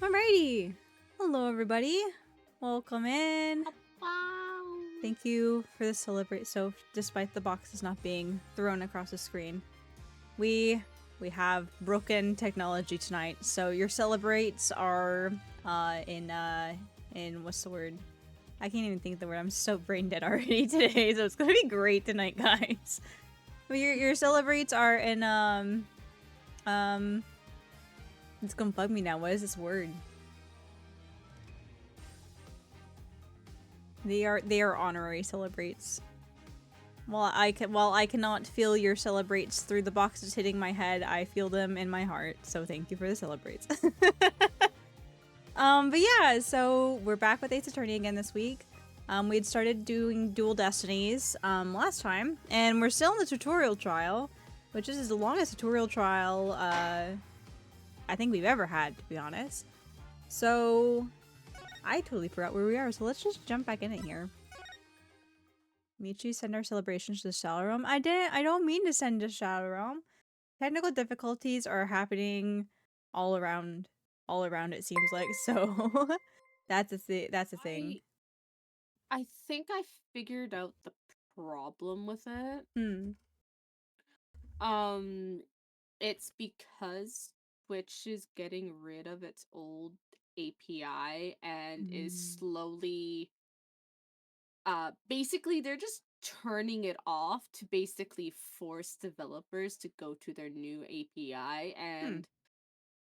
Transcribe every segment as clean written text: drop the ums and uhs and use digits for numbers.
Alrighty. Hello, everybody. Welcome in. Wow. Thank you for the celebrate, Soph, despite the boxes not being thrown across the screen. We have broken technology tonight, so your celebrates are in what's the word? I can't even think of the word. I'm so brain dead already today, so it's gonna be great tonight, guys. Well, your celebrates are in it's gonna bug me now. What is this word? They are honorary celebrates. While I cannot feel your celebrates through the boxes hitting my head, I feel them in my heart. So thank you for the celebrates. But yeah, so we're back with Ace Attorney again this week. We'd started doing dual Destinies last time, and we're still in the tutorial trial, which is the longest tutorial trial I think we've ever had, to be honest. So I totally forgot where we are, so let's just jump back in it here. Michi, send our celebrations to the Shadow Realm. I don't mean to send to Shadow Realm. Technical difficulties are happening all around it seems like, so that's a thing. I think I figured out the problem with it. It's because Twitch is getting rid of its old API and is slowly basically they're just turning it off to basically force developers to go to their new API, and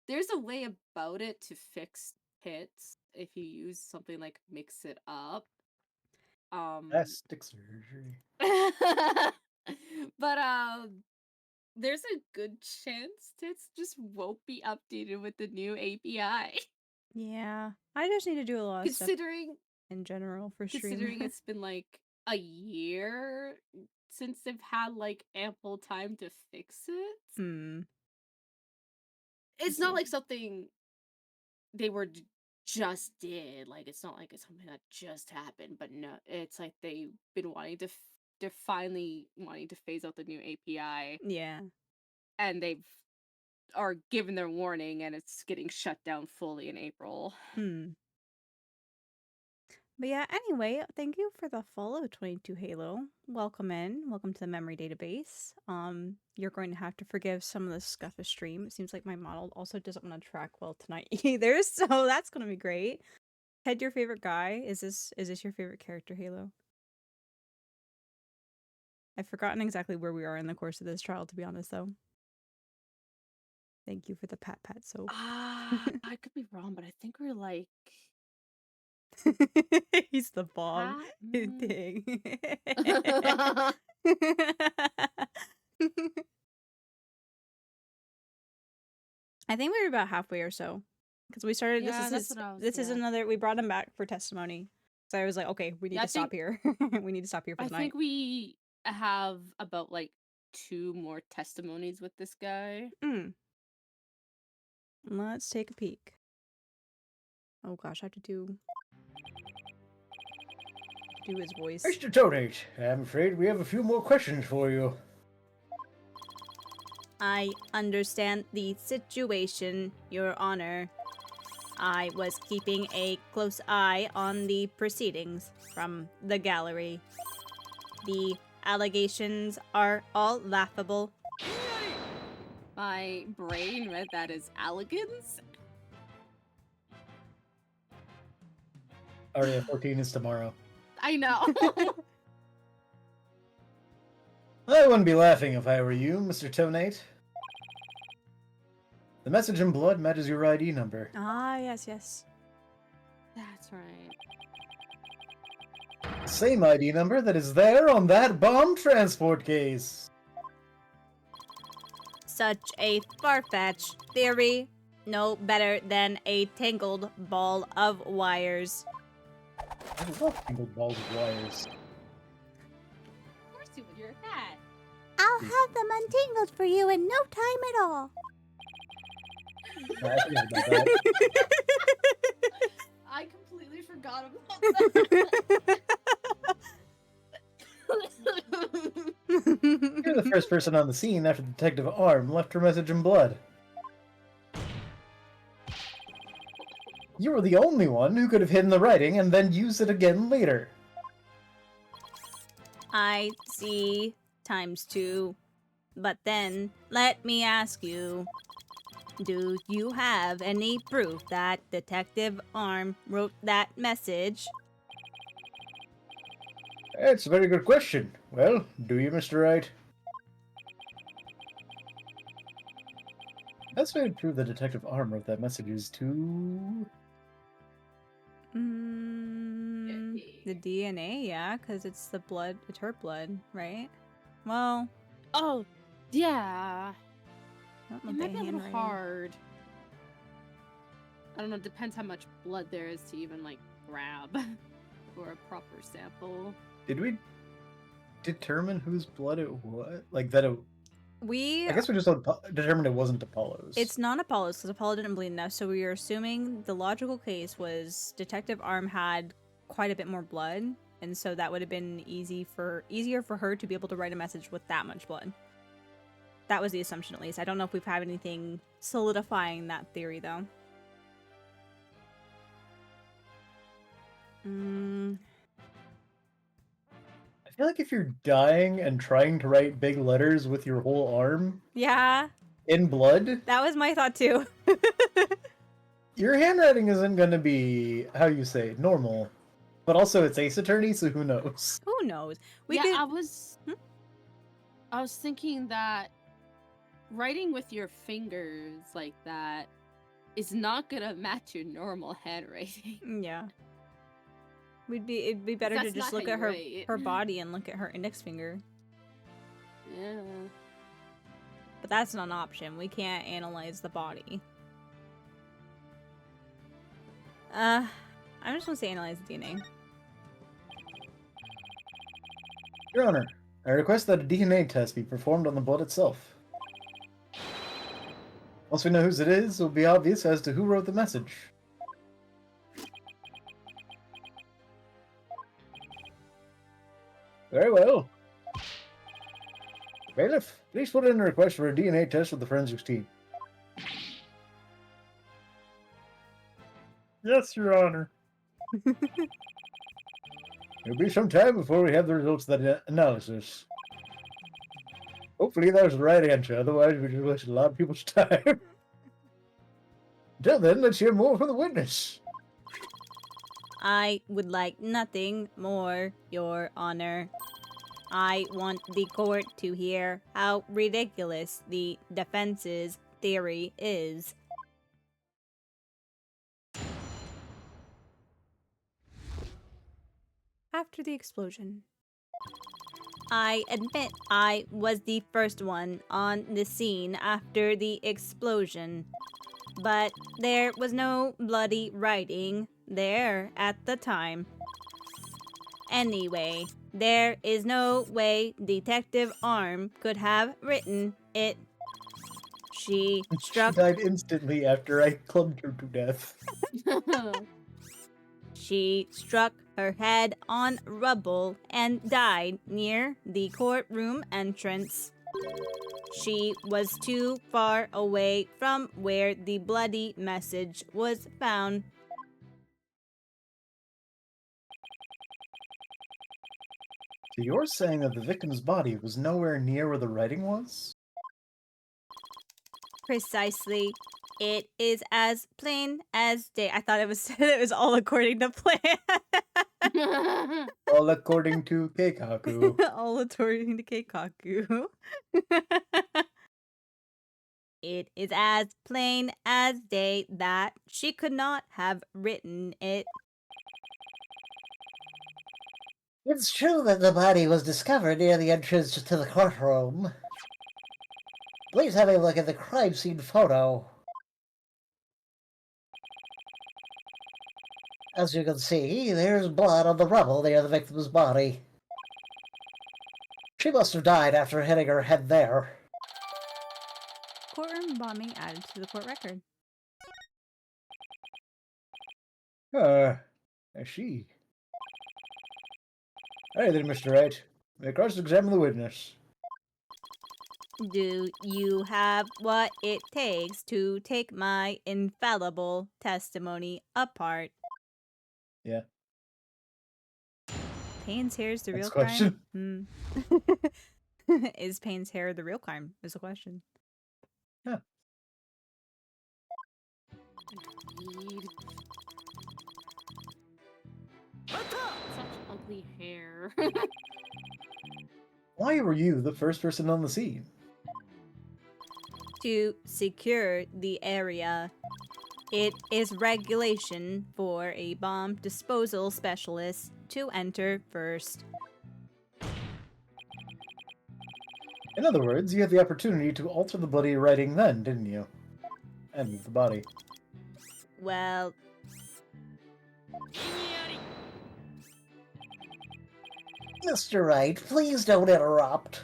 there's a way about it to fix hits if you use something like Mix It Up. Plastic surgery. But there's a good chance tits just won't be updated with the new API. Yeah, I just need to do a lot of stuff in general for stream. Considering it's been like a year since they've had like ample time to fix it. It's not like something they were just did. Like, it's not like it's something that just happened, but no, it's like they've been wanting to they're finally wanting to phase out the new API. Yeah. And they've are given their warning, and it's getting shut down fully in April. But yeah, anyway, thank you for the follow, 22 Halo. Welcome in. Welcome to the memory database. You're going to have to forgive some of the scuffish stream. It seems like my model also doesn't want to track well tonight either, so that's gonna be great. Head, your favorite guy. Is this your favorite character, Halo? I've forgotten exactly where we are in the course of this trial, to be honest, though. Thank you for the pat, Soap. I could be wrong, but I think we're like... He's the bomb. Dang. I think we were about halfway or so, because we started. Yeah, this is another. We brought him back for testimony, so I was like, okay, we need to stop here. We need to stop here for the night. I think we have about like 2 more testimonies with this guy. Let's take a peek. Oh gosh, I have to do his voice. Mr. Toadate, I'm afraid we have a few more questions for you. I understand the situation, Your Honor. I was keeping a close eye on the proceedings from the gallery. The allegations are all laughable. My brain read that as elegance. Aria 14 is tomorrow. I know. I wouldn't be laughing if I were you, Mr. Tonate. The message in blood matches your ID number. Ah, yes. That's right. The same ID number that is there on that bomb transport case. Such a far-fetched theory. No better than a tangled ball of wires. I love tangled balls of wires. Of course you with your hat. I'll have them untangled for you in no time at all. I forgot about that. I completely forgot about that. You're the first person on the scene after Detective Arm left her message in blood. You were the only one who could have hidden the writing and then used it again later. I see ×2. But then, let me ask you, do you have any proof that Detective Arm wrote that message? That's a very good question. Well, do you, Mr. Wright? That's way to prove that Detective Arm wrote that message is to... The DNA, yeah, because it's the blood, it's her blood, right? Well, Oh, yeah. I don't know It if might they be a little handwriting. hard. I don't know, depends how much blood there is to even, like, grab for a proper sample. Did we determine whose blood it was? Like, that it... I guess we just determined it wasn't Apollo's. It's not Apollo's because Apollo didn't bleed enough, so we are assuming the logical case was Detective Arm had quite a bit more blood, and so that would have been easier for her to be able to write a message with that much blood. That was the assumption, at least. I don't know if we've had anything solidifying that theory, though. I feel like if you're dying and trying to write big letters with your whole arm... Yeah. In blood? That was my thought, too. Your handwriting isn't going to be, how you say, normal. But also, it's Ace Attorney, so who knows? Who knows? I was thinking that writing with your fingers like that is not gonna match your normal handwriting. Yeah. It'd be better to just look at her body and look at her index finger. Yeah. But that's not an option. We can't analyze the body. I'm just gonna say analyze the DNA. Your Honor, I request that a DNA test be performed on the blood itself. Once we know whose it is, it will be obvious as to who wrote the message. Very well. Bailiff, please put in a request for a DNA test with the forensics team. Yes, Your Honor. It'll be some time before we have the results of that analysis. Hopefully that was the right answer, otherwise we just wasted a lot of people's time. Until then, let's hear more from the witness. I would like nothing more, Your Honor. I want the court to hear how ridiculous the defense's theory is. After the explosion. I admit I was the first one on the scene after the explosion, but there was no bloody writing there at the time. Anyway, there is no way Detective Arm could have written it. She struck... She died instantly after I clubbed her to death. She struck her head on rubble and died near the courtroom entrance. She was too far away from where the bloody message was found. So you're saying that the victim's body was nowhere near where the writing was? Precisely. It is as plain as day. I thought it was all according to plan. All according to Keikaku. All according to Keikaku. It is as plain as day that she could not have written it. It's true that the body was discovered near the entrance to the courtroom. Please have a look at the crime scene photo. As you can see, there's blood on the rubble near the victim's body. She must have died after hitting her head there. Courtroom bombing added to the court record. I see. Alright then, Mr. Wright. May I cross-examine the witness? Do you have what it takes to take my infallible testimony apart? Yeah. Payne's hair is the real Next crime? question. Is Payne's hair the real crime? Is the question. Yeah. Agreed. Such ugly hair. Why were you the first person on the scene? To secure the area. It is regulation for a bomb disposal specialist to enter first. In other words, you had the opportunity to alter the bloody writing then, didn't you? And move the body. Well, Mr. Wright, please don't interrupt.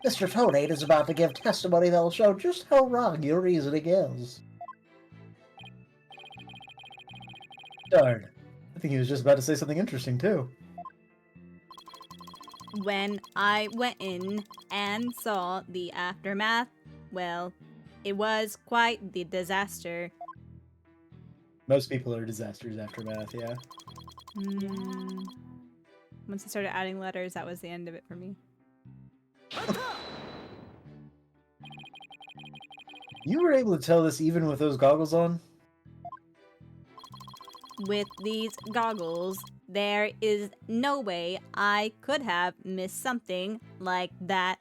Mr. Tonate is about to give testimony that'll show just how wrong your reasoning is. Darn. I think he was just about to say something interesting, too. when I went in and saw the aftermath, well, it was quite the disaster. Most people are disasters aftermath, yeah. Once I started adding letters, that was the end of it for me. You were able to tell this even with those goggles on? With these goggles, there is no way I could have missed something like that.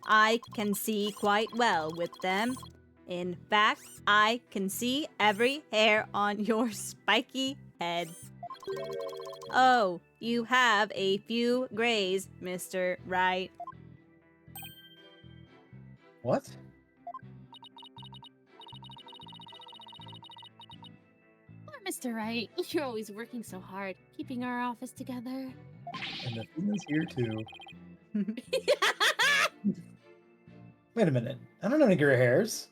I can see quite well with them. In fact, I can see every hair on your spiky head. Oh, you have a few grays, Mr. Wright. What? Poor Mr. Wright, you're always working so hard, keeping our office together. And Athena's here, too. Wait a minute. I don't know any gray hairs.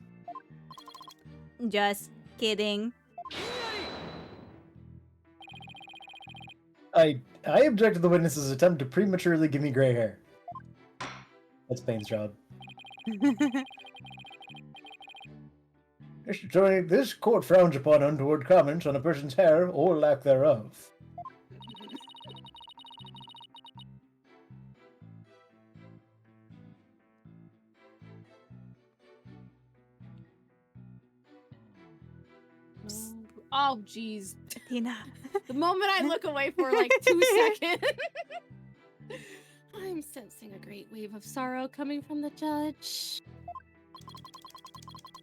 Just kidding. I object to the witness's attempt to prematurely give me gray hair. That's Payne's job. Mr. Tony, this court frowns upon untoward comments on a person's hair or lack thereof. Oh, jeez. Tina. The moment I look away for like 2 seconds, I'm sensing a great wave of sorrow coming from the judge.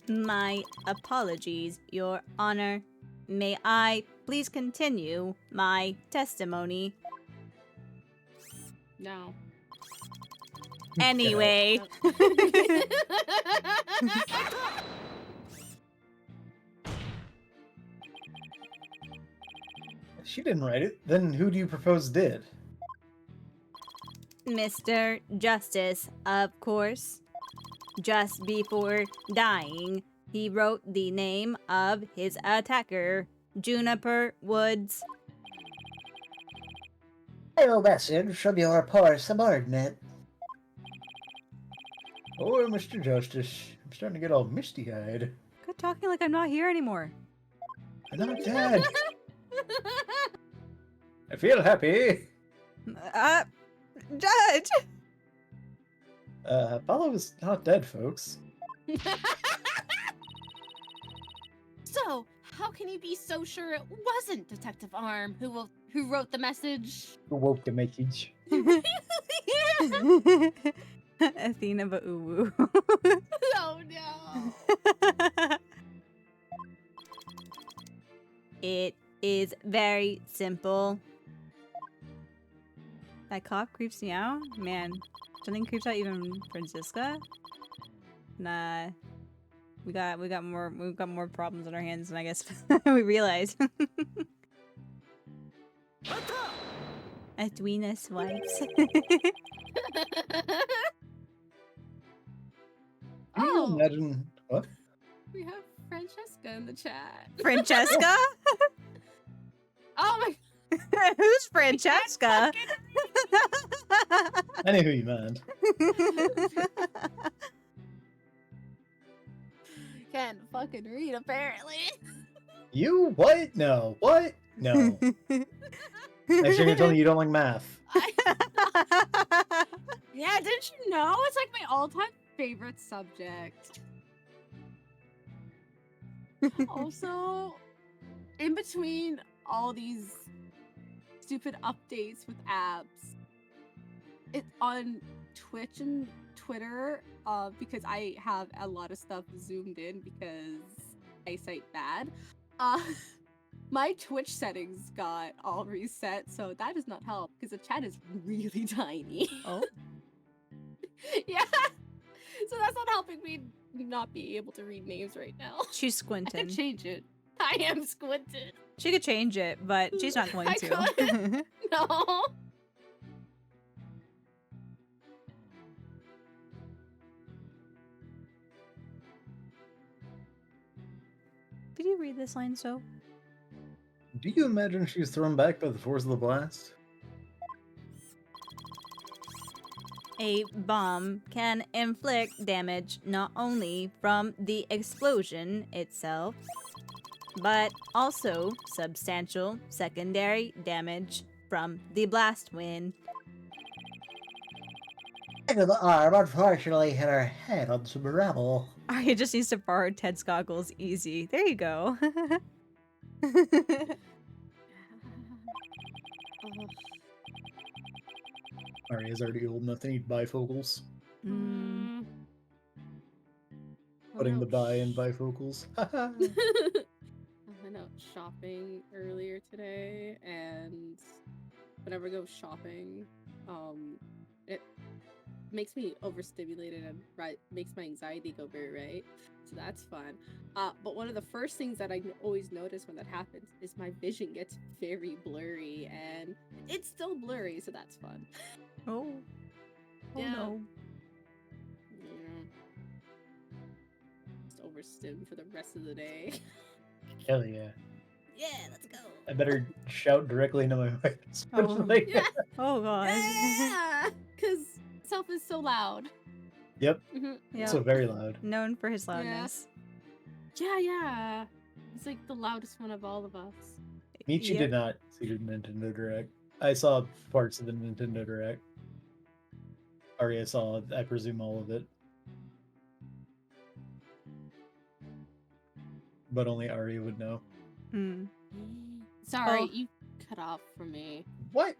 My apologies, Your Honor. May I please continue my testimony? No. Anyway. She didn't write it. Then who do you propose did? Mr. Justice, of course. Just before dying, he wrote the name of his attacker, Juniper Woods. A message from your poor subordinate. Oh, Mr. Justice, I'm starting to get all misty-eyed. Quit talking like I'm not here anymore. I'm not dead. I feel happy. Judge! Apollo is not dead, folks. So, how can you be so sure it wasn't Detective Arm who wrote the message? Who woke the message? Athena but uwu. Oh no! It is very simple. That cop creeps me out? Man, something creeps out even Francisca? Nah. We've got more problems on our hands than I guess we realize. Edwina swipes. Can you Oh, imagine what? we have Francesca in the chat. Francesca? Oh my! Who's Francesca? I know who you meant. Can't fucking read, apparently. You what? No. What? No. Next thing you're telling me you don't like math. Yeah, didn't you know? It's like my all-time favorite subject. Also, in between all these stupid updates with apps, it's on Twitch and Twitter, because I have a lot of stuff zoomed in because eyesight bad. My Twitch settings got all reset, so that does not help because the chat is really tiny. Oh. Yeah. So that's not helping me not be able to read names right now. She's I squinting. could change it. I am squinted. She could change it, but she's not going I to. could. No. Could you read this line, Soph? Do you imagine she's thrown back by the force of the blast? A bomb can inflict damage not only from the explosion itself, but also substantial secondary damage from the blast wind. The arm unfortunately hit her head on some rubble. Aria just needs to borrow Ted's goggles. Easy. There you go. Aria's already old enough to need bifocals. Mm. Putting the bi in bifocals. I went out shopping earlier today, and whenever I go shopping, it makes me overstimulated and makes my anxiety go very right. So that's fun. But one of the first things that I always notice when that happens is my vision gets very blurry, and it's still blurry, so that's fun. Oh. Oh Yeah. no. Yeah. Just overstim for the rest of the day. Hell yeah. Yeah, let's go. I better shout directly into my mic. Oh. Yeah. Oh gosh. Yeah, because Soph is so loud. Yep. Yeah. So very loud. Known for his loudness. Yeah. He's like the loudest one of all of us. Michi Yep. did not see the Nintendo Direct. I saw parts of the Nintendo Direct. Aria saw, I presume, all of it. But only Aria would know. Hmm. Sorry, Oh. you cut off from me. What?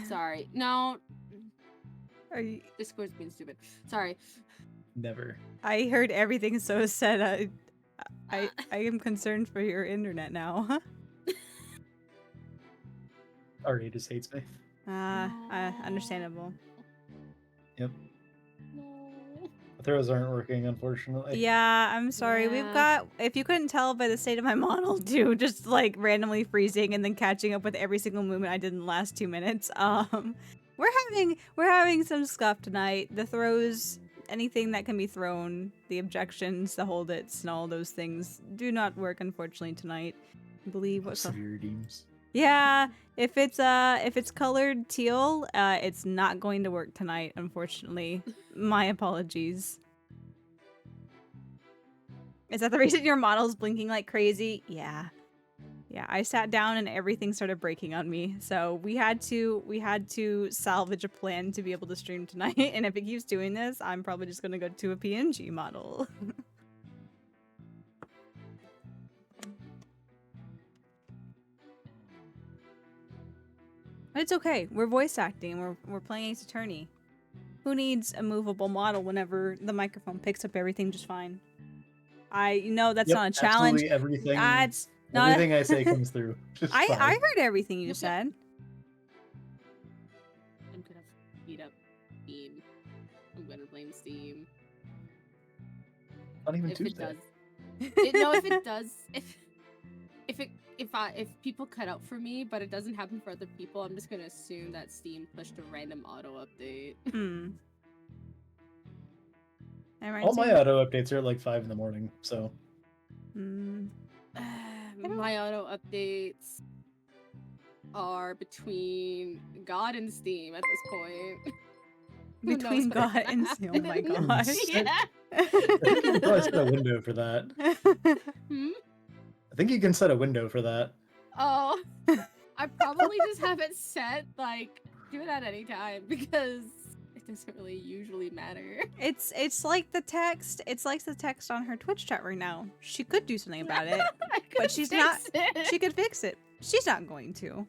Sorry. No, Are you... Discord's being stupid. Sorry. Never. I heard everything so said. I am concerned for your internet now. Aria just hates me. Understandable. Yep. No. The throws aren't working, unfortunately. Yeah, I'm sorry. We've Yeah. got, if you couldn't tell by the state of my model, too, just like randomly freezing and then catching up with every single movement I did in the last 2 minutes. We're having some scuff tonight. The throws, anything that can be thrown, the objections, the hold it's, and all those things do not work, unfortunately, tonight. I believe what color? Severe redeems. Yeah, if it's colored teal, it's not going to work tonight, unfortunately. My apologies. Is that the reason your model's blinking like crazy? Yeah. Yeah, I sat down and everything started breaking on me. So we had to salvage a plan to be able to stream tonight. And if it keeps doing this, I'm probably just gonna go to a PNG model. But it's okay. We're voice acting. We're playing Ace Attorney. Who needs a movable model whenever the microphone picks up everything just fine? I know that's Yep, not a challenge. absolutely everything. That's not. Everything I say comes through. Just I fine. heard everything you said. I'm gonna beat up Steam. I'm gonna blame Steam. Not even If Tuesday. it does. No, if it does. If people cut out for me, but it doesn't happen for other people, I'm just gonna assume that Steam pushed a random auto update. Hmm. All my auto updates are at like 5 in the morning, so. Hmm. My auto updates are between God and Steam at this point. Who knows Between what God and happened. oh my gosh. Yeah. I think you can probably set a window for that. Hmm? I think you can set a window for that. Oh, I probably just have it set, like, do it at any time, because it doesn't really usually matter. It's like the text. It's like the text on her Twitch chat right now. She could do something about it, I but could she's fix not. it. She could fix it. She's not going to.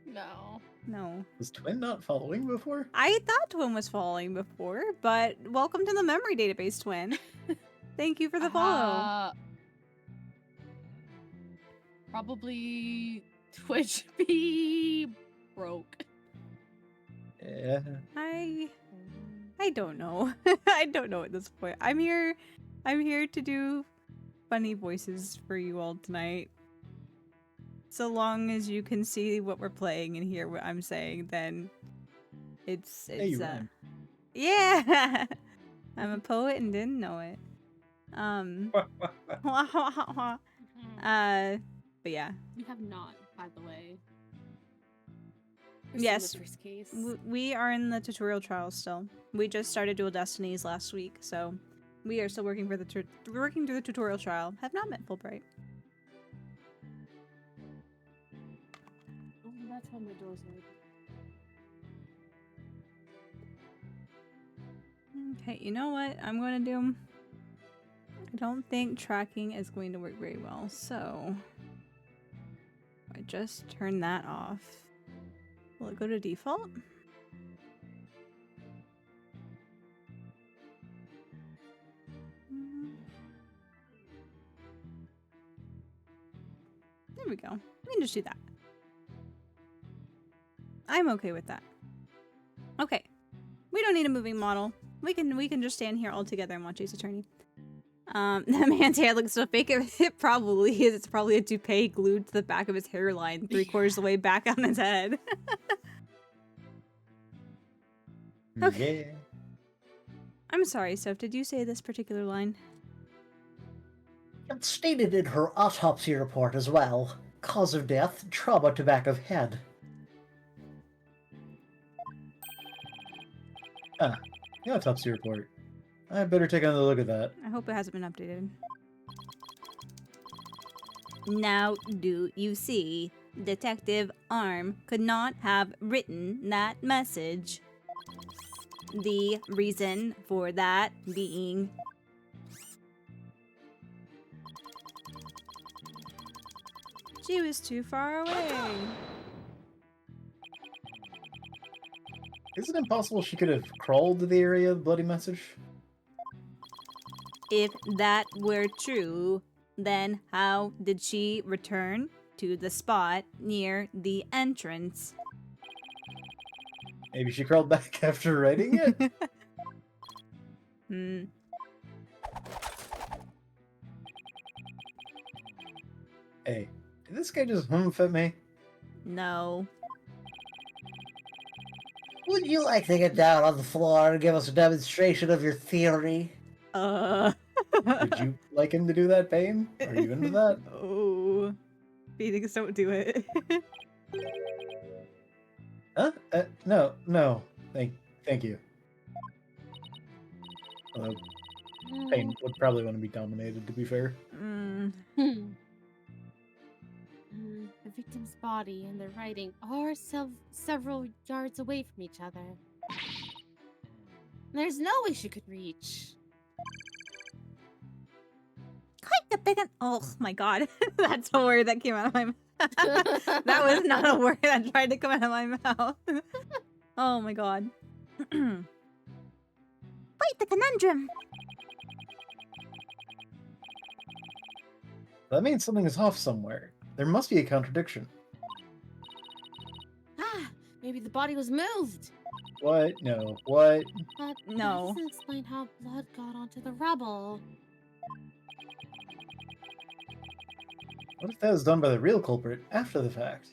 No. No. Was Twin not following before? I thought Twin was following before, but welcome to the memory database, Twin. Thank you for the follow. Probably Twitch be broke. Yeah. I don't know. I don't know at this point. I'm here to do funny voices for you all tonight. So long as you can see what we're playing and hear what I'm saying, then it's Hey, you rhyme. yeah. I'm a poet and didn't know it. But yeah. We have not, by the way. Yes. In the first case. We are in the tutorial trial still. We just started Dual Destinies last week, so we are still working for the working through the tutorial trial. Have not met Fulbright. Oh, that's how my door's like. Okay, you know what I'm going to do? I don't think tracking is going to work very well, so I just turn that off. Will it go to default? There we go. We can just do that. I'm okay with that. Okay. We don't need a moving model. We can just stand here all together and watch Ace Attorney. That man's hair looks so fake. It probably is. It's probably a toupee glued to the back of his hairline, 3/4 of the way back on his head. Okay. Yeah. I'm sorry, Soph. Did you say this particular line? It's stated in her autopsy report as well. Cause of death, trauma to back of head. The autopsy report. I better take another look at that. I hope it hasn't been updated. Now, do you see? Detective Arm could not have written that message. The reason for that being... she was too far away. Is it impossible she could have crawled to the area of the bloody message? If that were true, then how did she return to the spot near the entrance? Maybe she crawled back after writing it? Hmm. Hey, did this guy just humph at me? No. Would you like to get down on the floor and give us a demonstration of your theory? Would you like him to do that, Bane? Are you into that? Oh. Phoenix, don't do it. Huh? No. Thank you. Although Bane would probably want to be dominated, to be fair. The victim's body and the writing are several yards away from each other. There's no way she could reach. Quite the big... oh my god. That's a word that came out of my mouth. That was not a word that tried to come out of my mouth. Oh my god. Quite the conundrum. That means something is off somewhere. There must be a contradiction. Ah, maybe the body was moved. What? No. What? But No. that doesn't explain how blood got onto the rubble. What if that was done by the real culprit after the fact?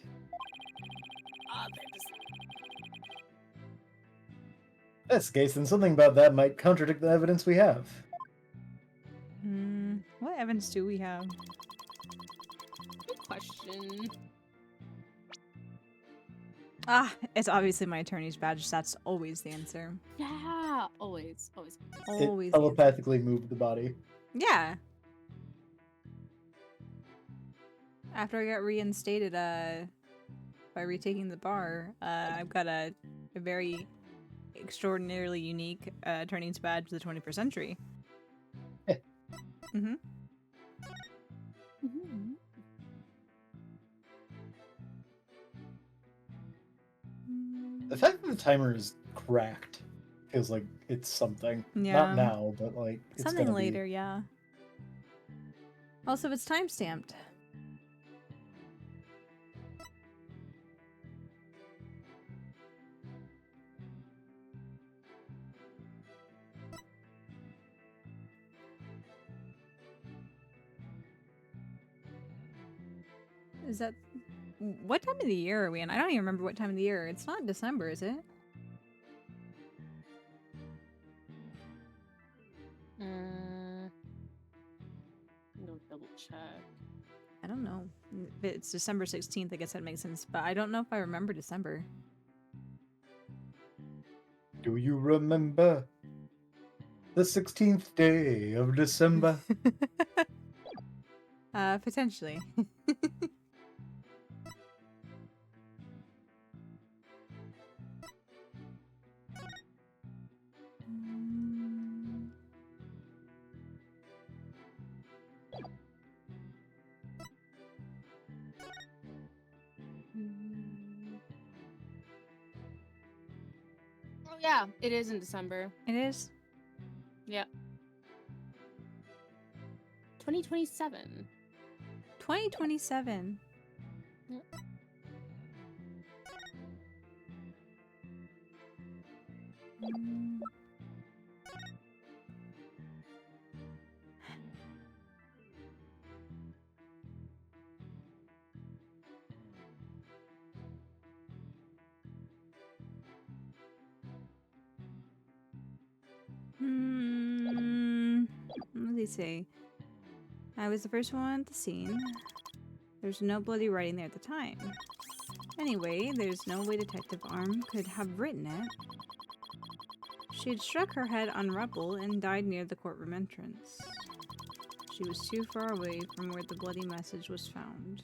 If that's the case, then something about that might contradict the evidence we have. What evidence do we have? Good question. It's obviously my attorney's badge. That's always the answer. Yeah, always, always. Always It the answer. telepathically moved the body. Yeah. After I got reinstated, by retaking the bar, I've got a very extraordinarily unique attorney's badge of the 21st century. Mm-hmm. Mm-hmm. The fact that the timer is cracked feels like it's something. Yeah. Not now, but like it's Something gonna later, yeah. Also, it's time-stamped. Is that... What time of the year are we in? I don't even remember what time of the year. It's not December, is it? No double check. I don't know. If it's December 16th, I guess that makes sense. But I don't know if I remember December. Do you remember the 16th day of December? Potentially. Oh yeah, it is in December. It is? Yep. 2027. 2027. Yep. What did he say? I was the first one at the scene. There's no bloody writing there at the time. Anyway, there's no way Detective Arm could have written it. She had struck her head on rubble and died near the courtroom entrance. She was too far away from where the bloody message was found.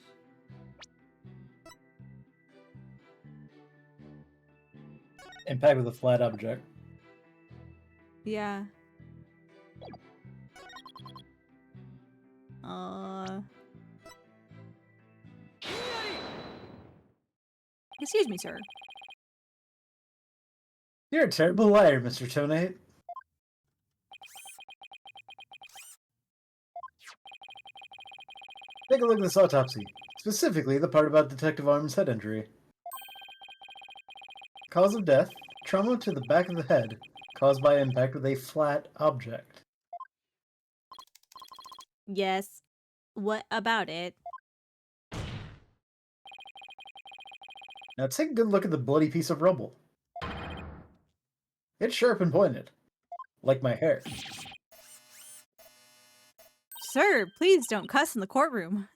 Impact with a flat object. Yeah. Excuse me, sir. You're a terrible liar, Mr. Tonate. Take a look at this autopsy. Specifically, the part about Detective Arm's head injury. Cause of death, trauma to the back of the head, caused by impact with a flat object. Yes. What about it? Now take a good look at the bloody piece of rubble. It's sharp and pointed. Like my hair. Sir, please don't cuss in the courtroom.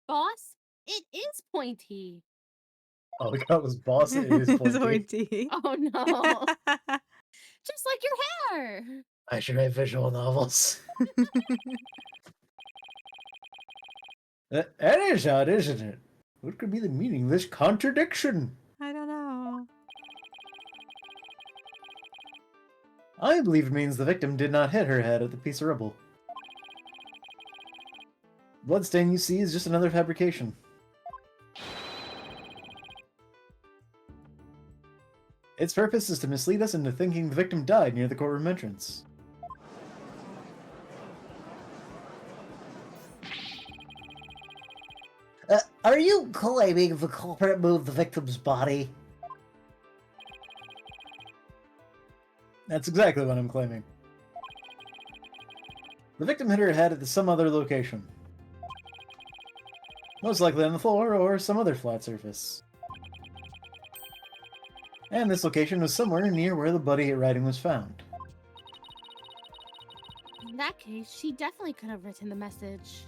Boss, it is pointy. All we got was boss, it is It's pointy. pointy. Oh no. Just like your hair. I should write visual novels. That is odd, isn't it? What could be the meaning of this contradiction? I don't know. I believe it means the victim did not hit her head at the piece of rubble. The bloodstain you see is just another fabrication. Its purpose is to mislead us into thinking the victim died near the courtroom entrance. Are you claiming the culprit moved the victim's body? That's exactly what I'm claiming. The victim hit her head at some other location. Most likely on the floor or some other flat surface. And this location was somewhere near where the bloody writing was found. In that case, she definitely could have written the message.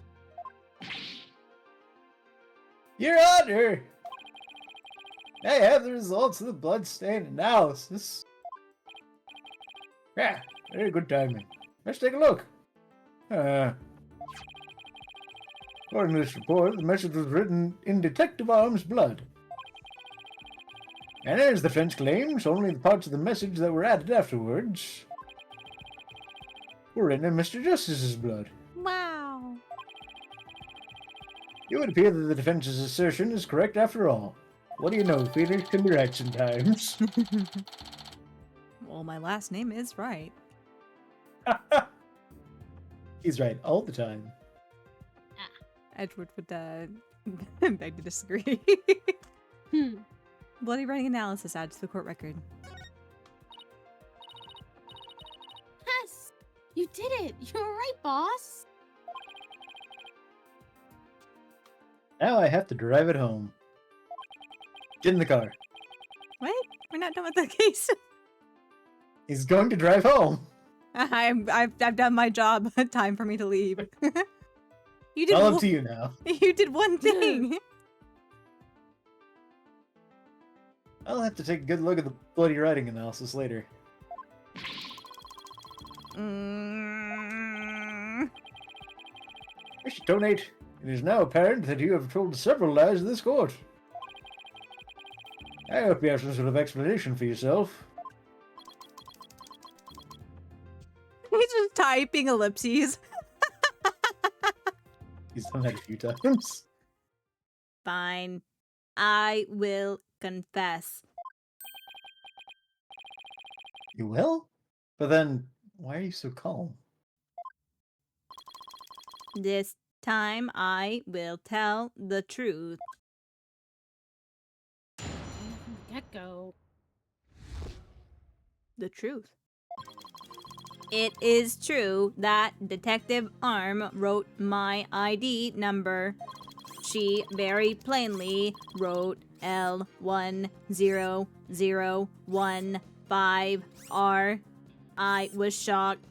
Your Honor! I have the results of the bloodstain analysis. Yeah, very good timing. Let's take a look. According to this report, the message was written in Detective Arm's blood. And as the defense claims, only the parts of the message that were added afterwards were written in Mr. Justice's blood. Wow. It would appear that the defense's assertion is correct after all. What do you know, Felix can be right sometimes. Well, my last name is right. He's right all the time. Edward would beg to disagree. Bloody writing analysis added to the court record. Yes! You did it! You were right, boss! Now I have to drive it home. Get in the car. Wait, we're not done with the case. He's going to drive home. I've done my job. Time for me to leave. You did. All up to you now. You did one thing. I'll have to take a good look at the bloody writing analysis later. Mm. Mr. Tonate, it is now apparent that you have told several lies in this court. I hope you have some sort of explanation for yourself. He's just typing ellipses. He's done that a few times. Fine. I will confess. You will? But then, why are you so calm? This time I will tell the truth. Get-go. The truth. It is true that Detective Arm wrote my ID number. She very plainly wrote L10015R. I was shocked,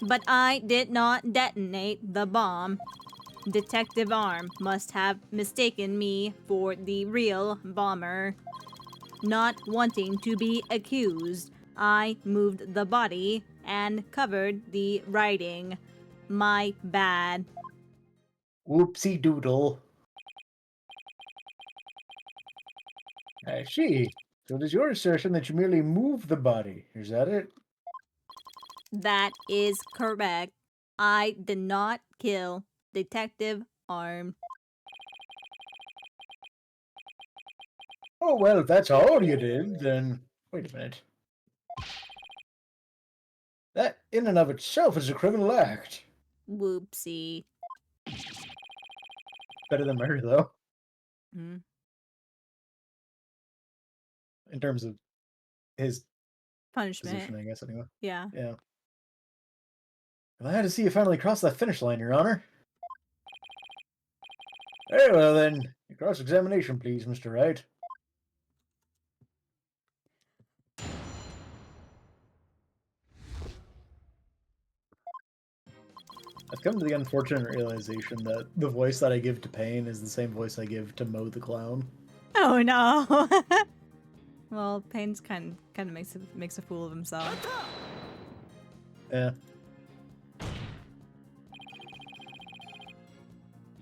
but I did not detonate the bomb. Detective Arm must have mistaken me for the real bomber. Not wanting to be accused, I moved the body and covered the writing. My bad. Whoopsie doodle. I see. So it is your assertion that you merely moved the body. Is that it? That is correct. I did not kill Detective Arm. Oh, well, if that's all you did, then... Wait a minute. That, in and of itself, is a criminal act. Whoopsie. Better than murder, though. Hmm. In terms of his Punishment. position, I guess, anyway. Yeah. Yeah. Glad to see you finally crossed that finish line, Your Honor. Very well, then. Your cross-examination, please, Mr. Wright. I've come to the unfortunate realization that the voice that I give to Pain is the same voice I give to Mo the Clown. Oh no. Well, Payne's kind of makes a fool of himself. Yeah.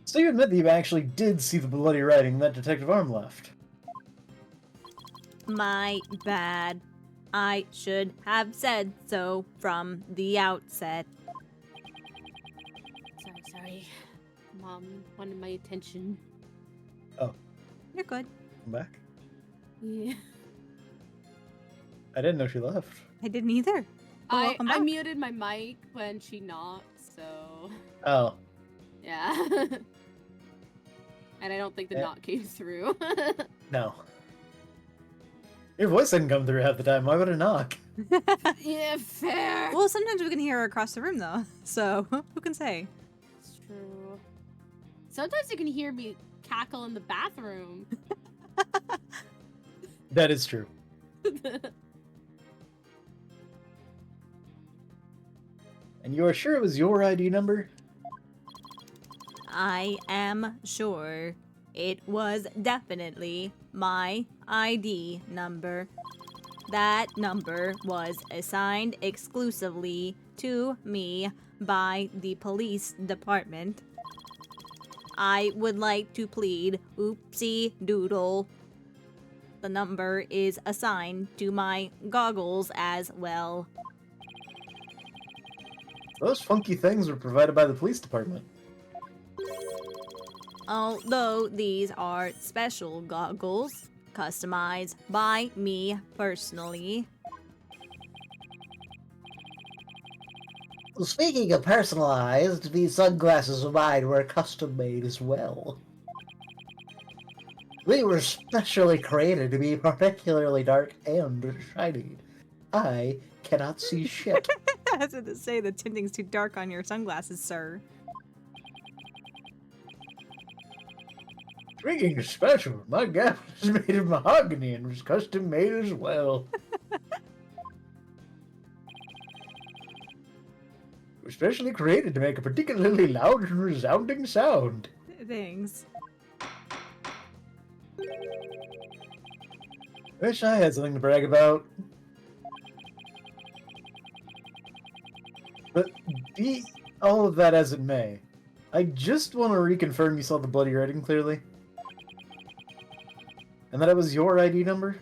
So you admit that you actually did see the bloody writing that Detective Arm left? My bad. I should have said so from the outset. Sorry. Mom wanted my attention. Oh. You're good. Come back? Yeah. I didn't know she left. I didn't either. But welcome I back. muted my mic when she knocked, so Oh. yeah. And I don't think the knock came through. No. Your voice didn't come through half the time. Why would it knock? Yeah, fair. Well, sometimes we can hear her across the room though. So who can say? It's true. Sometimes you can hear me cackle in the bathroom. That is true. And you are sure it was your ID number? I am sure. It was definitely my ID number. That number was assigned exclusively to me by the police department. I would like to plead oopsie doodle. The number is assigned to my goggles as well. Those funky things were provided by the police department. Although these are special goggles, customized by me personally. Speaking of personalized, these sunglasses of mine were custom made as well. They were specially created to be particularly dark and shiny. I cannot see shit. I was going to say the tinting's too dark on your sunglasses, sir. Speaking of special, my gown was made of mahogany and was custom made as well. It was specially created to make a particularly loud and resounding sound. Thanks. Wish I had something to brag about. But be all of that as it may, I just want to reconfirm you saw the bloody writing clearly. And that it was your ID number?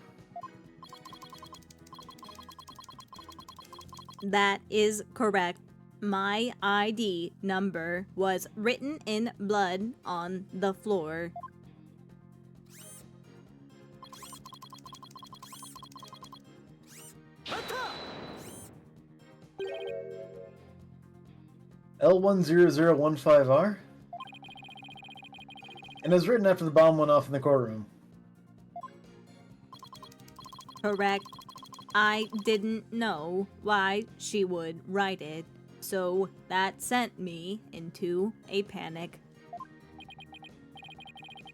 That is correct. My ID number was written in blood on the floor. L10015R? And it was written after the bomb went off in the courtroom. Correct. I didn't know why she would write it, so that sent me into a panic.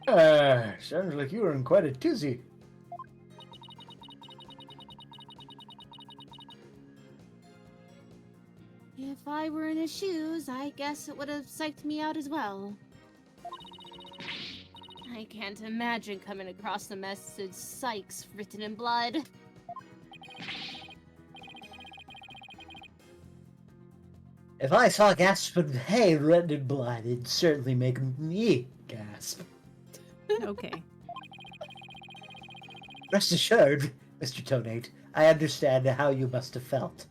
Sounds like you were in quite a tizzy. If I were in his shoes, I guess it would have psyched me out as well. I can't imagine coming across the message "Sykes" written in blood. If I saw gasping hay written in blood, it'd certainly make me gasp. Okay. Rest assured, Mr. Tonate, I understand how you must have felt.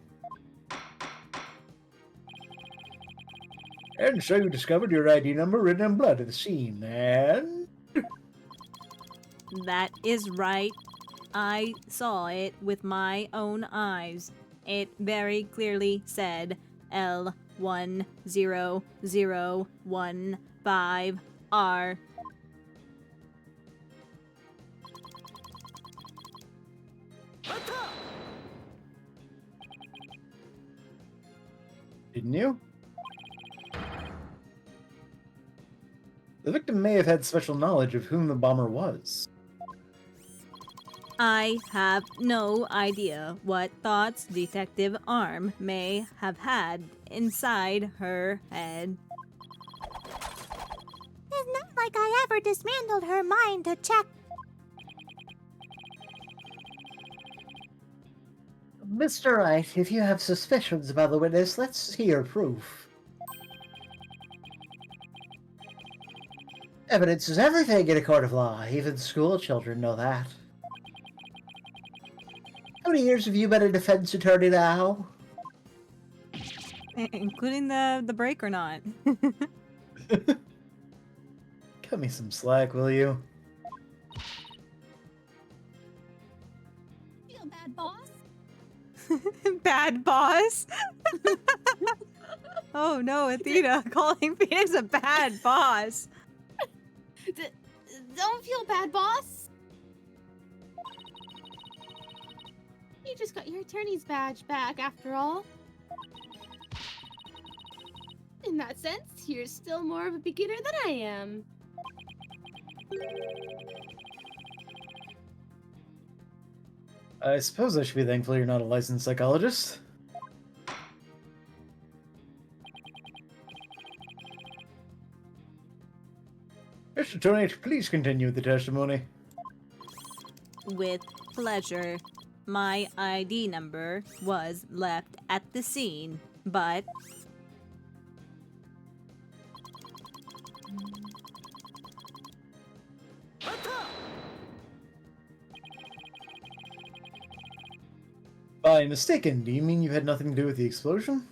And so you discovered your ID number written in blood at the scene, and... That is right. I saw it with my own eyes. It very clearly said L10015R. Didn't you? The victim may have had special knowledge of whom the bomber was. I have no idea what thoughts Detective Arm may have had inside her head. It's not like I ever dismantled her mind to check. Mr. Wright, if you have suspicions about the witness, let's see your proof. Evidence is everything in a court of law. Even school children know that. How many years have you been a defense attorney now? Including the break or not? Cut me some slack, will you? Feel bad, boss? Bad boss? Oh no, Athena calling Phoenix a bad boss. Don't feel bad, boss. You just got your attorney's badge back, after all. In that sense, you're still more of a beginner than I am. I suppose I should be thankful you're not a licensed psychologist. Mr. Tonate, please continue the testimony. With pleasure. My ID number was left at the scene, but By mistaken, do you mean you had nothing to do with the explosion?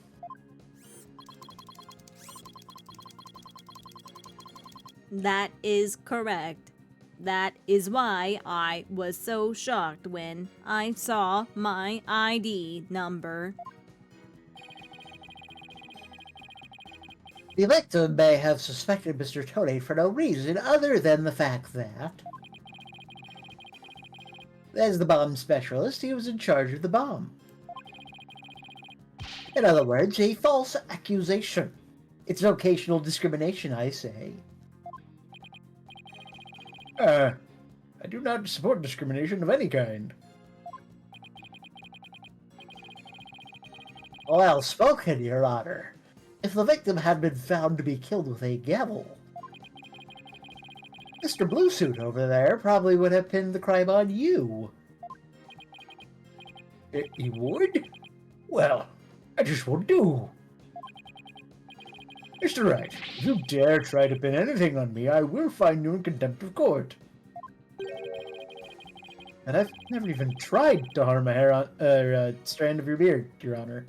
that is correct. That is why I was so shocked when I saw my ID number. The victim may have suspected Mr. Tonate for no reason other than the fact that, as the bomb specialist, he was in charge of the bomb. In other words, a false accusation. It's vocational discrimination, I say. I do not support discrimination of any kind. Well spoken, Your Honor. If the victim had been found to be killed with a gavel, Mr. Bluesuit over there probably would have pinned the crime on you. He would? Well, I just won't do. Mr. Wright, if you dare try to pin anything on me, I will find you in contempt of court. And I've never even tried to harm a hair on, strand of your beard, Your Honor.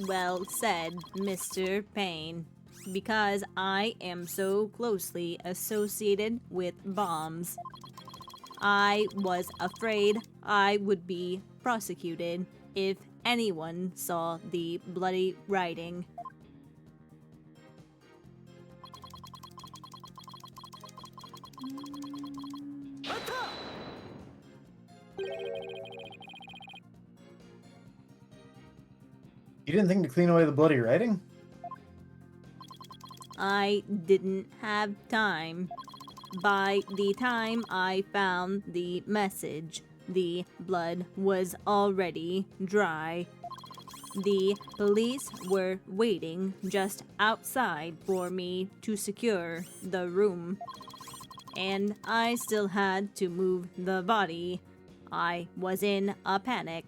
Well said, Mr. Payne. Because I am so closely associated with bombs, I was afraid I would be prosecuted if anyone saw the bloody writing. You didn't think to clean away the bloody writing? I didn't have time. By the time I found the message, the blood was already dry. The police were waiting just outside for me to secure the room. And I still had to move the body. I was in a panic.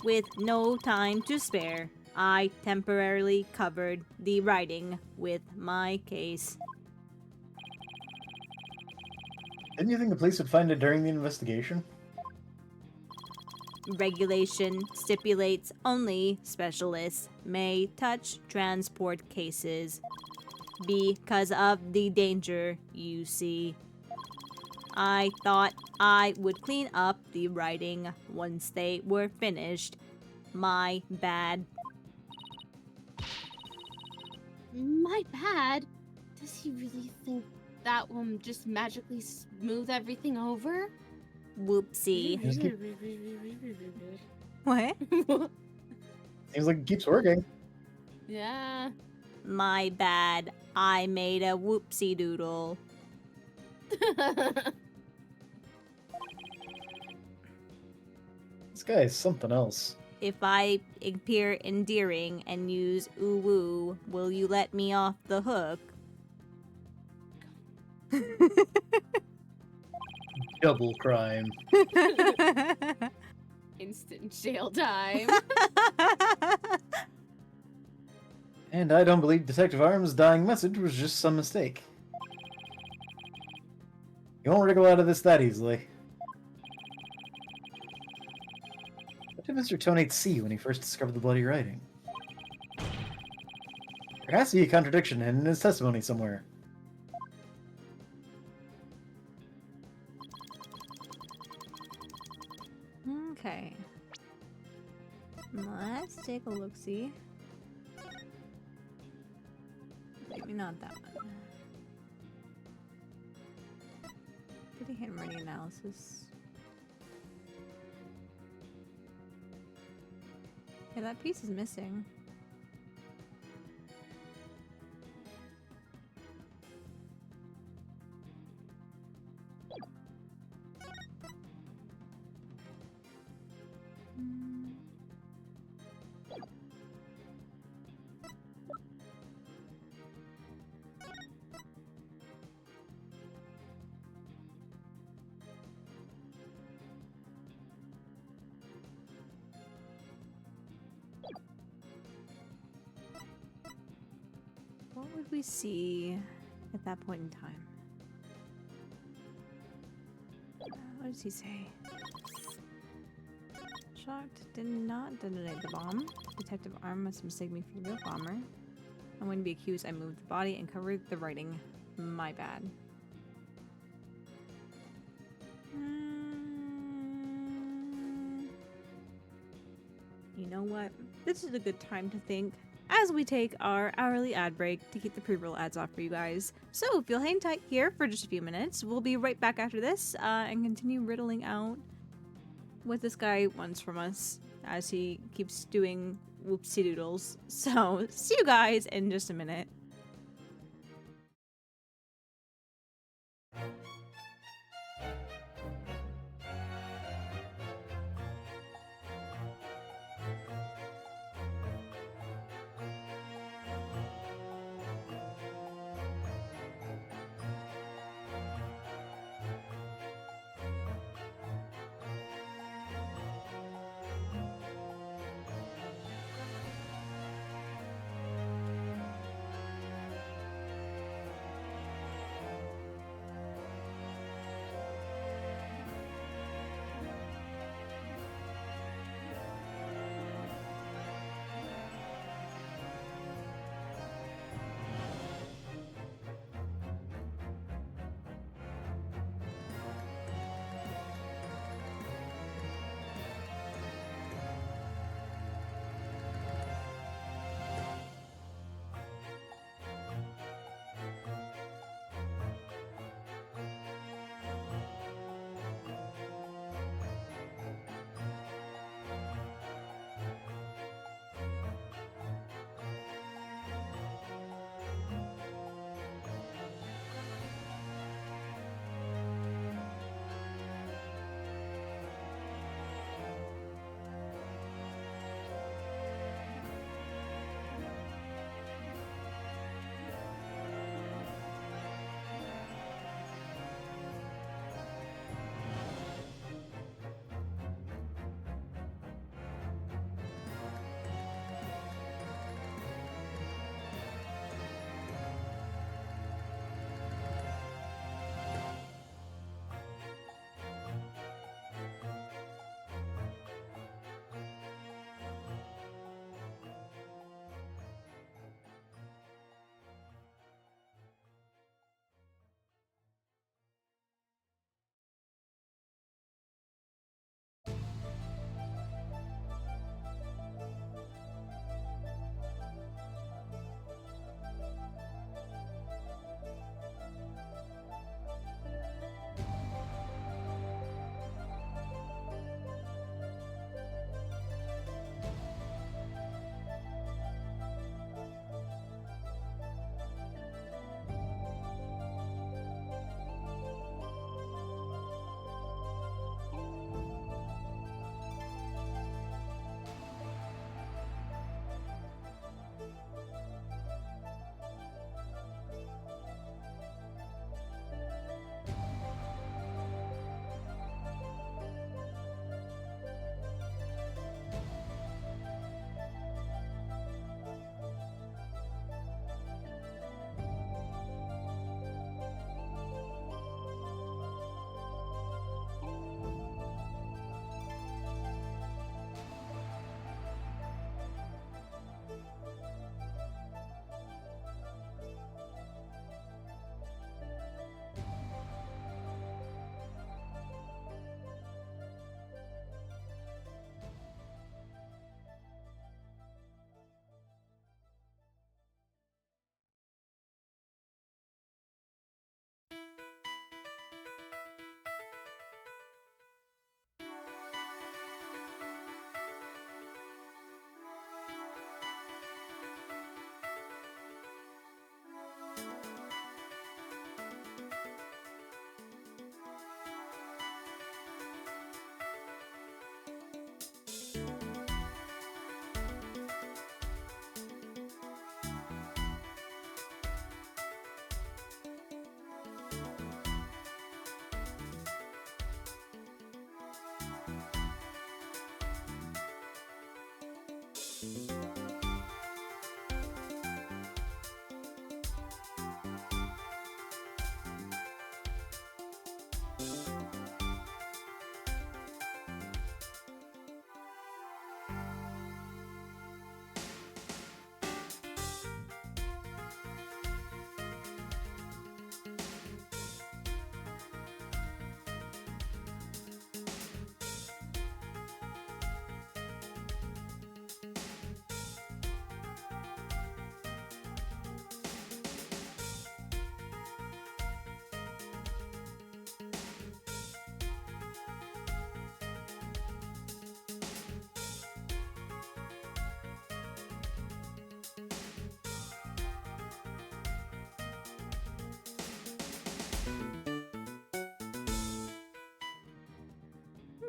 With no time to spare, I temporarily covered the writing with my case. Didn't you think the police would find it during the investigation? Regulation stipulates only specialists may touch transport cases because of the danger, you see. I thought I would clean up the writing once they were finished. My bad. My bad? Does he really think that will just magically smooth everything over? Whoopsie. What? Seems like it keeps working. Yeah. My bad. I made a whoopsie doodle. This guy is something else. If I appear endearing and use ooh woo, will you let me off the hook? Double crime. Instant jail time. And I don't believe Detective Arm's dying message was just some mistake. You won't wriggle out of this that easily. What did Mr. Tonate see when he first discovered the bloody writing? There has to be a contradiction in his testimony somewhere. Okay. Let's take a look-see. Maybe not that one. Pretty handwriting analysis. Yeah, that piece is missing. did we see at that point in time? What does he say? Shocked did not detonate the bomb. Detective Arm must mistake me for the real bomber. I wouldn't be accused. I moved the body and covered the writing. My bad. You know what? This is a good time to think as we take our hourly ad break to keep the pre-roll ads off for you guys. So if you'll hang tight here for just a few minutes, we'll be right back after this and continue riddling out what this guy wants from us as he keeps doing whoopsie doodles. So see you guys in just a minute.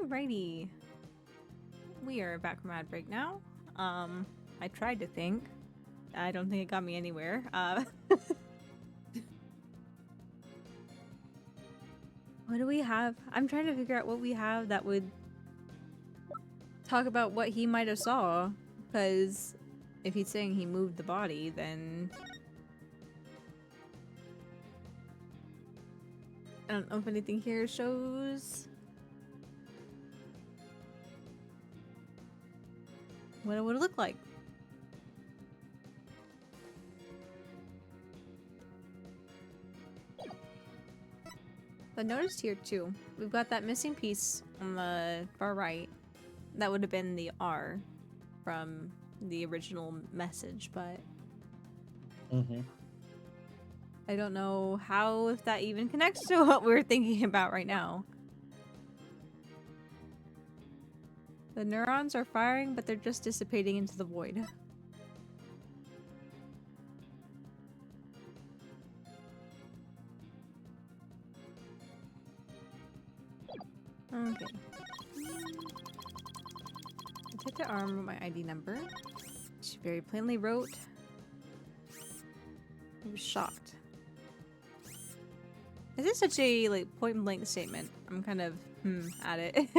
Alrighty. We are back from ad break now. I tried to think. I don't think it got me anywhere. What do we have? I'm trying to figure out what we have that would talk about what he might have saw. Because if he's saying he moved the body, then I don't know if anything here shows what it would look like. I noticed here too, we've got that missing piece on the far right. That would have been the R from the original message, but I don't know how, if that even connects to what we're thinking about right now. The neurons are firing, but they're just dissipating into the void. Okay. I took the arm with my ID number. She very plainly wrote, I was shocked. Is this such a like point blank statement? I'm kind of at it.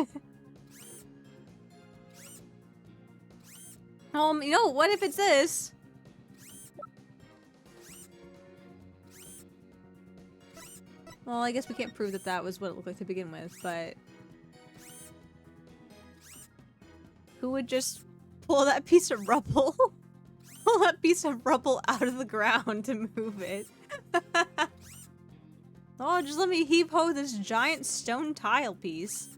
You know, what if it's this? Well, I guess we can't prove that that was what it looked like to begin with, but who would just pull that piece of rubble? Pull that piece of rubble out of the ground to move it. Oh, just let me heave-ho this giant stone tile piece.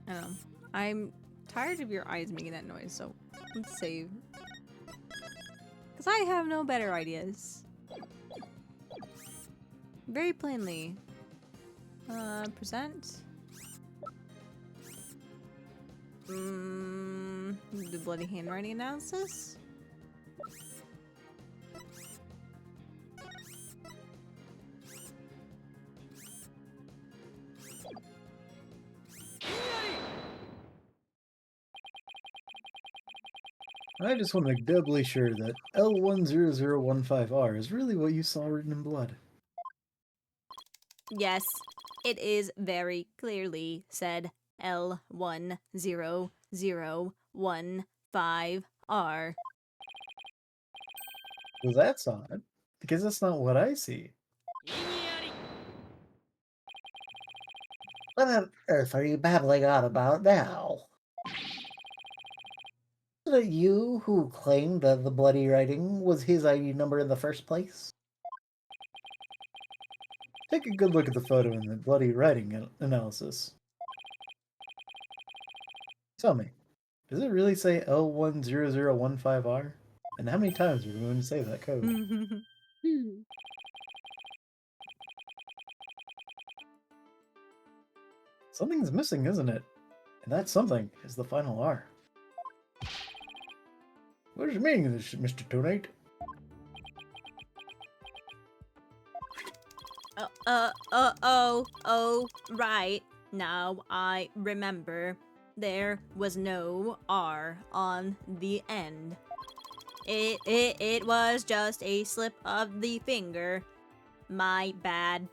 I don't know. I'm tired of your eyes making that noise, so let's save. Because I have no better ideas. Very plainly. Present. The bloody handwriting analysis? I just want to make doubly sure that L10015R is really what you saw written in blood. Yes, it is very clearly said L10015R. Well, that's odd, because that's not what I see. What on earth are you babbling on about now? Wasn't it you who claimed that the bloody writing was his ID number in the first place? Take a good look at the photo in the bloody writing analysis. Tell me, does it really say L10015R? And how many times are we going to say that code? Something's missing, isn't it? And that something is the final R. What is the meaning of this, Mr. Tonate? Right. Now I remember. There was no R on the end. It was just a slip of the finger. My bad.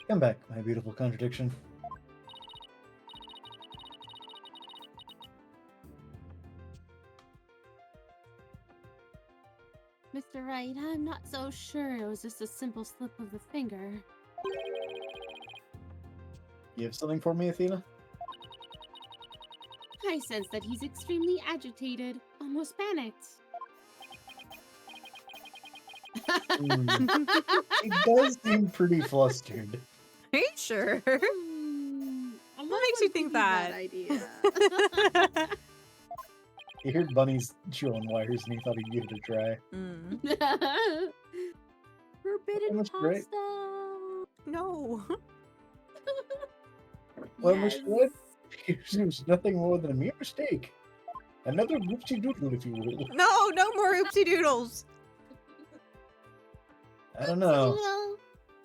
Come back, my beautiful contradiction. Mr. Wright, I'm not so sure it was just a simple slip of the finger. You have something for me, Athena? I sense that he's extremely agitated, almost panicked. He does seem pretty flustered. Are you sure? What makes you think that? Idea. He heard bunnies chew on wires and he thought he'd give it a try. Forbidden That's great. pasta. No. Well, Yes. Mr. Wood, it was nothing more than a mere mistake. Another whoopsie doodle, if you will. No more oopsie doodles. I don't know.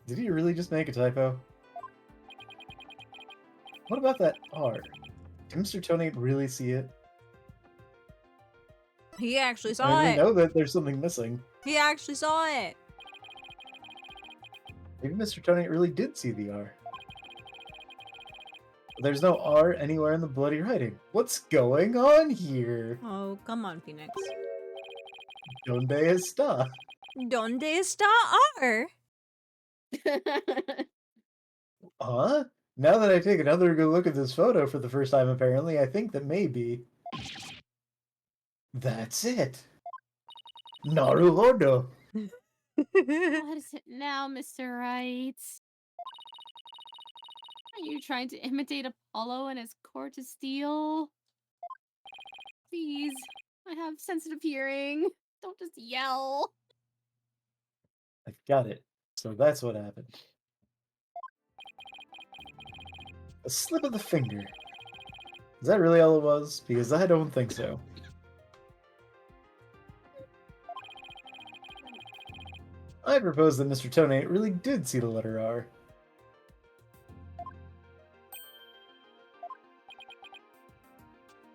Did he really just make a typo? What about that R? Did Mr. Tonate really see it? He actually I saw mean, we it. know that there's something missing. He actually saw it. Maybe Mr. Tonate really did see the R. But there's no R anywhere in the bloody writing. What's going on here? Oh, come on, Phoenix. Donde está? Donde está R? Huh? Now that I take another good look at this photo for the first time, apparently, I think that maybe... That's it! Naruhodo! What is it now, Mr. Right? Are you trying to imitate Apollo and his court of steel? Please, I have sensitive hearing. Don't just yell. I got it. So that's what happened. A slip of the finger. Is that really all it was? Because I don't think so. I propose that Mr. Tonate really did see the letter R.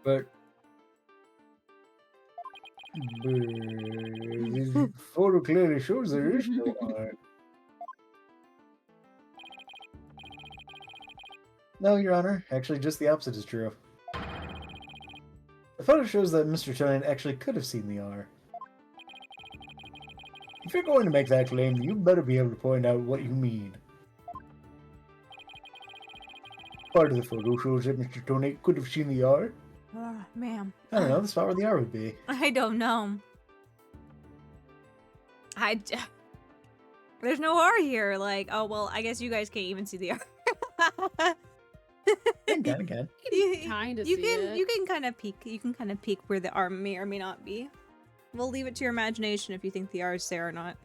But... this photo clearly shows there is no R. No, Your Honor. Actually, just the opposite is true. The photo shows that Mr. Tonate actually could have seen the R. If you're going to make that claim, you better be able to point out what you mean. Part of the photo shows that Mr. Tonate could have seen the R. Ma'am. I don't know, the spot where the R would be. I don't know. There's no R here. Like, oh, well, I guess you guys can't even see the R. Again. Kind of see it. You can kind of peek. You can kind of peek where the R may or may not be. We'll leave it to your imagination if you think the R is there or not.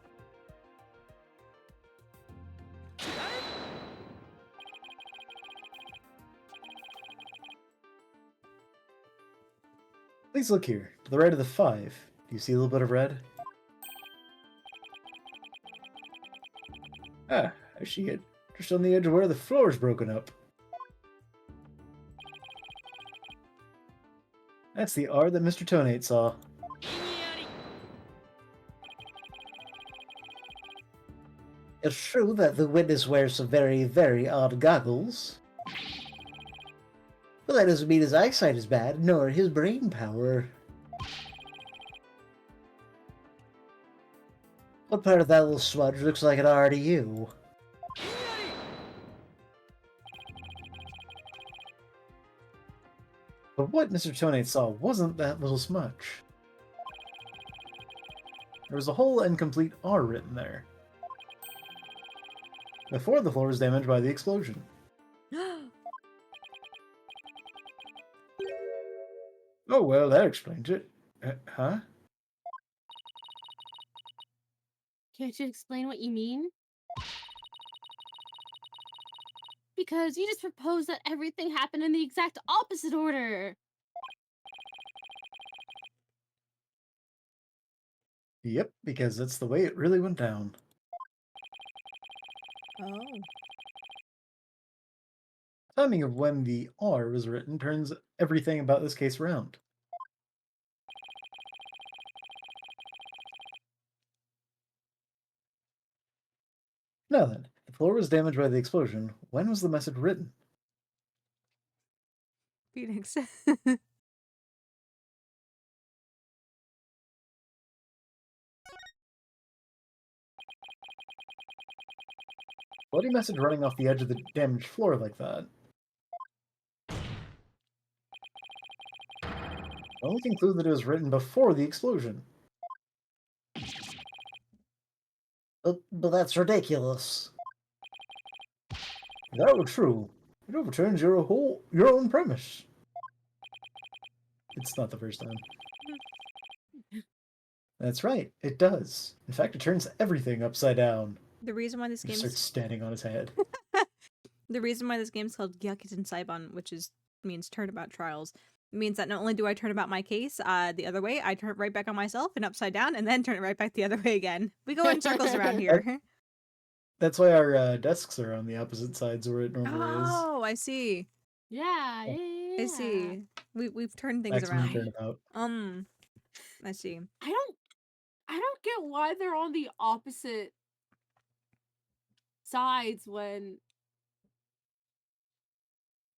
Please look here. To the right of the 5. Do you see a little bit of red? Ah, I see it. Just on the edge of where the floor is broken up. That's the R that Mr. Tonate saw. It's true that the witness wears some very, very odd goggles. But that doesn't mean his eyesight is bad, nor his brain power. What part of that little smudge looks like an R to you? But what Mr. Tonate saw wasn't that little smudge. There was a whole and complete R written there. Before the floor was damaged by the explosion. Oh, well, that explains it. Huh? Can't you explain what you mean? Because you just proposed that everything happened in the exact opposite order. Yep, because that's the way it really went down. Oh. Timing of when the R was written turns everything about this case around. Now then, the floor was damaged by the explosion. When was the message written? Phoenix. Bloody message running off the edge of the damaged floor like that. The only conclude that it was written before the explosion. But that's ridiculous. If that were true, it overturns your own premise. It's not the first time. That's right, it does. In fact, it turns everything upside down. The reason why this He game starts standing on his head. the reason why this game's called Gyakuten Saiban, which means turnabout trials, means that not only do I turn about my case the other way, I turn it right back on myself and upside down, and then turn it right back the other way again. We go in circles around here. That's why our desks are on the opposite sides where it normally is. Oh, I see. Yeah, Yeah. yeah. I see. We've turned things Maximum around. turnabout. I see. I don't get why they're on the opposite sides when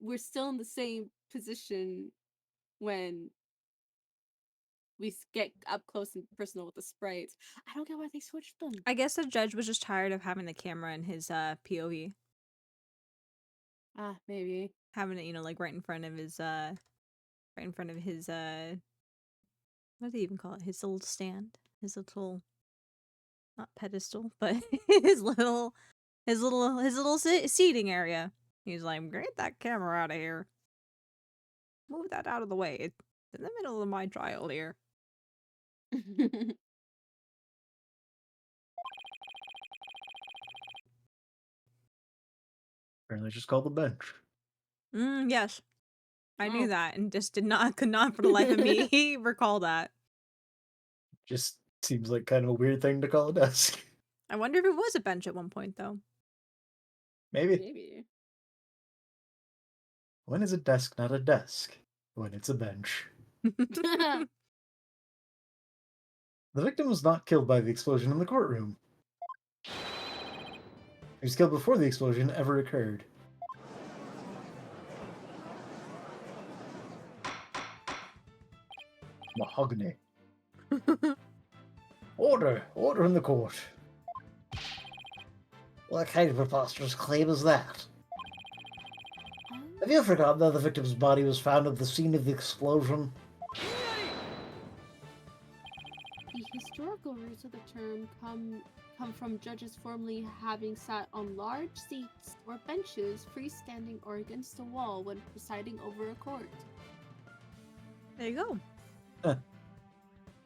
we're still in the same position when we get up close and personal with the sprites. I don't get why they switched them. I guess the judge was just tired of having the camera in his POV. Maybe. Having it, like right in front of his what do you even call it? His little stand. His little, not pedestal, but his little seating area. He's like, get that camera out of here. Move that out of the way. It's in the middle of my trial here. Apparently it's just called the bench. Yes. I knew Oh. that and just could not for the life of me recall that. Just seems like kind of a weird thing to call a desk. I wonder if it was a bench at one point, though. Maybe. Maybe. When is a desk not a desk? When it's a bench. The victim was not killed by the explosion in the courtroom. He was killed before the explosion ever occurred. Mahogany. Order! Order in the court. What kind of preposterous claim is that? Have you forgotten that the victim's body was found at the scene of the explosion? The historical roots of the term come from judges formerly having sat on large seats or benches freestanding or against a wall when presiding over a court. There you go.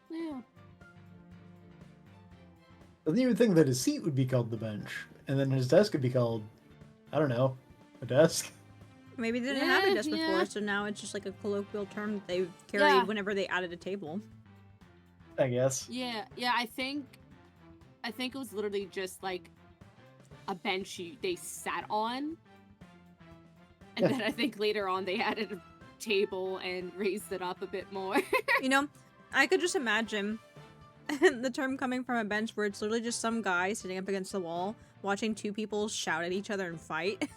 Yeah. I didn't even think that his seat would be called the bench, and then his desk would be called, I don't know, a desk? Maybe they didn't have a desk Yeah. before, so now it's just like a colloquial term that they've carried whenever they added a table. I guess. Yeah, I think it was literally just like a bench they sat on. And then I think later on they added a table and raised it up a bit more. I could just imagine the term coming from a bench where it's literally just some guy sitting up against the wall watching two people shout at each other and fight.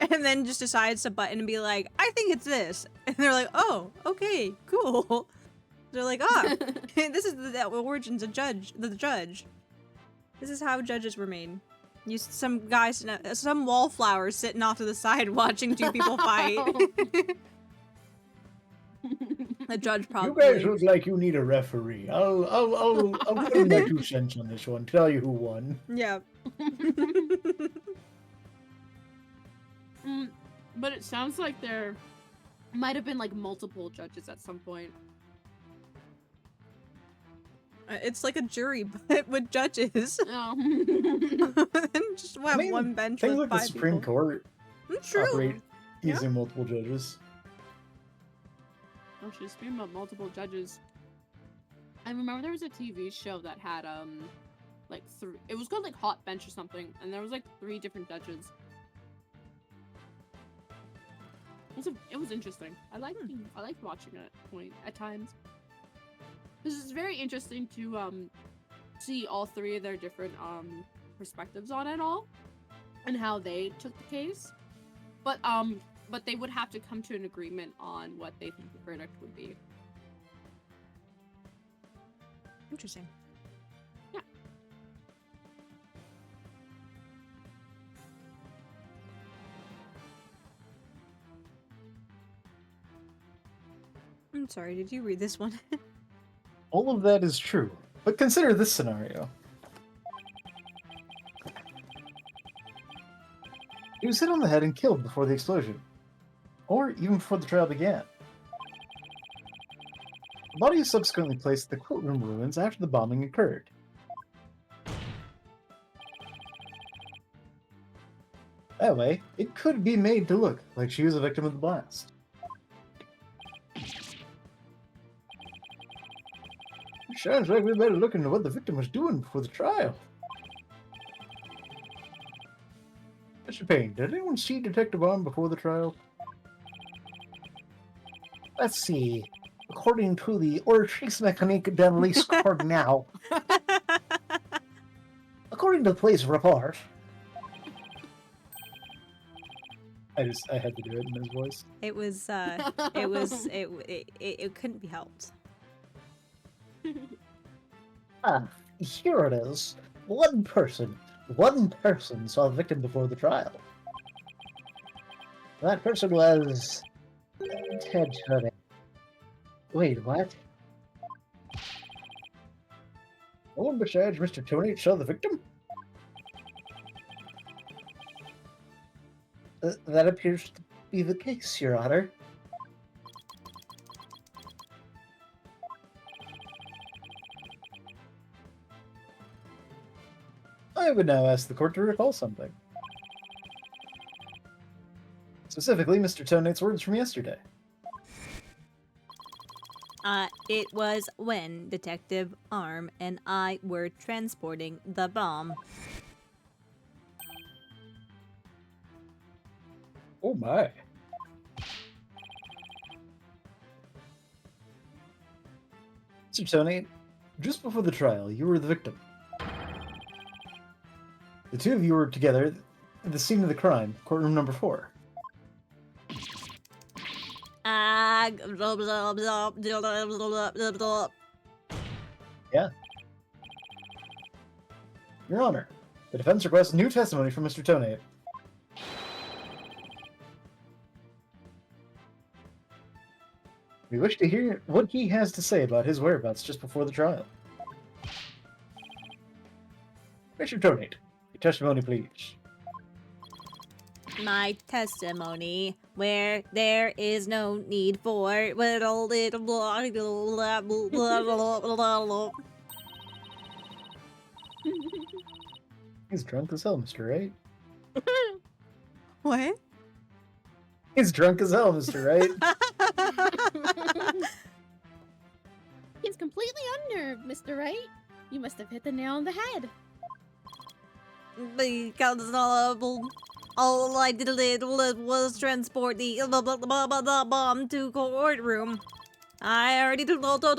And then just decides to button and be like, I think it's this. And they're like, oh, okay, cool. They're like, this is the origins of the judge. This is how judges were made. Some guys, some wallflowers sitting off to the side watching two people fight. The judge probably. You guys look like you need a referee. I'll put in my 2 cents on this one. Tell you who won. Yeah. But it sounds like there might have been like multiple judges at some point. It's like a jury, but with judges. Oh. Just have one bench Things with like 5 the Supreme people. Court True. operate Yeah. using multiple judges. Oh, she's speaking about multiple judges. I remember there was a TV show that had like 3. It was called like Hot Bench or something, and there was like 3 different judges. It was interesting. I liked watching it at times. This is very interesting to see all 3 of their different perspectives on it all and how they took the case. But they would have to come to an agreement on what they think the verdict would be. Interesting. Yeah. I'm sorry, did you read this one? All of that is true, but consider this scenario. He was hit on the head and killed before the explosion, or even before the trial began. The body was subsequently placed in the courtroom ruins after the bombing occurred. That way, it could be made to look like she was a victim of the blast. It sounds like we better look into what the victim was doing before the trial. Mr. Payne, did anyone see Detective Arm before the trial? Let's see. According to the Orchis Mechanique de Lis Cardinal, according to the police report, I had to do it in his voice. it couldn't be helped. here it is. One person saw the victim before the trial. That person was Ted Tunney. Wait, what? No one besides Mr. Tony saw the victim? That appears to be the case, Your Honor. I would now ask the court to recall something. Specifically, Mr. Tonate's words from yesterday. It was when Detective Arm and I were transporting the bomb. Oh my. Mr. Tonate, just before the trial, you were the victim. The two of you were together at the scene of the crime, courtroom number 4. Yeah. Your Honor, the defense requests new testimony from Mr. Tonate. We wish to hear what he has to say about his whereabouts just before the trial. Mr. Tonate, your testimony, please. My testimony, where there is no need for He's drunk as hell, Mr. Wright. What? He's drunk as hell, Mr. Wright. He's completely unnerved, Mr. Wright. You must have hit the nail on the head. Because all I did was transport the bomb to courtroom. I already told you.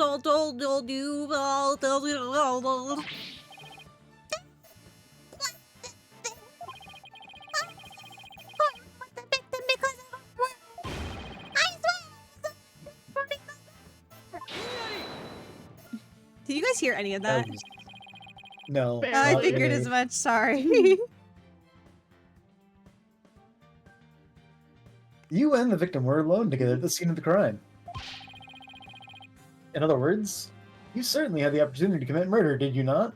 With the victim because of a work. I swear Did you guys hear any of that? No. I not figured really. as much. Sorry. You and the victim were alone together at the scene of the crime. In other words, you certainly had the opportunity to commit murder, did you not?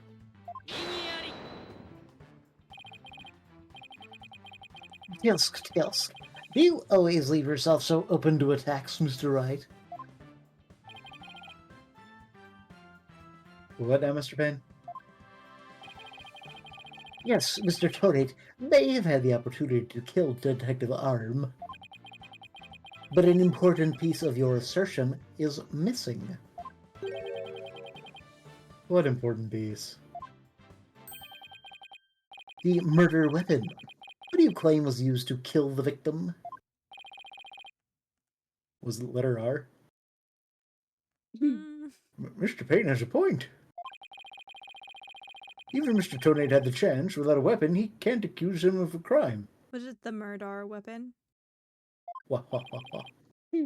Tilsk. Do you always leave yourself so open to attacks, Mr. Wright? What now, Mr. Payne? Yes, Mr. Tonate may have had the opportunity to kill Detective Arm, but an important piece of your assertion is missing. What important piece? The murder weapon. What do you claim was used to kill the victim? Was it letter R? Mm, Mr. Payne has a point. Even Mr. Tonate had the chance. Without a weapon, he can't accuse him of a crime. was it the murder weapon? Wah, wah, wah, wah.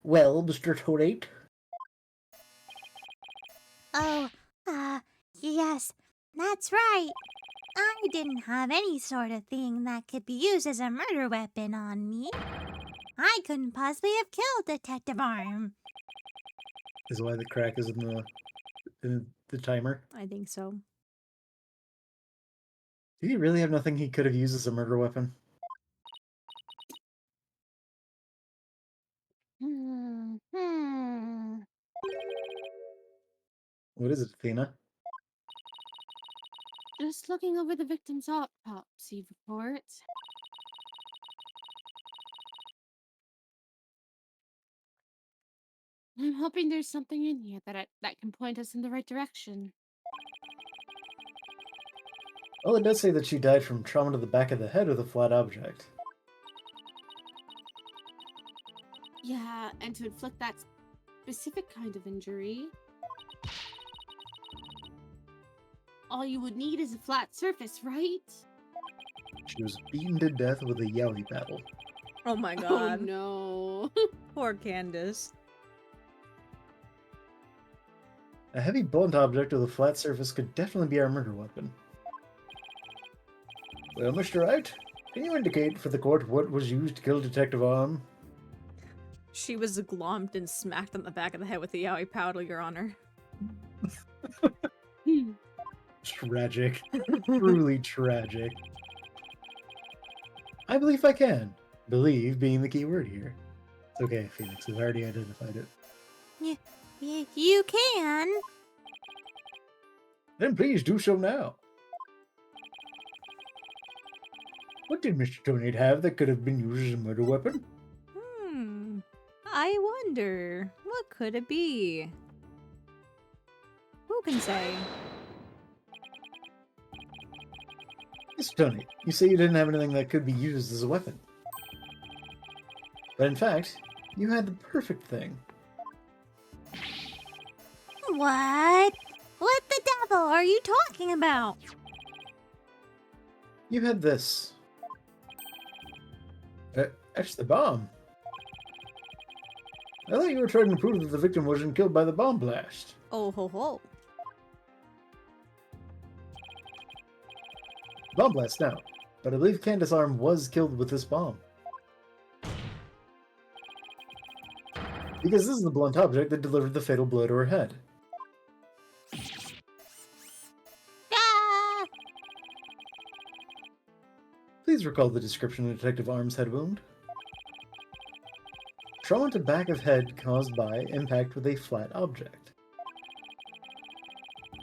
Well, Mr. Tonate? Oh, yes, that's right. I didn't have any sort of thing that could be used as a murder weapon on me. I couldn't possibly have killed Detective Arm. Is why the crack is in the timer. I think so. Did he really have nothing he could have used as a murder weapon? What is it, Athena? Just looking over the victim's autopsy report. I'm hoping there's something in here that can point us in the right direction. Well, it does say that she died from trauma to the back of the head with a flat object. Yeah, and to inflict that specific kind of injury, all you would need is a flat surface, right? She was beaten to death with a yaoi paddle. Oh my Oh god. no. Poor Candace. A heavy blunt object with a flat surface could definitely be our murder weapon. Well, Mr. Wright, can you indicate for the court what was used to kill Detective Arm? She was glommed and smacked on the back of the head with a yaoi paddle, Your Honor. Tragic. Truly tragic. I believe I can. Believe being the key word here. It's okay, Phoenix. I've already identified it. You can. Then please do so now. What did Mr. Tonade have that could have been used as a murder weapon? I wonder, what could it be? Who can say? Mr. Tonade, you say you didn't have anything that could be used as a weapon. But in fact, you had the perfect thing. What? What the devil are you talking about? You had this. That's the bomb. I thought you were trying to prove that the victim wasn't killed by the bomb blast. Oh ho ho. Bomb blast now, but I believe Candace Arm was killed with this bomb. Because this is the blunt object that delivered the fatal blow to her head. Ah! Please recall the description of Detective Arm's head wound. Trauma to back of head caused by impact with a flat object.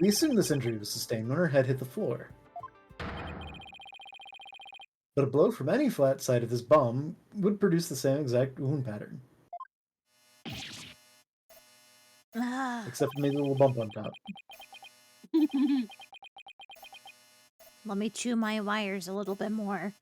We assume this injury was sustained when her head hit the floor. But a blow from any flat side of this bomb would produce the same exact wound pattern. Ah. Except maybe a little bump on top. Let me chew my wires a little bit more.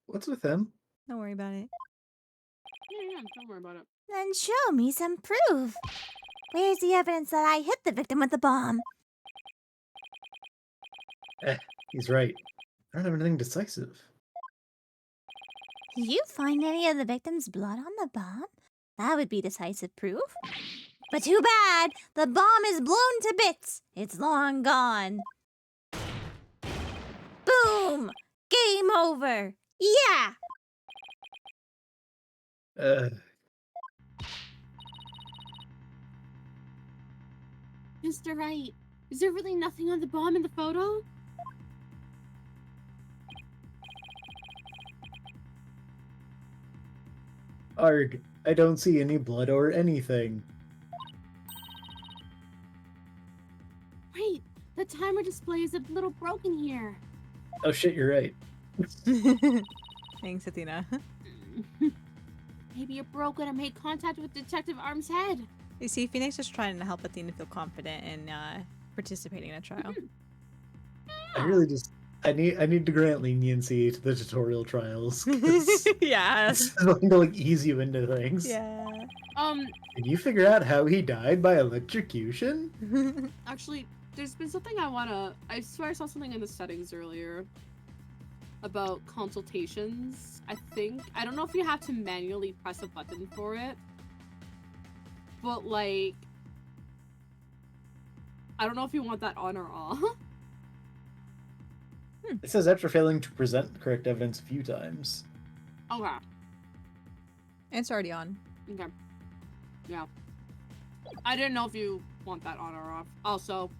What's with him? Don't worry about it. Yeah, don't worry about it. Then show me some proof. Where's the evidence that I hit the victim with the bomb? He's right. I don't have anything decisive. Did you find any of the victim's blood on the bomb? That would be decisive proof. But too bad! The bomb is blown to bits! It's long gone. Boom! Game over! Yeah! Mr. Wright, is there really nothing on the bomb in the photo? Arg, I don't see any blood or anything. Wait, the timer display is a little broken here. Oh shit, you're right. Thanks, Athena. Maybe it broke when I made contact with Detective Arm's head. You see, Phoenix is trying to help Athena feel confident in participating in a trial. I really just I need to grant leniency to the tutorial trials. 'Cause Yeah. it's going to like ease you into things. Yeah. Can you figure out how he died by electrocution? Actually, there's been something I swear I saw something in the settings earlier about consultations, I think. I don't know if you have to manually press a button for it, but like, I don't know if you want that on or off. It says after failing to present correct evidence a few times. Okay. It's already on. Okay. Yeah. I didn't know if you want that on or off. Also,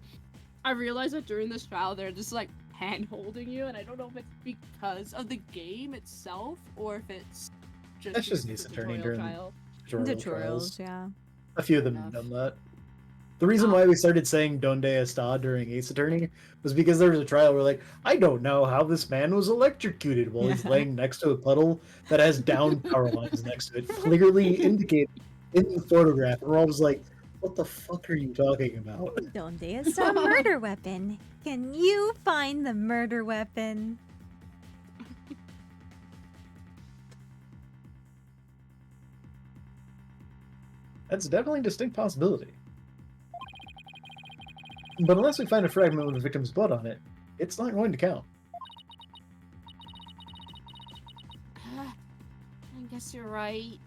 I realized that during this trial, they're just like hand-holding you, and I don't know if it's because of the game itself, or if it's just That's just the Ace Attorney tutorial during trial. tutorial Tutorials, trials. yeah. A few of them have Enough. done that. The reason why we started saying Donde Está during Ace Attorney was because there was a trial where, like, I don't know how this man was electrocuted while he's laying next to a puddle that has down power lines next to it, clearly indicated in the photograph. And we're always like, what the fuck are you talking about? Donde está murder weapon? Can you find the murder weapon? That's definitely a distinct possibility. But unless we find a fragment with the victim's blood on it, it's not going to count. I guess you're right.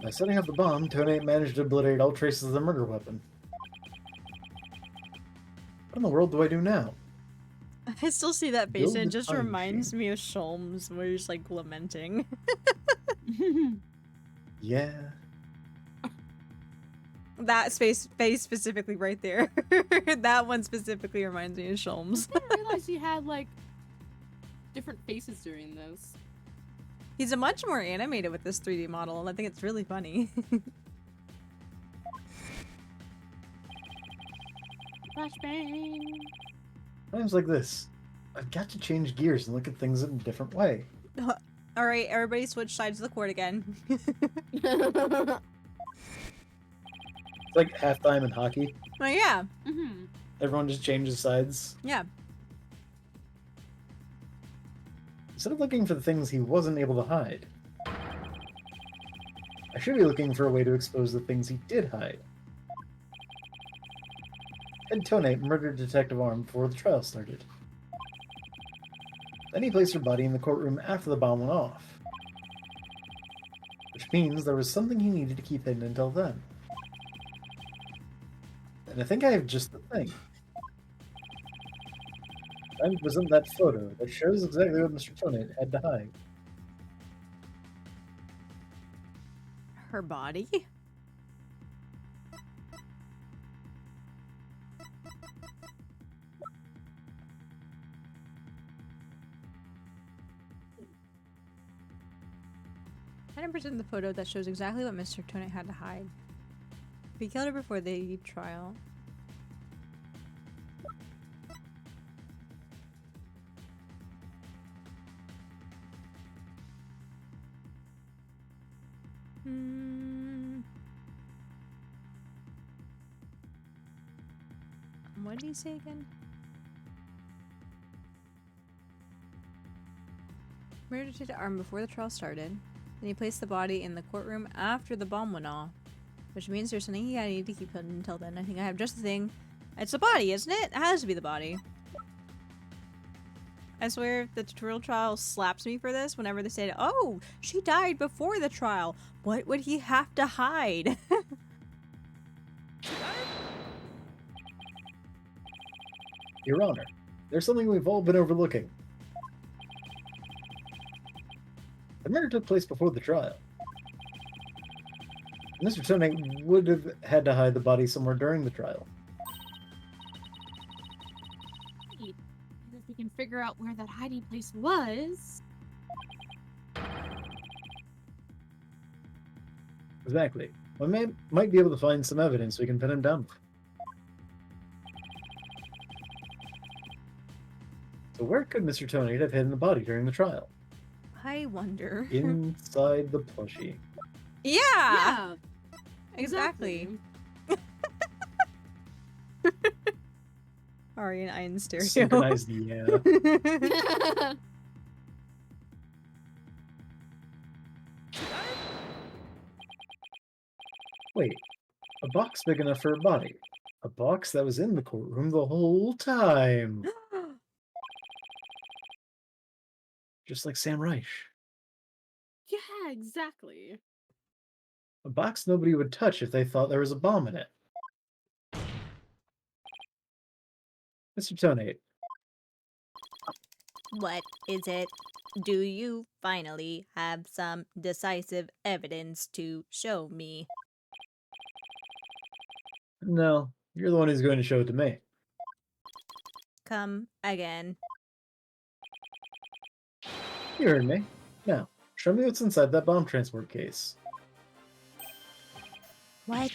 By setting up the bomb, Tony managed to obliterate all traces of the murder weapon. What in the world do I do now? I still see that face, Build and it the just time reminds machine. me of Sholmes, where he's like lamenting. Yeah. That face specifically right there. That one specifically reminds me of Sholmes. I didn't realize he had like different faces during this. He's a much more animated with this 3D model, and I think it's really funny. Flashbang. Times like this, I've got to change gears and look at things in a different way. All right, everybody switch sides of the court again. It's like halftime in hockey. Oh yeah, Everyone just changes sides. yeah. Instead of looking for the things he wasn't able to hide, I should be looking for a way to expose the things he did hide. Ed Tonate murdered Detective Arm before the trial started. Then he placed her body in the courtroom after the bomb went off. Which means there was something he needed to keep hidden until then. And I think I have just the thing. Time to present that photo that shows exactly what Mr. Tonate had to hide. Her body? I didn't present the photo that shows exactly what Mr. Tonate had to hide. We killed her before the trial. What did he say again? Murdered Detective Arm before the trial started. Then he placed the body in the courtroom after the bomb went off. Which means there's something I need to keep hidden until then. I think I have just the thing. It's the body, isn't it? It has to be the body. I swear if the tutorial trial slaps me for this whenever they say, oh, she died before the trial. What would he have to hide? Your Honor, there's something we've all been overlooking. The murder took place before the trial. Mr. Tonate would have had to hide the body somewhere during the trial. If we can figure out where that hiding place was. Exactly. We might be able to find some evidence we can pin him down with. So where could Mr. Tonate have hidden the body during the trial? I wonder. Inside the plushie. Yeah! Yeah. Exactly. Aria and Ian stereo. Synchronized, yeah. Wait, a box big enough for a body. A box that was in the courtroom the whole time. Just like Sam Reich. Yeah, exactly. A box nobody would touch if they thought there was a bomb in it. Mr. Tonate, What is it? Do you finally have some decisive evidence to show me? no, you're the one who's going to show it to me. Come again. You heard me. Now, show me what's inside that bomb transport case. What?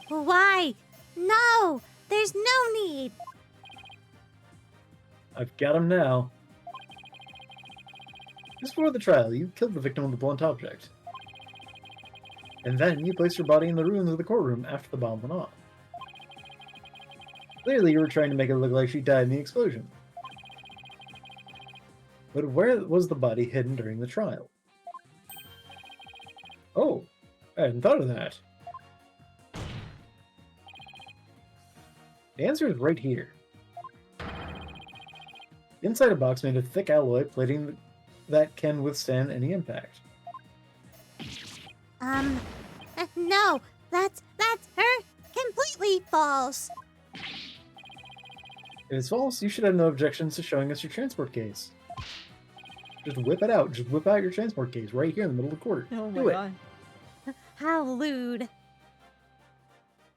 Why? No! There's no need! I've got him now. Just before the trial, you killed the victim with a blunt object. And then you placed her body in the ruins of the courtroom after the bomb went off. Clearly, you were trying to make it look like she died in the explosion. But where was the body hidden during the trial? Oh, I hadn't thought of that. The answer is right here. Inside a box made of thick alloy plating that can withstand any impact. No, that's her completely false. If it's false, you should have no objections to showing us your transport case. Just whip it out. Just whip out your transport case right here in the middle of the court. Oh my Do it. god. How lewd.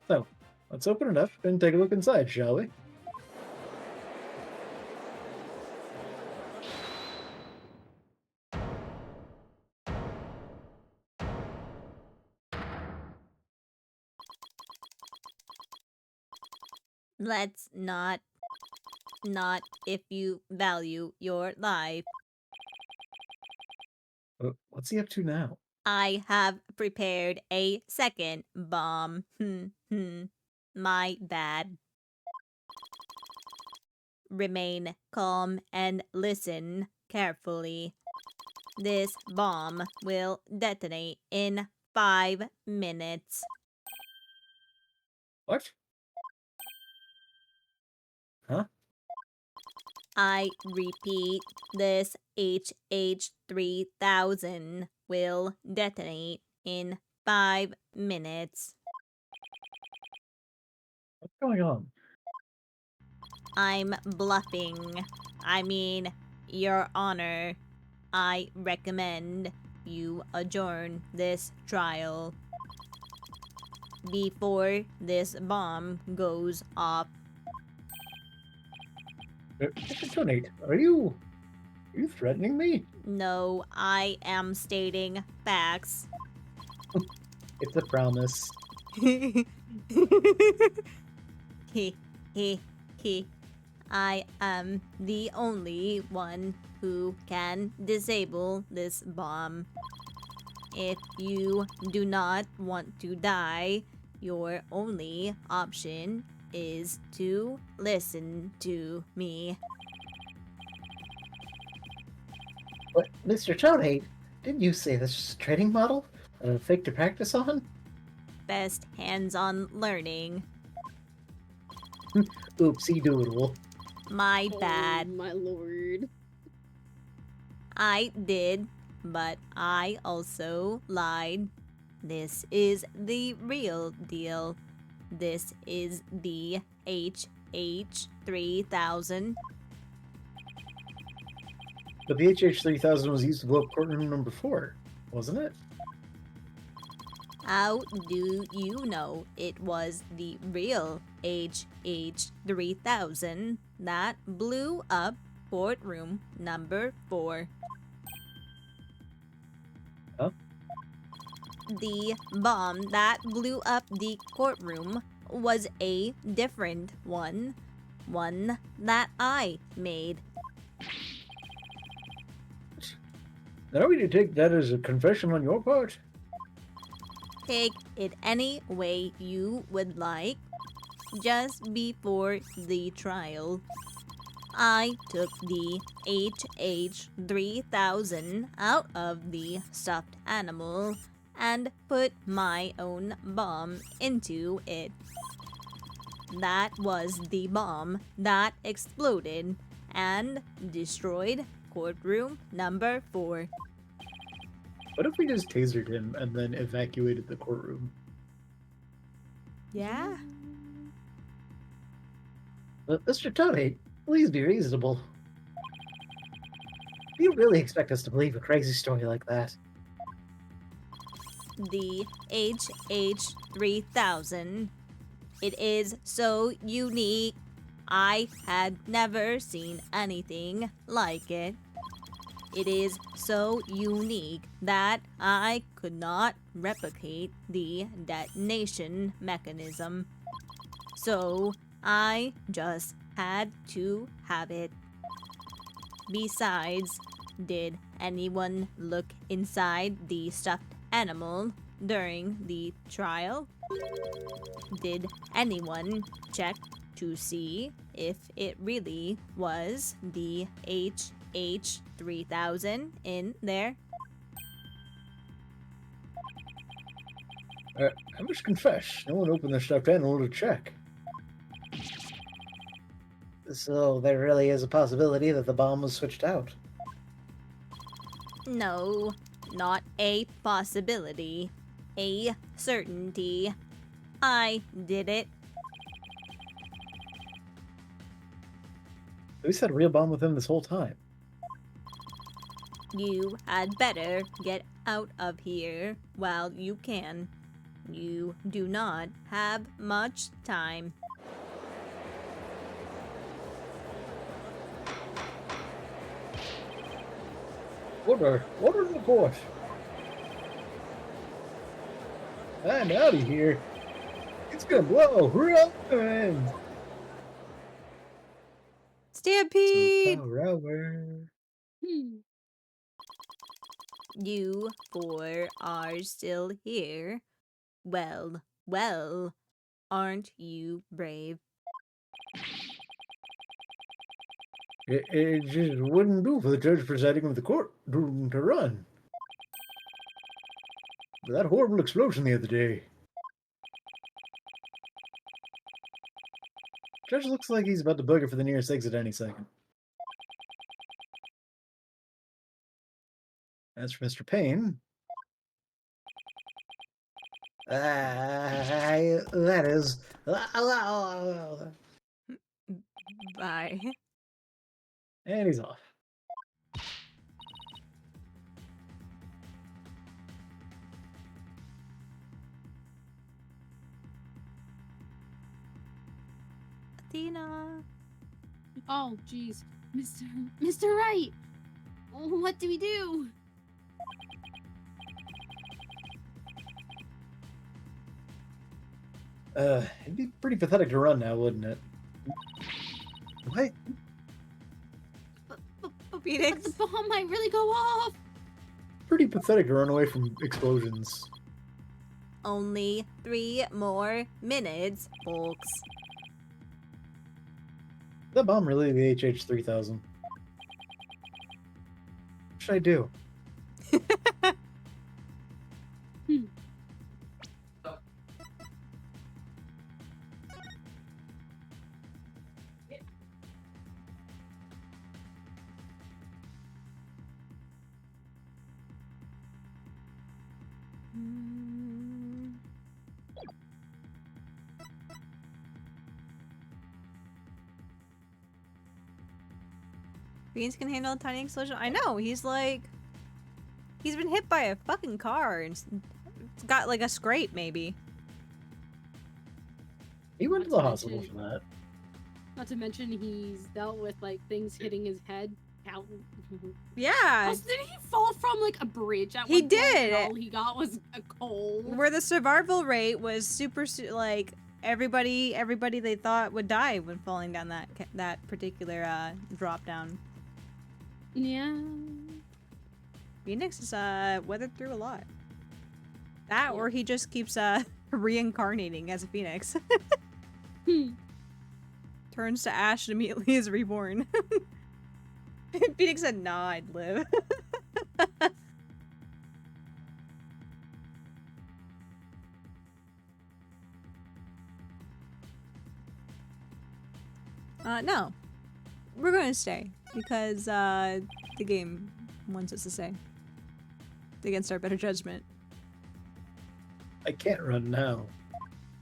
So, let's open it up and take a look inside, shall we? Let's not if you value your life. What's he up to now? I have prepared a second bomb. My bad. Remain calm and listen carefully. This bomb will detonate in 5 minutes. What? Huh? I repeat, this HH3000 will detonate in 5 minutes. What's going on? I'm bluffing. I mean, Your Honor, I recommend you adjourn this trial before this bomb goes off. Mr. Tonate, are you threatening me? No, I am stating facts. It's a promise. He, he. I am the only one who can disable this bomb. If you do not want to die, your only option is to listen to me. But, Mr. Toadate, didn't you say this was a training model? A fake to practice on? Best hands-on learning. Oopsie doodle. My bad. Oh, my lord. I did, but I also lied. This is the real deal. This is the HH3000. But the HH3000 was used to blow up courtroom number 4, wasn't it? How do you know it was the real HH3000 that blew up courtroom number 4? Huh? The bomb that blew up the courtroom was a different one. One that I made. Now we need to take that as a confession on your part. Take it any way you would like. Just before the trial, I took the HH3000 out of the stuffed animal and put my own bomb into it. That was the bomb that exploded and destroyed courtroom number 4. What if we just tasered him and then evacuated the courtroom? Yeah? Mr. Toadate, please be reasonable. Do you really expect us to believe a crazy story like that? The HH3000. It is so unique. I had never seen anything like it. It is so unique that I could not replicate the detonation mechanism. So I just had to have it. Besides, did anyone look inside the stuffed animal during the trial? Did anyone check to see if it really was the HH3000 in there? I must confess, no one opened the stuffed animal to check. So there really is a possibility that the bomb was switched out. No, not a possibility. A certainty. I did it. We had a real bomb with him this whole time. You had better get out of here while you can. You do not have much time. Order in the court. I'm out of here. It's gonna blow. Run! Stampede! Rower. You four are still here. Well, well, aren't you brave? It just wouldn't do for the judge presiding over the court to run. That horrible explosion the other day. Judge looks like he's about to booger for the nearest exit any second. As for Mr. Payne, That is... Bye. and he's off. Athena. Oh, jeez. Mr. Wright! What do we do? It'd be pretty pathetic to run now, wouldn't it? What? But Phoenix. the bomb might really go off! Pretty pathetic to run away from explosions. Only 3 more minutes, folks. That bomb really the HH3000? What should I do? Beans can handle a tiny explosion. I know, he's been hit by a fucking car and it's got like a scrape maybe. He went to the hospital for that. Not to mention he's dealt with like things hitting his head. Yeah. Also, did he fall from like a bridge at He one point did. and all he got was a cold? Where the survival rate was super like everybody they thought would die when falling down that particular drop down. Yeah. Phoenix has weathered through a lot. That or he just keeps reincarnating as a phoenix. Turns to ash and immediately is reborn. Phoenix said, nah, I'd live. No. We're gonna stay because the game wants us to stay. Against our better judgment. I can't run now.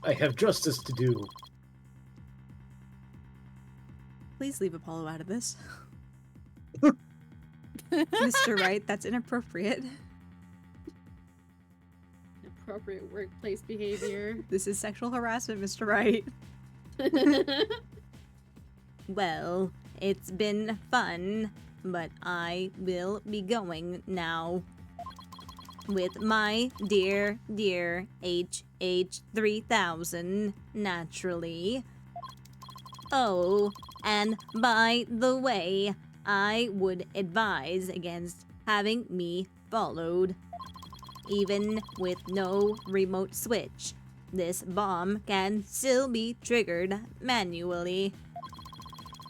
I have justice to do. Please leave Apollo out of this. Mr. Wright, that's inappropriate. Appropriate workplace behavior. This is sexual harassment, Mr. Wright. Well, it's been fun. but I will be going now. With my dear HH3000, naturally. Oh, and by the way, I would advise against having me followed. Even with no remote switch, this bomb can still be triggered manually.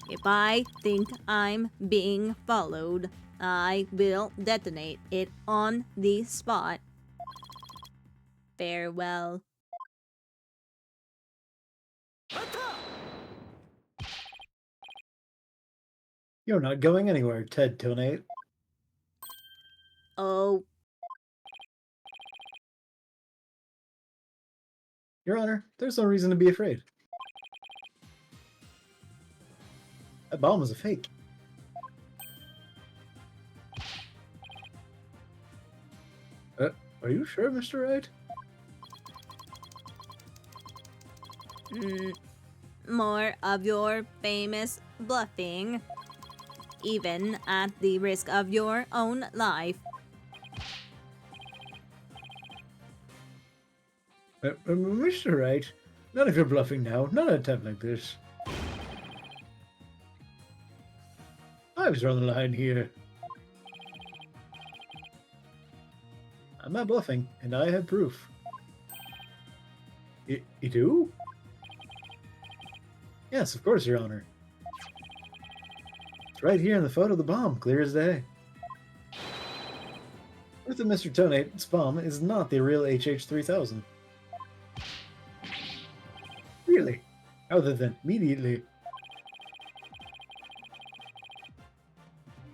If I think I'm being followed, I will detonate it on the spot. Farewell. You're not going anywhere, Ted Tonate. Oh, Your Honor, there's no reason to be afraid. That bomb was a fake. Are you sure, Mr. Wright? more of your famous bluffing, even at the risk of your own life. Mr. Wright, none of your bluffing now. Not an attempt like this. I was on the line here. I'm not bluffing, and I have proof. You do? Yes, of course, Your Honor. It's right here in the photo of the bomb, clear as day. Proof that Mr. Tonate's bomb is not the real HH3000. Really? Other than immediately.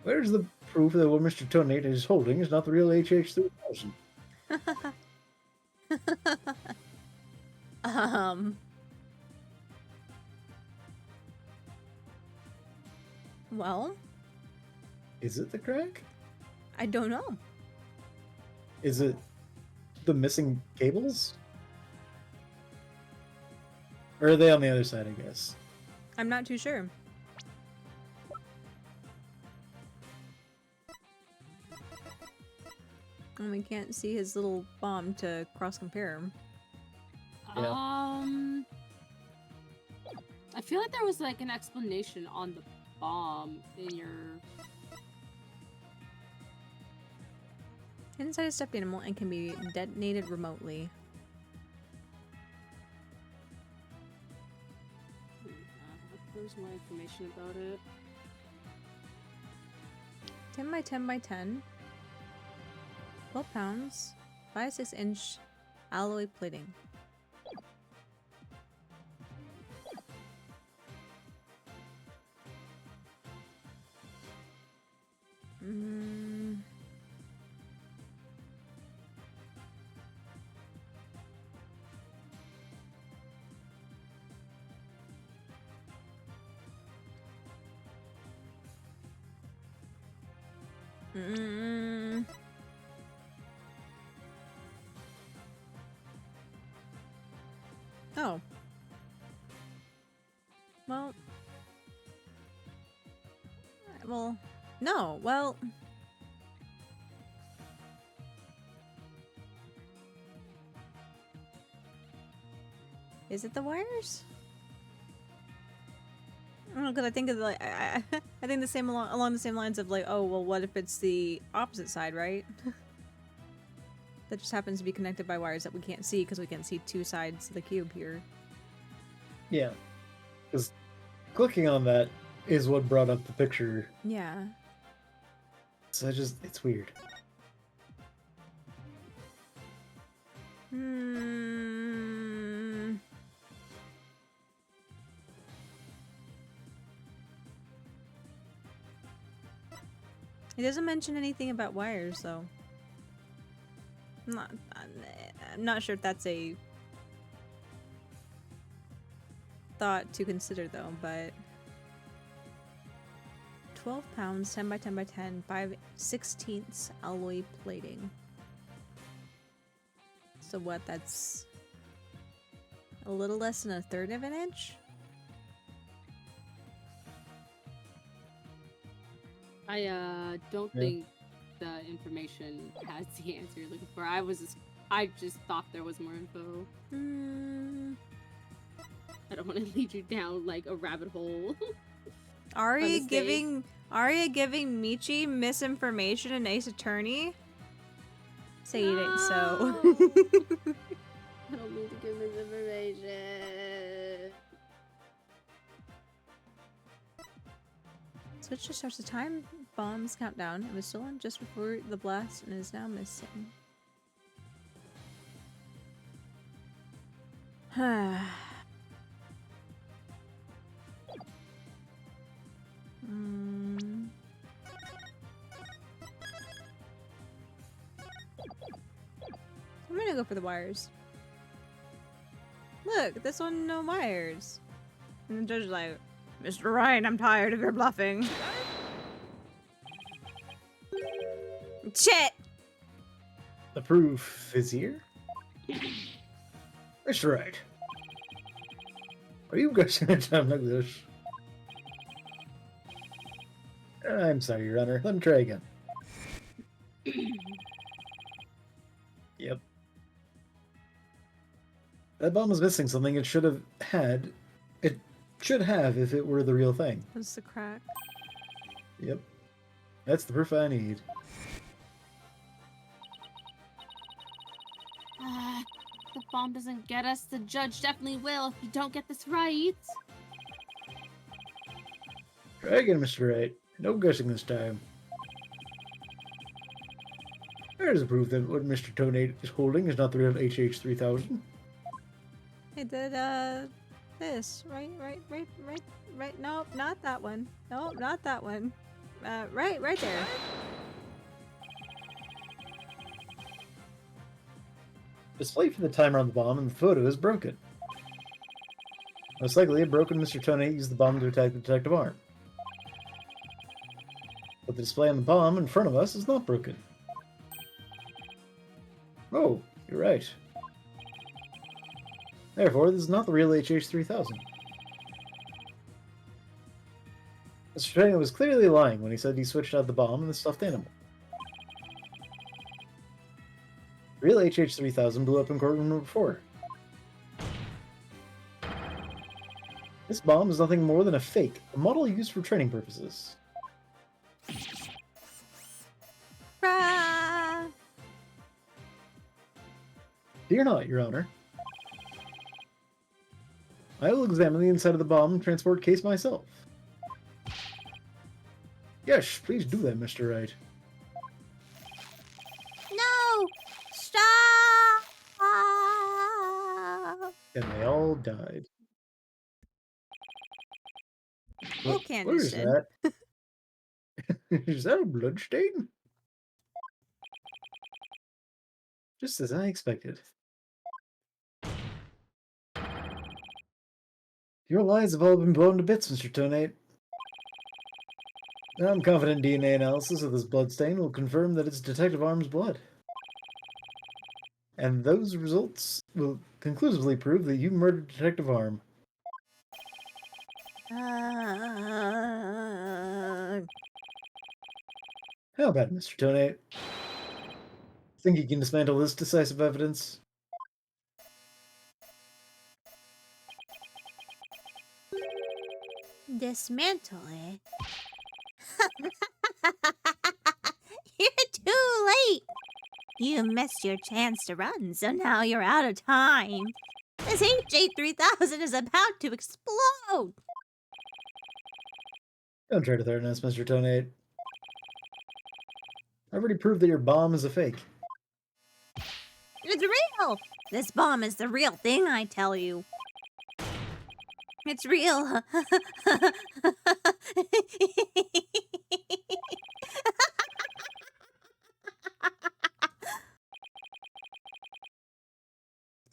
Where's the proof that what Mr. Tonate is holding is not the real HH3000? Well, Is it the crack? I don't know. Is it the missing cables? Or are they on the other side, I guess? I'm not too sure. And we can't see his little bomb to cross-compare. Yeah. I feel like there was like an explanation on the bomb in your... Inside a stuffed animal and can be detonated remotely. There's more information about it. 10 by 10 by 10. 12 pounds. 5 6-inch alloy plating. Oh. Well, no, well... Is it the wires? I don't know, because I think of like I think the same along the same lines of like, oh well, what if it's the opposite side, right? That just happens to be connected by wires that we can't see because we can't see two sides of the cube here. Yeah. Because clicking on that is what brought up the picture. Yeah. So it's weird. It doesn't mention anything about wires, though. I'm not sure if that's a thought to consider, though, but 12 pounds, 10 by 10 by 10, 5/16 alloy plating. So what, that's a little less than 1/3 of an inch? I don't Yeah. think the information has the answer you're looking for. I just thought there was more info. I don't want to lead you down like a rabbit hole. Aria mistake. giving Michi misinformation and Ace Attorney? Say you didn't so. I don't mean to give misinformation. Switch to starts the time bombs countdown. It was stolen just before the blast and is now missing. I'm gonna go for the wires. Look, this one, no wires. And the judge is like, Mr. Ryan, I'm tired of your bluffing. Shit! The proof is here. Mr. Right. Are you guessing a time like this? I'm sorry, Your Honor. Let me try again. Yep. That bomb was missing something it should have had. It should have if it were the real thing. What's the crack? Yep. That's the proof I need. The bomb doesn't get us. The judge definitely will if you don't get this right. Try again, Mr. Right. No guessing this time. There's a proof that what Mr. Tonate is holding is not the real HH3000. I did, this. Right. Nope, not that one. Nope, not that one. Right there. Display for the timer on the bomb and the photo is broken. Most likely, a broken Mr. Tonate used the bomb to attack the detective arm. But the display on the bomb in front of us is not broken. Oh, you're right. Therefore, this is not the real HH3000. Mr. Tonate was clearly lying when he said he switched out the bomb and the stuffed animal. The real HH3000 blew up in courtroom number 4. This bomb is nothing more than a fake, a model used for training purposes. Rah! Fear not, Your Honor. I will examine the inside of the bomb transport case myself. Yes, please do that, Mr. Wright. No! Stop! And they all died. Oh, What Candace is did. that? Is that a bloodstain? Just as I expected. Your lies have all been blown to bits, Mr. Tonate. I'm confident DNA analysis of this bloodstain will confirm that it's Detective Arm's blood. And those results will conclusively prove that you murdered Detective Arm. How about it, Mr. Tonate? Think you can dismantle this decisive evidence? Dismantle it? You're too late! You missed your chance to run, so now you're out of time. This HJ3000 is about to explode! Don't try to threaten us, Mr. Tonate. I already proved that your bomb is a fake. It's real! This bomb is the real thing, I tell you. It's real.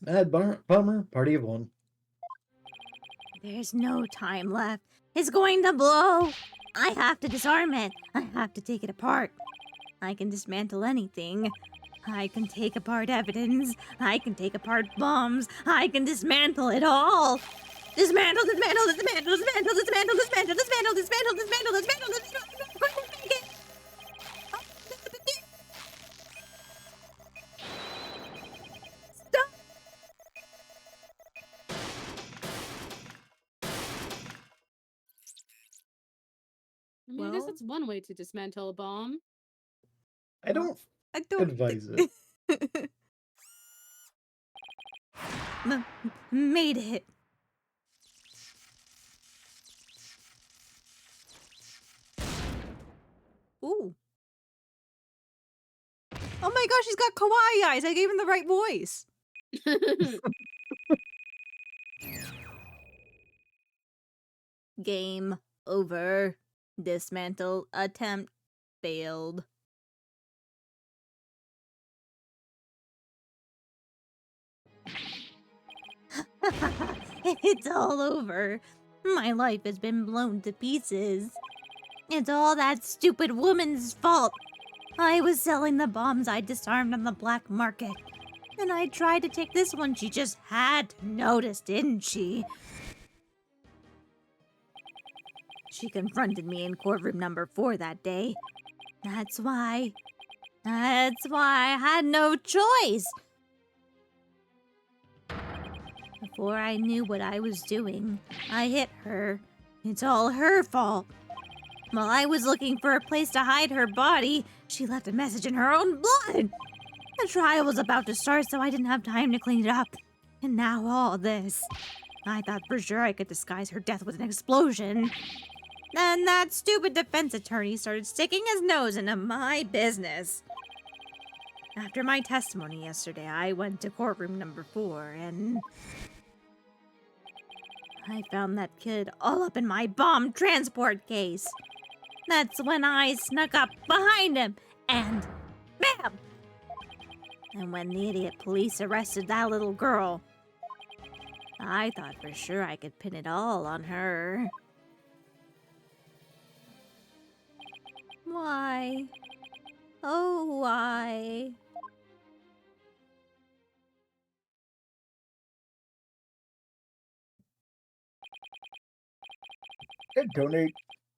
Mad bummer, party of one. There's no time left. It's going to blow. I have to disarm it. I have to take it apart. I can dismantle anything. I can take apart evidence. I can take apart bombs. I can dismantle it all. Dismantle, dismantle, dismantle, dismantle, dismantle, dismantle, dismantle, dismantle, dismantle, dismantle, dismantle, dismantle. I mean, I guess Well- that's one way to dismantle a bomb. I don't I don't advise thi- it. Made it. Ooh. Oh my gosh, he's got kawaii eyes. I gave him the right voice. Game over. Dismantle attempt failed. It's all over. My life has been blown to pieces. It's all that stupid woman's fault. I was selling the bombs I disarmed on the black market. And I tried to take this one. She just had to notice, didn't she? She confronted me in courtroom number 4 that day. That's why I had no choice. Before I knew what I was doing, I hit her. It's all her fault. While I was looking for a place to hide her body, she left a message in her own blood. The trial was about to start, so I didn't have time to clean it up. And now all this. I thought for sure I could disguise her death with an explosion. Then that stupid defense attorney started sticking his nose into my business. After my testimony yesterday, I went to courtroom number 4 and I found that kid all up in my bomb transport case. That's when I snuck up behind him and bam! And when the idiot police arrested that little girl, I thought for sure I could pin it all on her. Why? Oh, why? Donate.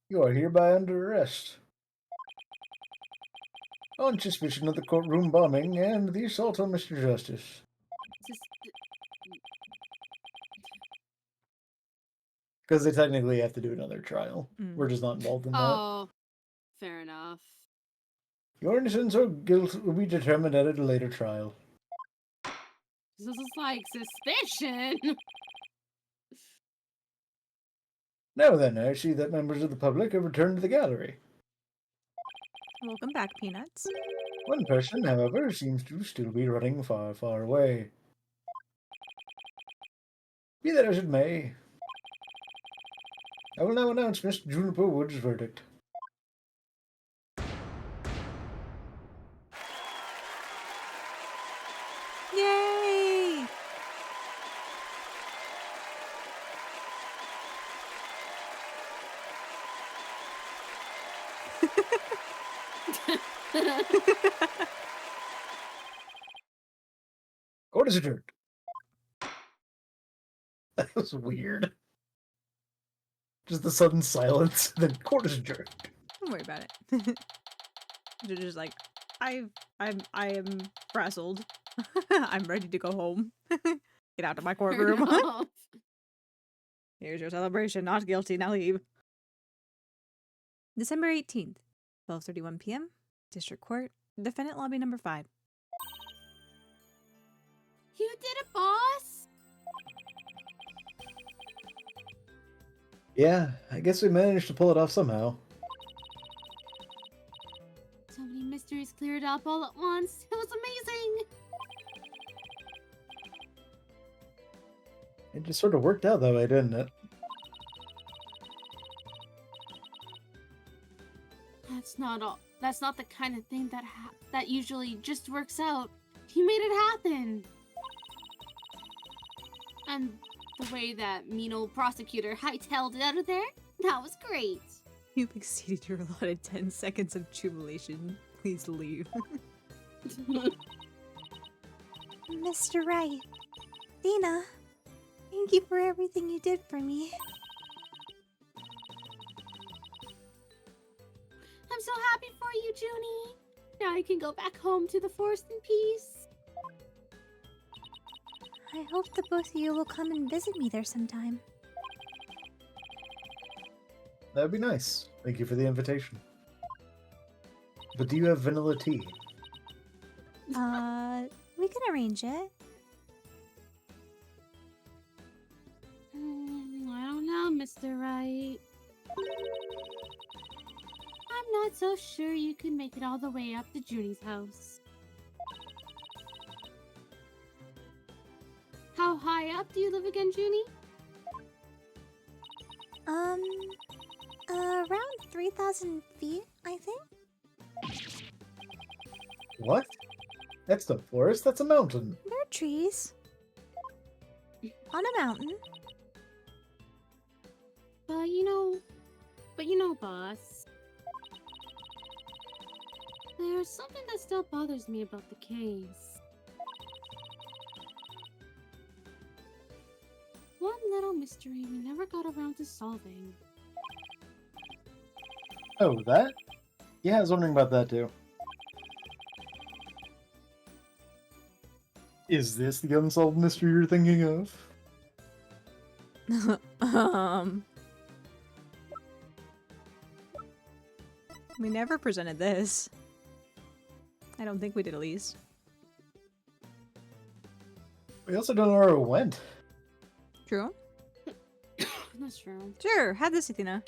You are hereby under arrest. On suspicion of the courtroom bombing and the assault on Mr. Justice. Just, Because they technically have to do another trial. Mm. We're just not involved in that. oh, fair enough. Your innocence or guilt will be determined at a later trial. This is like suspicion. Now then, I see that members of the public have returned to the gallery. Welcome back, Peanuts. One person, however, seems to still be running far, far away. Be that as it may, I will now announce Miss Juniper Wood's verdict. Yay! Court is adjourned. That was weird. Just the sudden silence, then court is adjourned. Don't worry about it. They're just like, I am frazzled. I'm ready to go home. Get out of my Fair courtroom. enough. Here's your celebration. Not guilty. Now leave. December 18th, 12:31 p.m. District Court, Defendant Lobby number 5. You did it, boss! Yeah, I guess we managed to pull it off somehow. So many mysteries cleared up all at once. It was amazing! It just sort of worked out that way, didn't it? That's not the kind of thing that usually just works out. You made it happen! And the way that mean old prosecutor hightailed it out of there, that was great. You've exceeded your allotted 10 seconds of jubilation. Please leave. Mr. Wright, Dina, thank you for everything you did for me. I'm so happy for you, Junie. Now I can go back home to the forest in peace. I hope the both of you will come and visit me there sometime. That'd be nice. Thank you for the invitation. But do you have vanilla tea? We can arrange it. I don't know, Mr. Wright. I'm not so sure you can make it all the way up to Junie's house. How high up do you live again, Junie? Around 3,000 feet, I think. What? That's the forest, that's a mountain. There are trees. On a mountain. But you know, boss. There's something that still bothers me about the case. One little mystery we never got around to solving. Oh, that? Yeah, I was wondering about that too. Is this the unsolved mystery you're thinking of? We never presented this. I don't think we did, at least. We also don't know where it went. True? That's true. Sure, have this, Athena.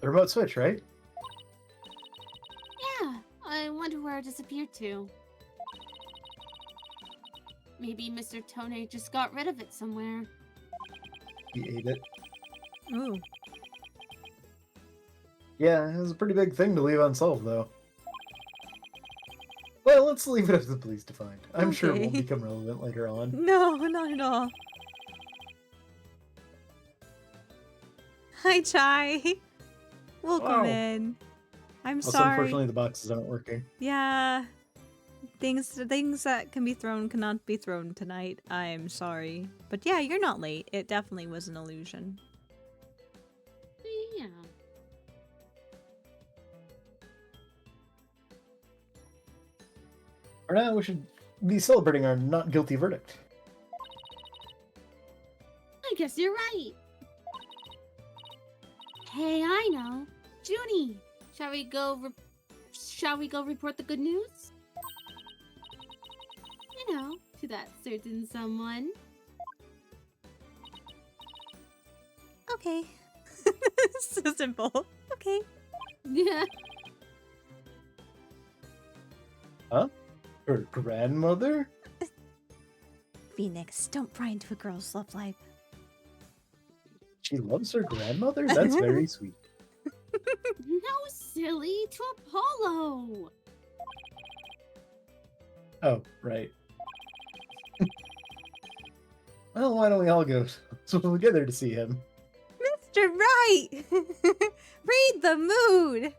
The remote switch, right? Yeah, I wonder where it disappeared to. Maybe Mr. Tone just got rid of it somewhere. He ate it. Ooh. Yeah, it was a pretty big thing to leave unsolved, though. Well, let's leave it up to the police to find. I'm sure it won't Okay. become relevant later on. No, not at all. Hi, Chai. Welcome Wow. in. I'm Also, sorry. unfortunately, the boxes aren't working. Yeah. Things that can be thrown cannot be thrown tonight. I'm sorry. But yeah, you're not late. It definitely was an illusion. Yeah. For now, we should be celebrating our not guilty verdict. I guess you're right. Hey, I know. Junie, shall we go report the good news? You know, to that certain someone. Okay. So simple. Okay. Yeah. Her grandmother? Phoenix, don't pry into a girl's love life. She loves her grandmother? That's very sweet. No, silly, to Apollo. Oh, right. Well, why don't we all go together to see him? Mr. Right! Read the mood!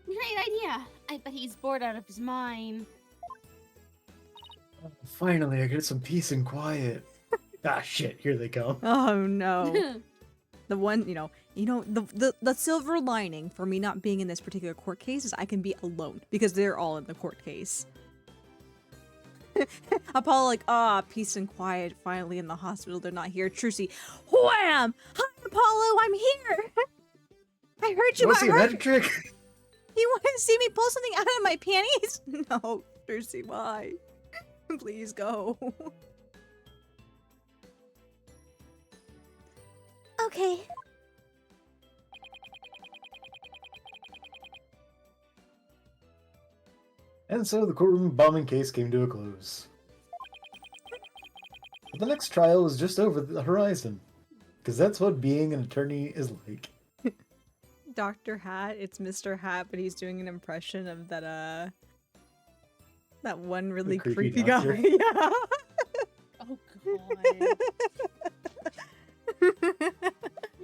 Great idea. I bet he's bored out of his mind. Finally, I get some peace and quiet. Ah, shit, here they come. Oh no. The one, the silver lining for me not being in this particular court case is I can be alone because they're all in the court case. Apollo like, peace and quiet, finally in the hospital, they're not here. Trucy, wham! Hi, Apollo, I'm here! I heard you Want got to see a hurt! magic trick? You want to see me pull something out of my panties? No, Trucy, why? Please go. Okay. And so the courtroom bombing case came to a close. But the next trial was just over the horizon. Because that's what being an attorney is like. Dr. Hat, it's Mr. Hat, but he's doing an impression of that one really creepy creepy doctor. guy. Yeah. Oh god. I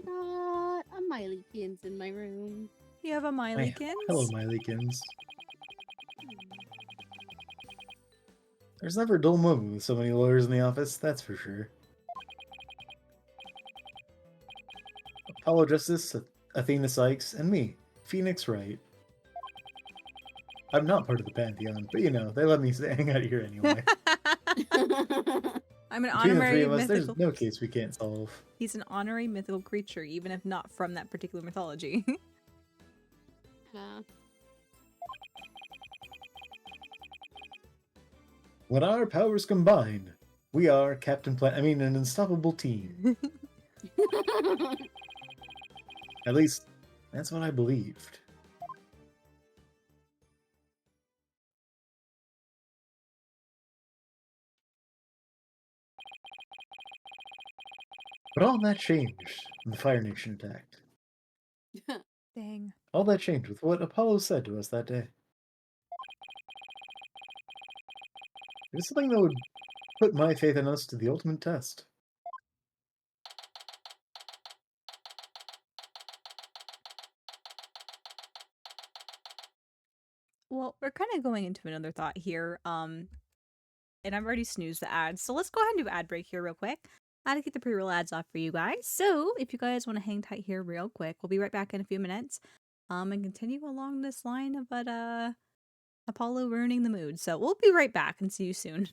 got a Miley-kins in my room. You have a Miley-kins? Hello, Miley-kins. There's never a dull moment with so many lawyers in the office, that's for sure. Apollo Justice, Athena Sykes, and me, Phoenix Wright. I'm not part of the Pantheon, but they let me hang out here anyway. I'm an Between the three honorary of us, there's mythical. no case we can't solve. He's an honorary mythical creature, even if not from that particular mythology. Yeah. When our powers combine, we are an unstoppable team. At least, that's what I believed. But all that changed when the Fire Nation attacked. Dang. All that changed with what Apollo said to us that day. It was something that would put my faith in us to the ultimate test. Well, we're kind of going into another thought here. And I've already snoozed the ads, so let's go ahead and do ad break here real quick. I had to get the pre-roll ads off for you guys. So if you guys want to hang tight here real quick, we'll be right back in a few minutes. And continue along this line of Apollo ruining the mood. So we'll be right back and see you soon.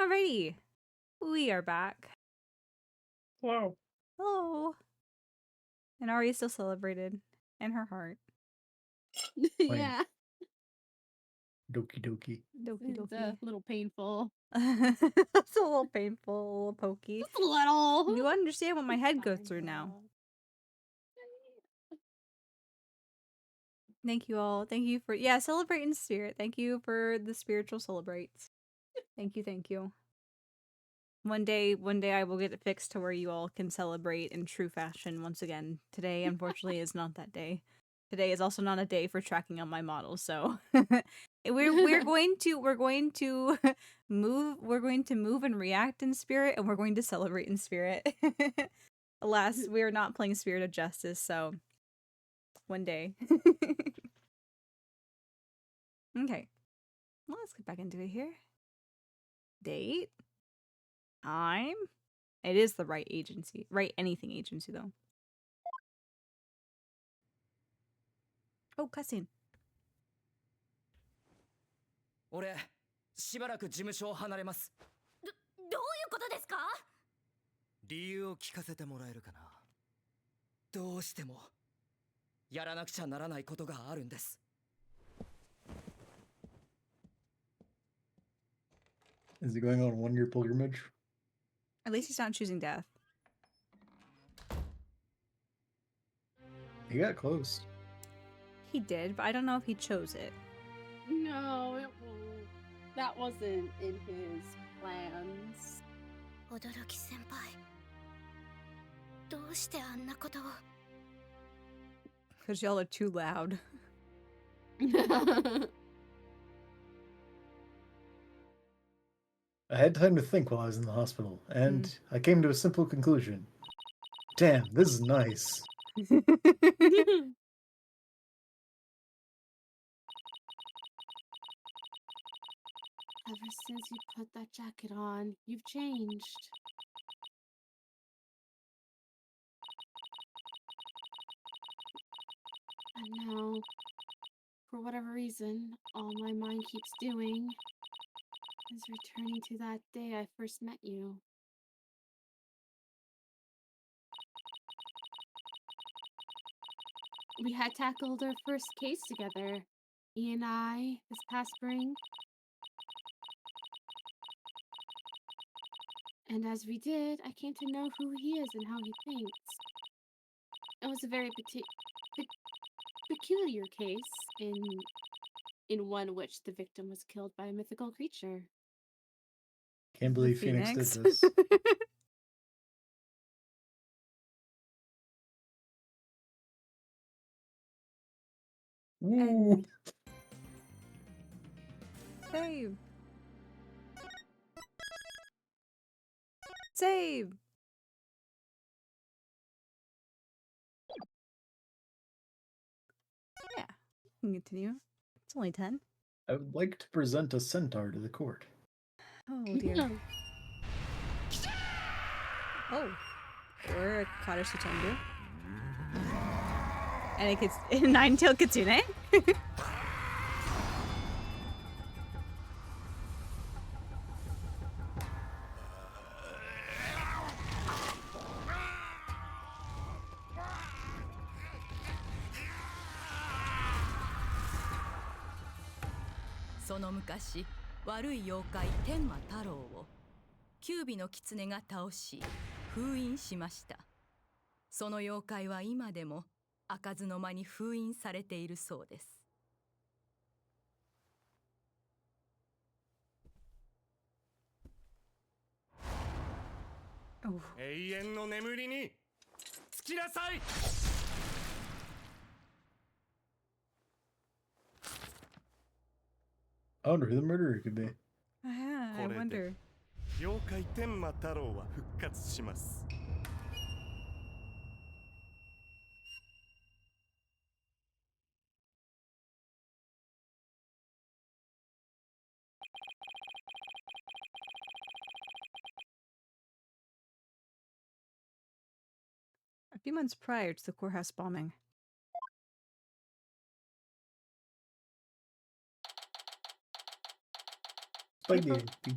Alrighty. We are back. Wow. Hello. And Aria still celebrated in her heart. Yeah. Doki doki. Doki It's doki. a little painful. That's a little painful, a little pokey. Just a little. You understand what my head goes through now. Thank you all. Thank you for celebrate in spirit. Thank you for the spiritual celebrates. Thank you, thank you. One day I will get it fixed to where you all can celebrate in true fashion once again. Today, unfortunately, is not that day. Today is also not a day for tracking on my models, so we're going to move and react in spirit, and we're going to celebrate in spirit. Alas, we are not playing Spirit of Justice, so one day. Okay. Well, let's get back into it here. Date. Time. It is the right agency. Right anything agency, though. Oh, cussing. 俺しばらく事務所を離れます。どういうことですか？理由を聞かせてもらえるかな。どうしてもやらなくちゃならないことがあるんです。 Is he going on a one-year pilgrimage? At least he's not choosing death. He got close. He did, but I don't know if he chose it. No, that wasn't in his plans. 驚き先輩。どうしてあんなことを。 Because y'all are too loud. I had time to think while I was in the hospital, and I came to a simple conclusion. Damn, this is nice. Ever since you put that jacket on, you've changed. And now, for whatever reason, all my mind keeps doing is returning to that day I first met you. We had tackled our first case together, he and I, this past spring. And as we did, I came to know who he is and how he thinks. It was a very peculiar case, in one which the victim was killed by a mythical creature. Can't believe The Phoenix did Phoenix. this. Woo! Save. Save. Yeah, we can continue. It's only 10. I would like to present a centaur to the court. Oh dear. Oh. Or a cottage Sutendu. And a nine-tailed kitsune.その昔、悪い妖怪天馬太郎を九尾の狐が倒し封印しました。その妖怪は今でも開かずの間に封印されているそうです。永遠の眠りにつきなさい。 I wonder who the murderer could be. I wonder. 妖怪天馬太郎は復活します。 A few months prior to the courthouse bombing. Spaghetti.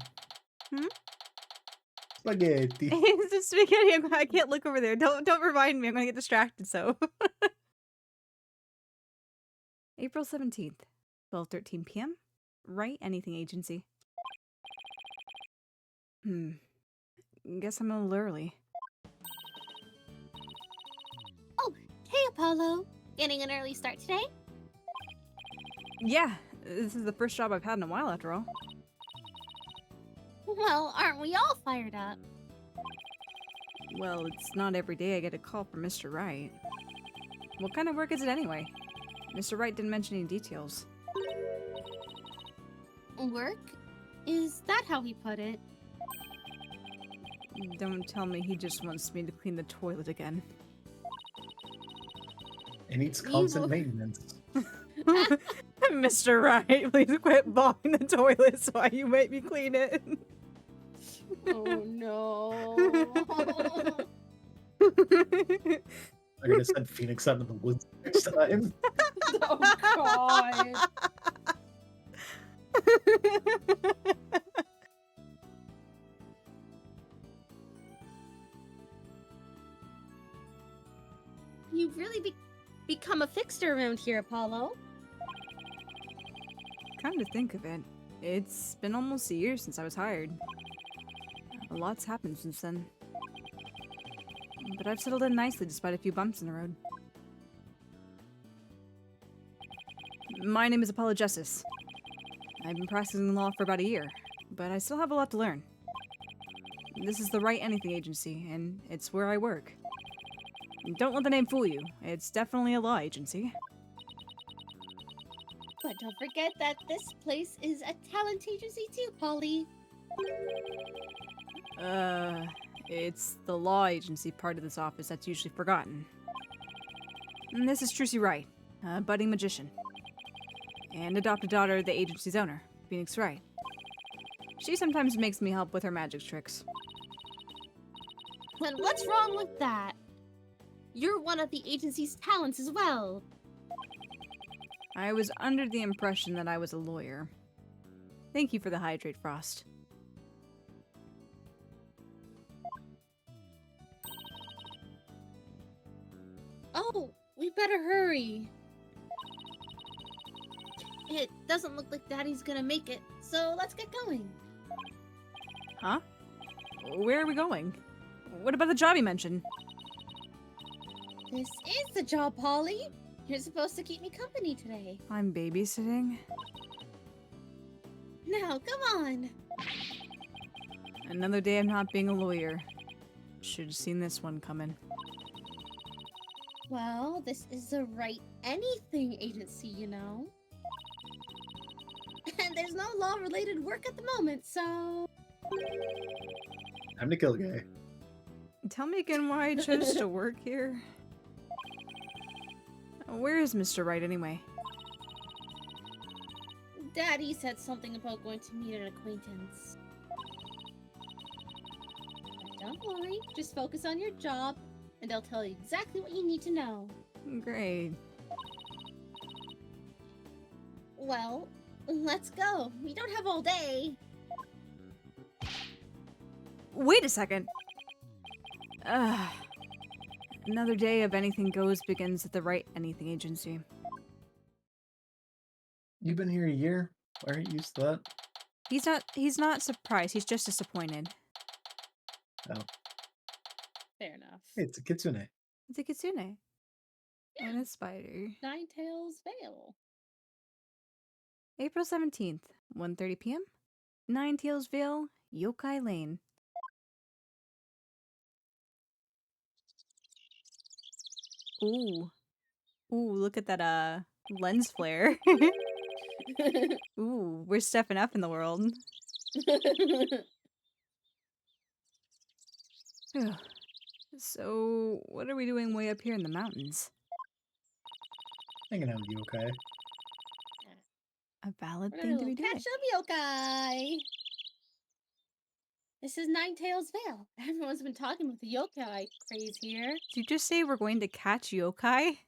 Spaghetti. It's just spaghetti. I can't look over there. Don't remind me. I'm gonna get distracted. So, April 17th, 12:13 p.m. Right Anything Agency. Guess I'm a little early. Oh, hey Apollo. Getting an early start today? Yeah, this is the first job I've had in a while, after all. Well, aren't we all fired up? Well, it's not every day I get a call from Mr. Wright. What kind of work is it anyway? Mr. Wright didn't mention any details. Work? Is that how he put it? Don't tell me he just wants me to clean the toilet again. It needs constant maintenance. Mr. Wright, please quit bombing the toilet so you make me clean it. Oh no. I'm gonna send Phoenix out in the woods next time. Oh god. You've really become a fixture around here, Apollo. Come to think of it, it's been almost a year since I was hired. A lot's happened since then. But I've settled in nicely despite a few bumps in the road. My name is Apollo Justice. I've been practicing law for about a year, but I still have a lot to learn. This is the Right Anything Agency, and it's where I work. Don't let the name fool you. It's definitely a law agency. But don't forget that this place is a talent agency too, Polly. It's the law agency part of this office that's usually forgotten. And this is Trucy Wright, a budding magician. And adopted daughter of the agency's owner, Phoenix Wright. She sometimes makes me help with her magic tricks. And what's wrong with that? You're one of the agency's talents as well. I was under the impression that I was a lawyer. Thank you for the hydrate, Frost. Oh, we better hurry. It doesn't look like Daddy's gonna make it, so let's get going. Huh? Where are we going? What about the job you mentioned? This is the job, Polly. You're supposed to keep me company today. I'm babysitting. Now, come on. Another day of not being a lawyer. Should have seen this one coming. Well, this is the Right Anything agency, you know. And there's no law-related work at the moment, so... Time to kill a guy. Tell me again why I chose to work here. Where is Mr. Wright anyway? Daddy said something about going to meet an acquaintance. But don't worry, just focus on your job, and they'll tell you exactly what you need to know. Great. Well, let's go. We don't have all day. Wait a second! Another day of anything goes begins at the Right Anything Agency. You've been here a year? Why aren't you used to that? He's not surprised, he's just disappointed. Oh. Fair enough. Hey, it's a kitsune. It's a kitsune. Yeah. And a spider. Ninetales Vale. April 17th, 1:30 p.m. Ninetales Vale, Yokai Lane. Ooh. Ooh, look at that, lens flare. Ooh, we're stepping up in the world. Phew. So, what are we doing way up here in the mountains? Hanging out with you, okay? A valid We're thing gonna to be go doing. catch up, yokai. This is Ninetales Vale. Everyone's been talking about the yokai craze here. Did you just say we're going to catch yokai?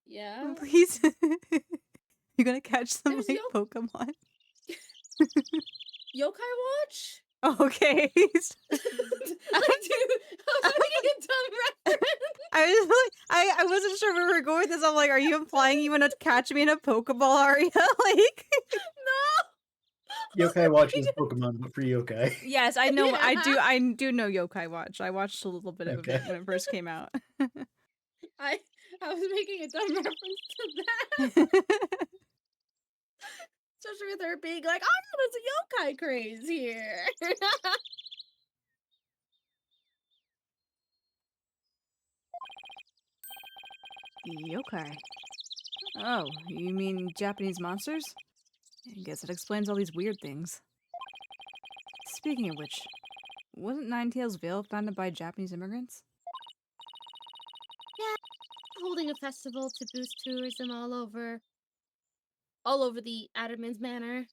Yeah. Please. You're gonna catch some There's like Pokemon. Yokai Watch? Okay. Like, dude, I was making a dumb reference. I was like, I wasn't sure where we were going with this. I'm like, are you implying you want to catch me in a Pokeball, Aria? Like, No! Yokai watches Pokemon, but for yokai. yes, I know. Yeah. I do know Yokai Watch. I watched a little bit of Okay. it when it first came out. I was making a dumb reference to that. Especially with her being like, oh no, there's a yokai craze here. Yokai. Oh, you mean Japanese monsters? I guess it explains all these weird things. Speaking of which, wasn't Ninetales Vale founded by Japanese immigrants? Holding a festival to boost tourism all over the Adderman's Manor.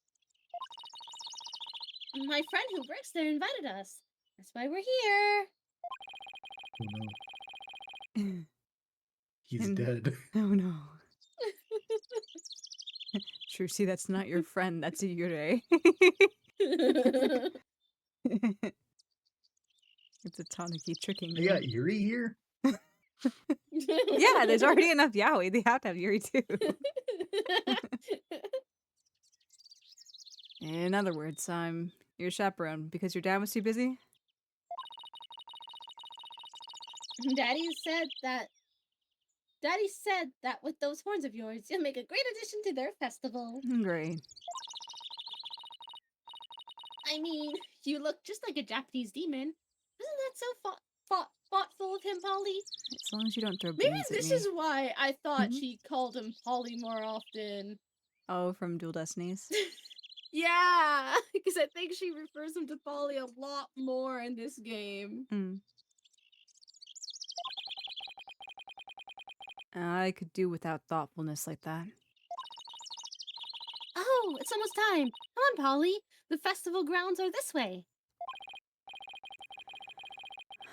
My friend who works there invited us. That's why we're here. Oh no. He's And- dead. Oh no. Sure, see, that's not your friend. That's a Yurei. It's a Tanuki tricking They you. got Yuri here? Yeah, there's already enough yaoi. They have to have Yuri too. In other words, I'm your chaperone because your dad was too busy? Daddy said that with those horns of yours, you'll make a great addition to their festival. Great. I mean, you look just like a Japanese demon. Isn't that so thoughtful of him, Polly? As long as you don't throw Maybe beans at this me. is why I thought Mhm. she called him Polly more often. Oh, from Dual Destinies? Yeah, because I think she refers him to Polly a lot more in this game. Mm. I could do without thoughtfulness like that. Oh, it's almost time. Come on, Polly. The festival grounds are this way.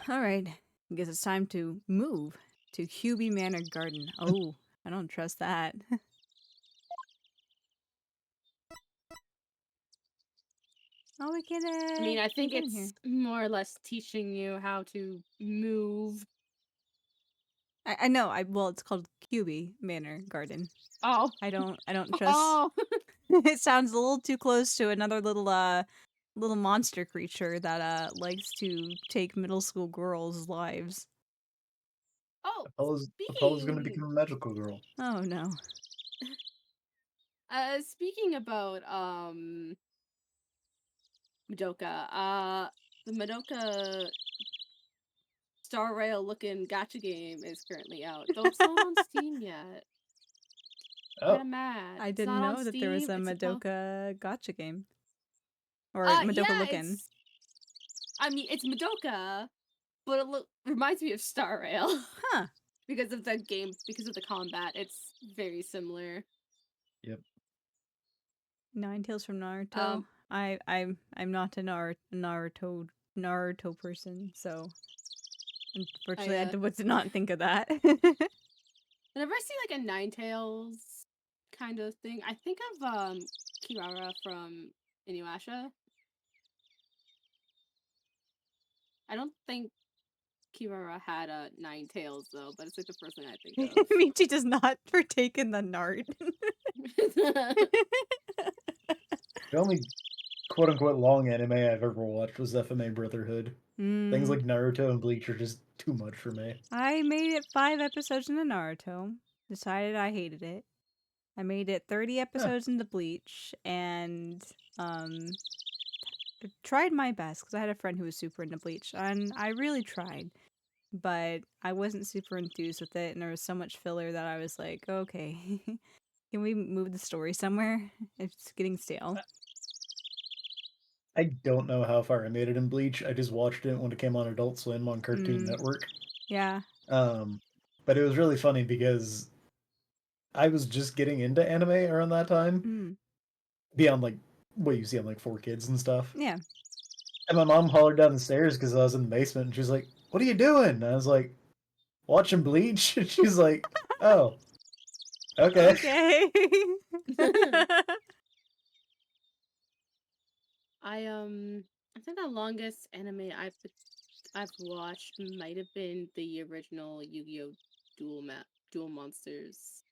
Alright, I guess it's time to move to Hubie Manor Garden. Oh, I don't trust that. Oh, we can, I mean, I think get in here. it's more or less teaching you how to move. I know, well, it's called Hubie Manor Garden. Oh. I don't trust. Oh. It sounds a little too close to another little monster creature that likes to take middle school girls' lives. Oh. Apollo's gonna become a magical girl. Oh no. Speaking about Madoka, the Madoka Star Rail looking gacha game is currently out. Though it's not on Steam yet. Oh, Kinda mad. I It's didn't not know on that there was a Steam, it's suppo- Madoka gotcha game. Or Yeah, Madoka looking. I mean, it's Madoka, but it reminds me of Star Rail. Huh. Because of the game, because of the combat, it's very similar. yep. Ninetales from Naruto. I'm not a Naruto person, so unfortunately I did not think of that. Whenever I see like a Ninetales kind of thing, I think of Kirara from Inuyasha. I don't think Kirara had a Ninetales though, but it's like the first thing I think of. Michi does not partake in the Nart. The only quote unquote long anime I've ever watched was FMA Brotherhood. Things like Naruto and Bleach are just too much for me. I made it 5 episodes into Naruto. Decided I hated it. I made it 30 episodes into Bleach, and tried my best because I had a friend who was super into Bleach, and I really tried, but I wasn't super enthused with it, and there was so much filler that I was like, okay, can we move the story somewhere? It's getting stale. I don't know how far I made it in Bleach. I just watched it when it came on Adult Swim on Cartoon Network. Yeah. But it was really funny because I was just getting into anime around that time. Beyond like what you see on like 4Kids and stuff. Yeah. And my mom hollered down the stairs because I was in the basement, and she was like, "What are you doing?" And I was like, "Watching Bleach." And she's like, "Oh, okay." Okay. I think the longest anime I've watched might have been the original Yu-Gi-Oh! Duel Monsters.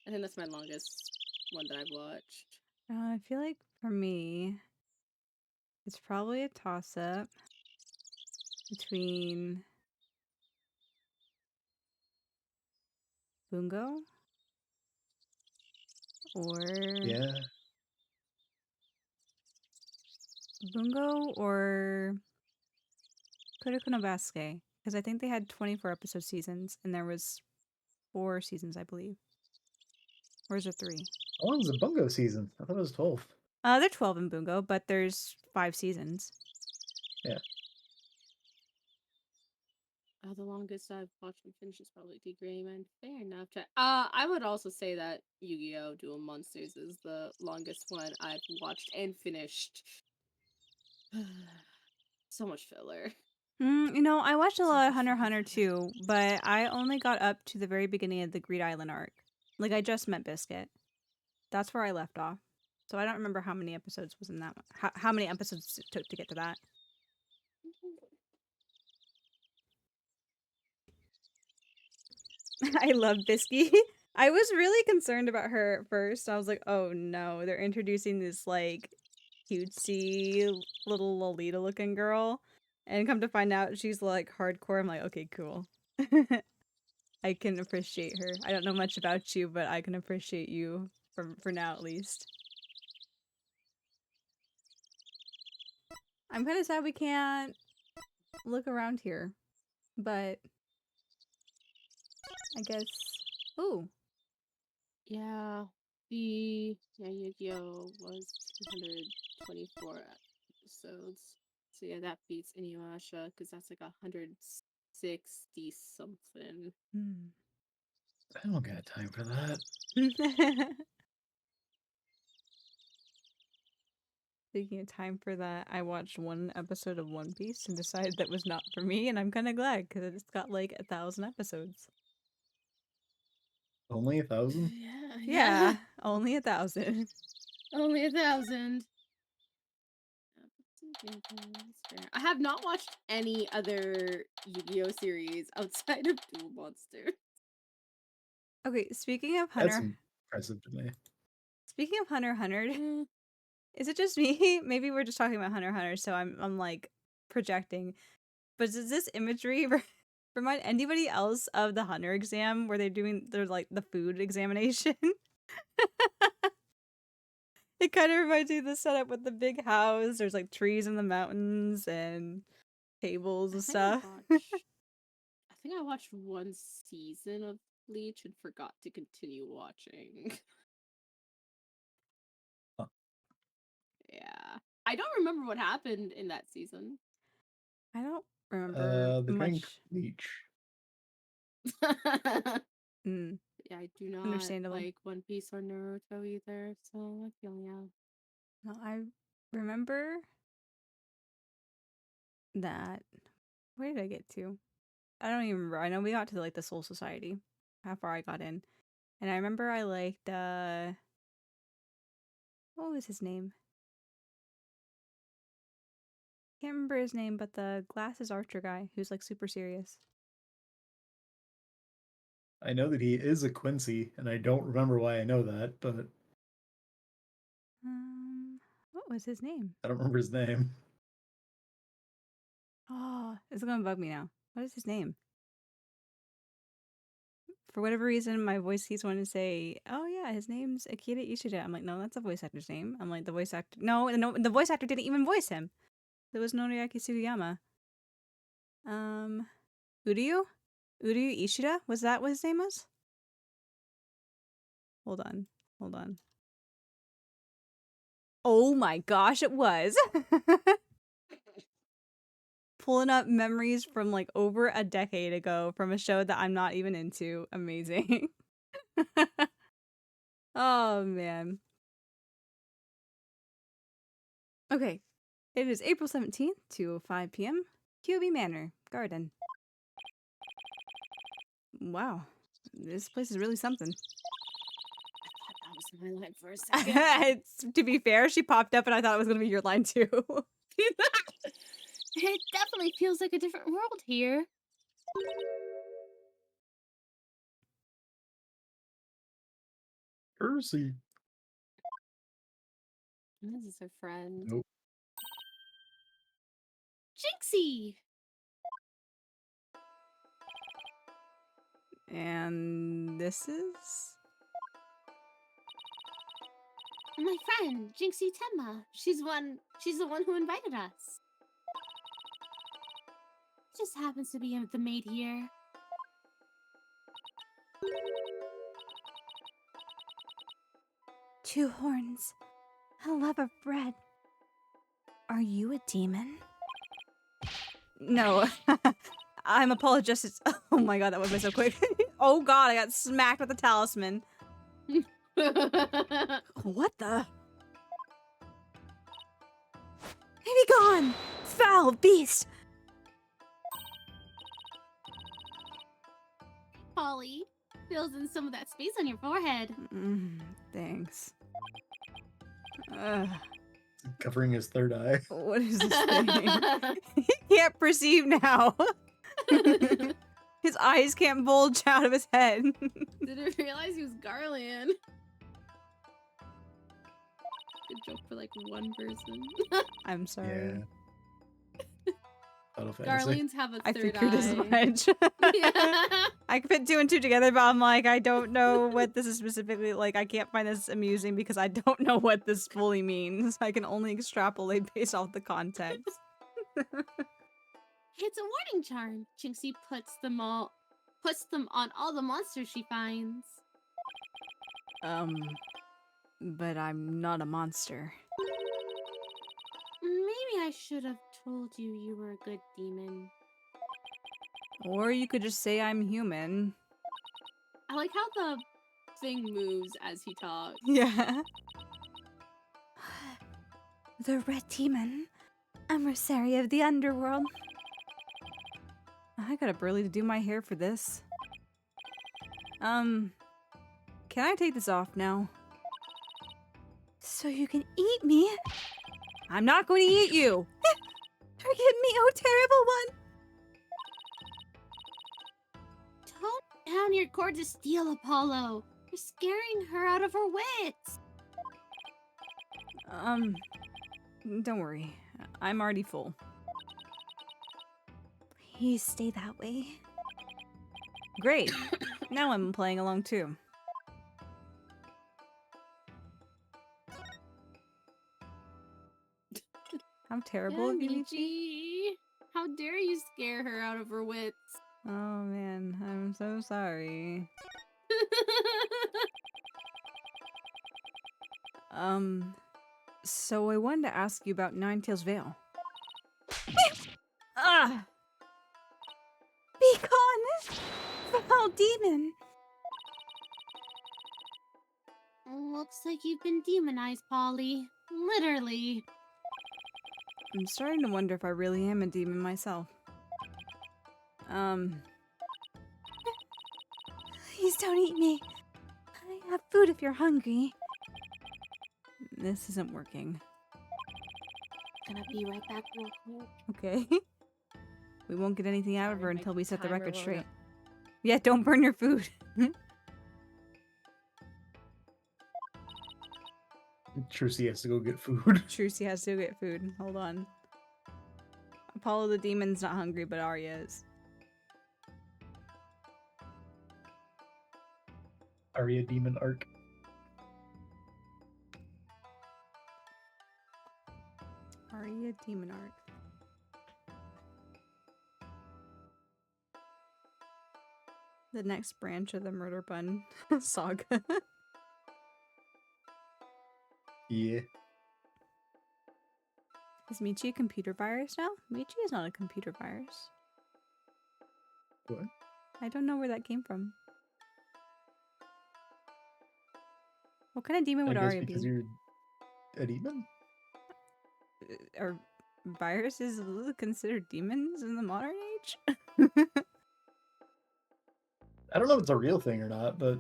I think that's my longest one that I've watched. I feel like for me, it's probably a toss-up between Bungo Yeah. or Kuroko no Basuke, because I think they had 24 episode seasons, and there was 4 seasons, I believe. Or is it 3? How long is the Bungo season? I thought it was 12. They're 12 in Bungo, but there's 5 seasons. Yeah. The longest I've watched and finished is probably Degree Man. Fair enough. I would also say that Yu-Gi-Oh! Duel Monsters is the longest one I've watched and finished. So much filler. You know, I watched a So lot of much Hunter x fucking Hunter filler. too, but I only got up to the very beginning of the Greed Island arc. Like, I just met Biscuit. That's where I left off. So I don't remember how many episodes was in that one. How many episodes it took to get to that. I love Bisky. I was really concerned about her at first. I was like, oh no, they're introducing this, like, cutesy little Lolita looking girl. And come to find out she's, like, hardcore. I'm like, okay, cool. I can appreciate her. I don't know much about you, but I can appreciate you for now at least. I'm kind of sad we can't look around here, but I guess. Ooh, Yeah, Yu-Gi-Oh! Was 224 episodes. So yeah, that beats Inuyasha because that's like 160 something. I don't got time for that. Speaking of time for that, I watched 1 episode of One Piece and decided that was not for me, and I'm kind of glad because it's got like 1,000 episodes. Only 1,000? Yeah, only 1,000. Only 1,000. I have not watched any other Yu-Gi-Oh! Series outside of Duel Monster. Okay, speaking of That's Hunter, impressive to me. speaking of Hunter x Hunter, is it just me? Maybe we're just talking about Hunter x Hunter, so I'm like projecting. But does this imagery remind anybody else of the Hunter exam where they're doing like the food examination? It kind of reminds me of the setup with the big house. There's like trees in the mountains and tables and stuff. I think I watched 1 season of Bleach and forgot to continue watching. Huh. Yeah. I don't remember what happened in that season. I don't remember The drink much. bleach. Yeah, I do not Understandable. like One Piece or Naruto either, so I feel yeah. Well, I remember that. Where did I get to? I don't even remember. I know we got to like the Soul Society. How far I got in. And I remember I liked what was his name? Can't remember his name, but the glasses archer guy who's like super serious. I know that he is a Quincy, and I don't remember why I know that, but What was his name? I don't remember his name. Oh, it's gonna bug me now. What is his name? For whatever reason, my voice keeps wanting to say, "Oh yeah, his name's Akira Ishida." I'm like, no, that's a voice actor's name. I'm like, the voice actor. No, the voice actor didn't even voice him. It was Noriaki Sugiyama. Uryu Ishida. Was that what his name was? Hold on. Oh my gosh, it was. Pulling up memories from like over a decade ago from a show that I'm not even into. Amazing. Oh man. Okay. It is April 17th, 2:05 p.m. QB Manor, Garden. Wow. This place is really something. I thought that was my line for a second. To be fair, she popped up and I thought it was going to be your line too. It definitely feels like a different world here. Percy. This is her friend. Nope. Jinxie! And this is... My friend, Jinxie Tenma. She's the one who invited us. Just happens to be the maid here. Two horns, a love of bread. Are you a demon? No. I'm apologist. Oh my god, that went by so quick. Oh god, I got smacked with a talisman. What the? Be gone, foul beast! Polly, fills in some of that space on your forehead. Thanks. Covering his third eye. What is this thing? He can't perceive now. His eyes can't bulge out of his head. Didn't realize he was Garland. Good joke for like one person. I'm sorry. Yeah. Final Fantasy. Garlands have a I third figured as eye. much. Yeah. I can put two and two together, but I'm like, I don't know what this is specifically. Like, I can't find this amusing because I don't know what this fully means. I can only extrapolate based off the context. It's a warning charm. Jinxie puts them on all the monsters she finds. But I'm not a monster. Maybe I should have told you were a good demon. Or you could just say I'm human. I like how the thing moves as he talks. Yeah. The Red Demon, emissary of the underworld. I got up early to do my hair for this. Can I take this off now? So you can eat me? I'm not going to eat you! Forgive me, oh terrible one! Tone down your gorgeous steel, Apollo. You're scaring her out of her wits. Don't worry. I'm already full. Please stay that way. Great. Now I'm playing along too. How terrible of you, Michi. Michi. How dare you scare her out of her wits? Oh man, I'm so sorry. So I wanted to ask you about Ninetails Vale. Ah! Be gone, foul demon! Looks like you've been demonized, Polly. Literally. I'm starting to wonder if I really am a demon myself. Please don't eat me. I have food if you're hungry. This isn't working. Gonna be right back real quick. Okay. We won't get anything out of her Sorry, my until we set the timer record loaded straight. up. Yeah, don't burn your food. Trucy has to go get food. Trucy has to get food. Hold on. Apollo the demon's not hungry, but Aria is. Aria Demon Arc. Aria Demon Arc. The next branch of the murder bun saga. Yeah. Is Michi a computer virus now? Michi is not a computer virus. What? I don't know where that came from. What kind of demon would I guess Aria because be? you're a demon? Are viruses considered demons in the modern age? I don't know if it's a real thing or not, but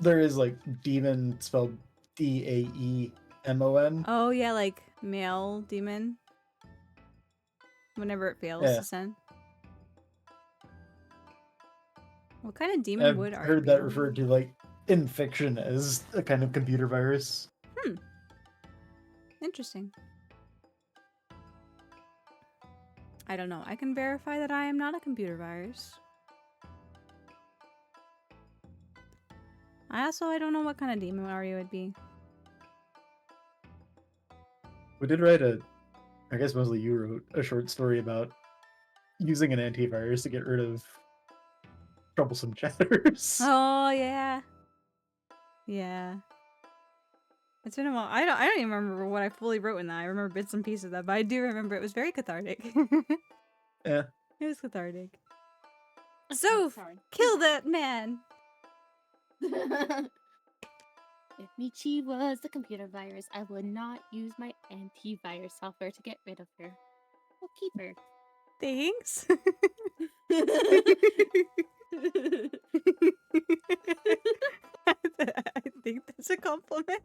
there is like demon spelled Daemon. Oh yeah, like male demon. Whenever it fails Yeah. to send. What kind of demon I've would Aria heard be? that referred to like in fiction as a kind of computer virus. Interesting. I don't know. I can verify that I am not a computer virus. I don't know what kind of demon Aria would be. We did write I guess mostly you wrote a short story about using an antivirus to get rid of troublesome chatters. Oh yeah. Yeah. It's been a while. I don't even remember what I fully wrote in that. I remember bits and pieces of that, but I do remember it was very cathartic. Yeah. It was cathartic. Soph, kill that man. If Michi was the computer virus, I would not use my antivirus software to get rid of her. I'll keep her. Thanks. I think that's a compliment.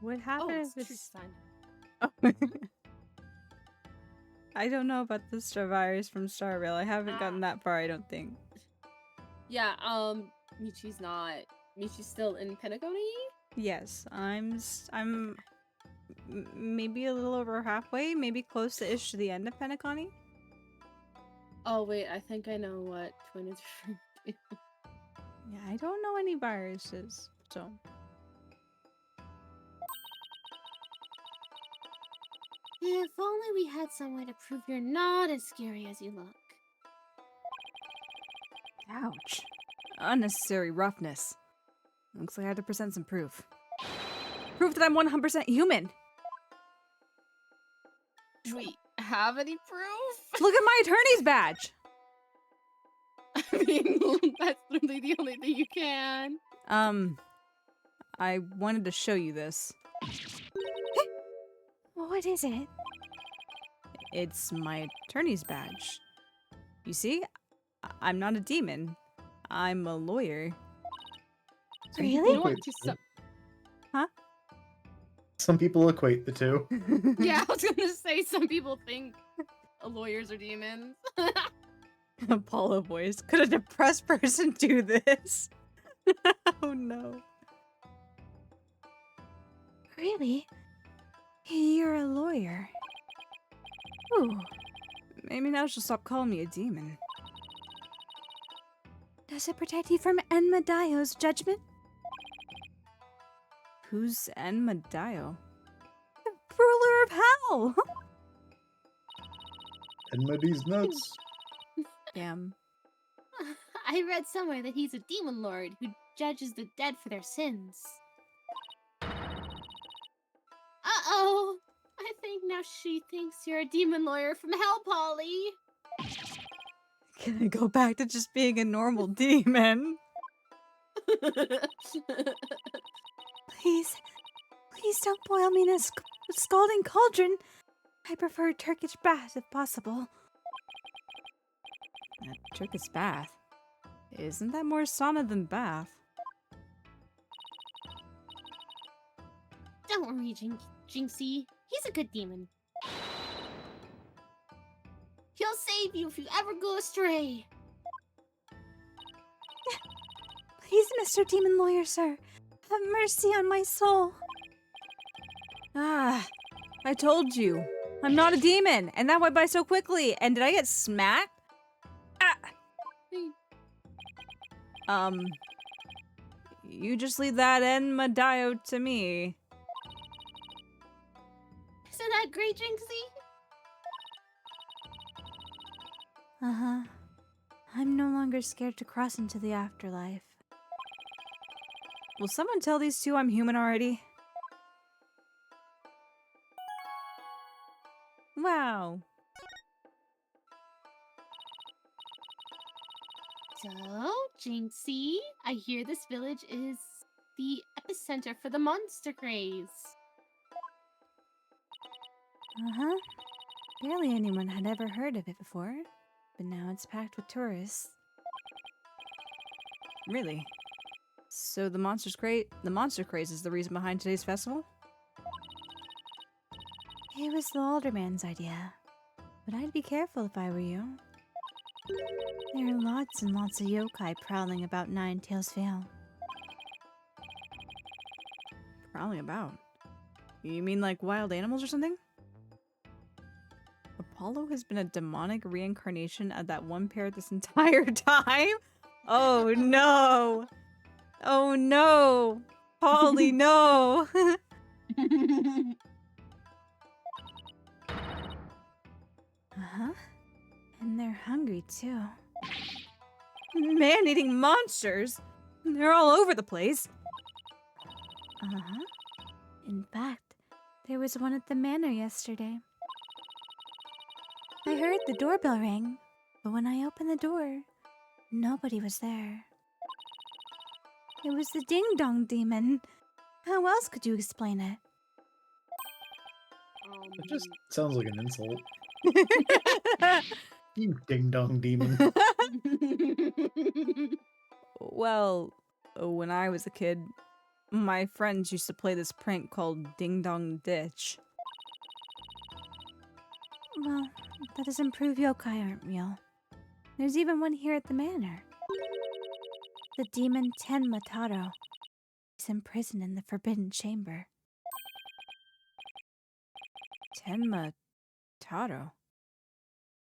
What happened if it's... I don't know about the Star virus from Star Rail. I haven't gotten that far, I don't think. Yeah, Michi's still in Pentagony? Yes, I'm maybe a little over halfway, maybe close-ish to the end of Pentaconi. Oh wait, I think I know what Twin is referring to. Yeah, I don't know any viruses, so... If only we had some way to prove you're not as scary as you look. Ouch. Unnecessary roughness. Looks like I have to present some proof. Proof that I'm 100% human! Do we have any proof? Look at my attorney's badge! I mean, that's literally the only thing you can. I wanted to show you this. What is it? It's my attorney's badge. You see? I'm not a demon. I'm a lawyer. Really? You know what? Huh? Some people equate the two. Yeah, I was gonna say some people think lawyers are demons. Apollo voice. Could a depressed person do this? Oh no. Really? You're a lawyer. Ooh. Maybe now she'll stop calling me a demon. Does it protect you from Enmadaio's judgment? Who's Enmadaio? The ruler of hell! Enmady's nuts. Damn. I read somewhere that he's a demon lord who judges the dead for their sins. Uh-oh! I think now she thinks you're a demon lawyer from hell, Polly. Can I go back to just being a normal demon? Please don't boil me in a scalding cauldron. I prefer Turkish bath if possible. A Turkish bath? Isn't that more sauna than bath? Don't worry, Jinxie. He's a good demon. He'll save you if you ever go astray. Please, Mr. Demon Lawyer, sir. Have mercy on my soul. Ah, I told you. I'm not a demon, and that went by so quickly. And did I get smacked? Ah! You just leave that Enmadaio to me. Isn't that great, Jinxie? Uh-huh. I'm no longer scared to cross into the afterlife. Will someone tell these two I'm human already? Wow. So, Jinxie, I hear this village is the epicenter for the monster craze. Uh-huh. Barely anyone had ever heard of it before, but now it's packed with tourists. Really? So the monster craze is the reason behind today's festival? It was the alderman's idea, but I'd be careful if I were you. There are lots and lots of yokai prowling about Nine-Tails Vale. Prowling about? You mean like wild animals or something? Apollo has been a demonic reincarnation of that one parrot this entire time? Oh no! Oh no! Polly, no! Uh-huh. And they're hungry too. Man-eating monsters! They're all over the place. Uh-huh. In fact, there was one at the manor yesterday. I heard the doorbell ring, but when I opened the door, nobody was there. It was the ding-dong demon. How else could you explain it? It just sounds like an insult. You ding-dong demon. Well, when I was a kid, my friends used to play this prank called Ding Dong Ditch. Well, that doesn't prove yokai aren't real. There's even one here at the manor. The demon Tenmataro is imprisoned in the Forbidden Chamber. Tenmataro?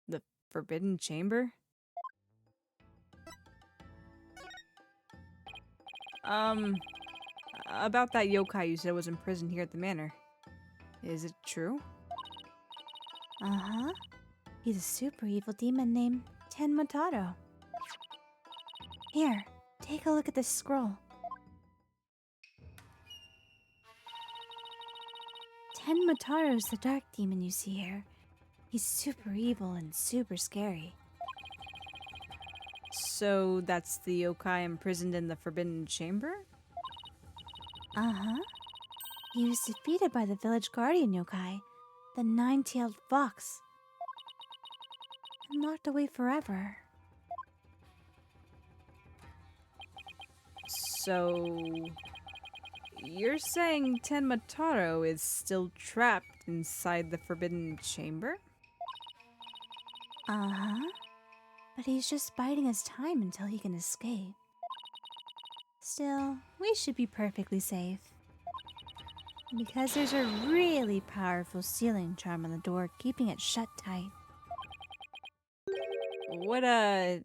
The Forbidden Chamber? About that yokai you said was imprisoned here at the manor. Is it true? Uh-huh. He's a super evil demon named Tenmataro. Here, take a look at this scroll. Tenmataro's the dark demon you see here. He's super evil and super scary. So that's the yokai imprisoned in the Forbidden Chamber? Uh-huh. He was defeated by the village guardian yokai, the nine-tailed fox, and locked away forever. So, you're saying Tenmataro is still trapped inside the Forbidden Chamber? Uh-huh. But he's just biding his time until he can escape. Still, we should be perfectly safe. Because there's a really powerful sealing charm on the door, keeping it shut tight. What a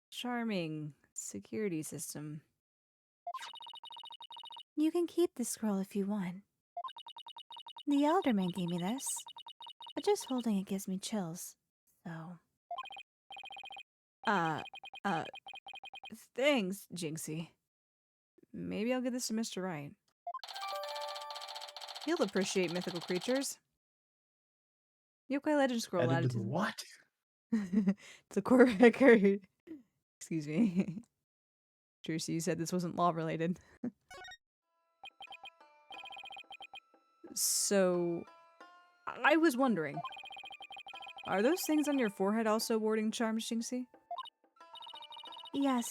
charming security system. You can keep the scroll if you want. The Elderman gave me this, but just holding it gives me chills, so... Thanks, Jinxie. Maybe I'll give this to Mr. Wright. He'll appreciate mythical creatures. Yokai Legend Scroll Added to the what? to the core record. Excuse me. Tracy, you said this wasn't law related. So, I was wondering, are those things on your forehead also warding charms, Jinxie? Yes.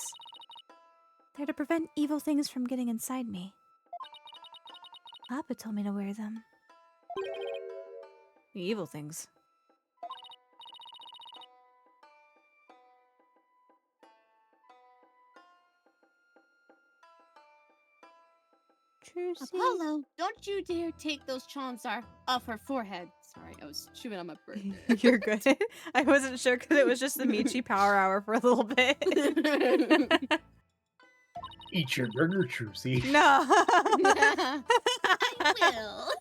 They're to prevent evil things from getting inside me. Papa told me to wear them. Evil things? Tracy? Apollo, don't you dare take those charms off her forehead. Sorry, I was chewing on my birthday. You're good. I wasn't sure because it was just the Michi Power Hour for a little bit. Eat your burger, Trucy. No. I will.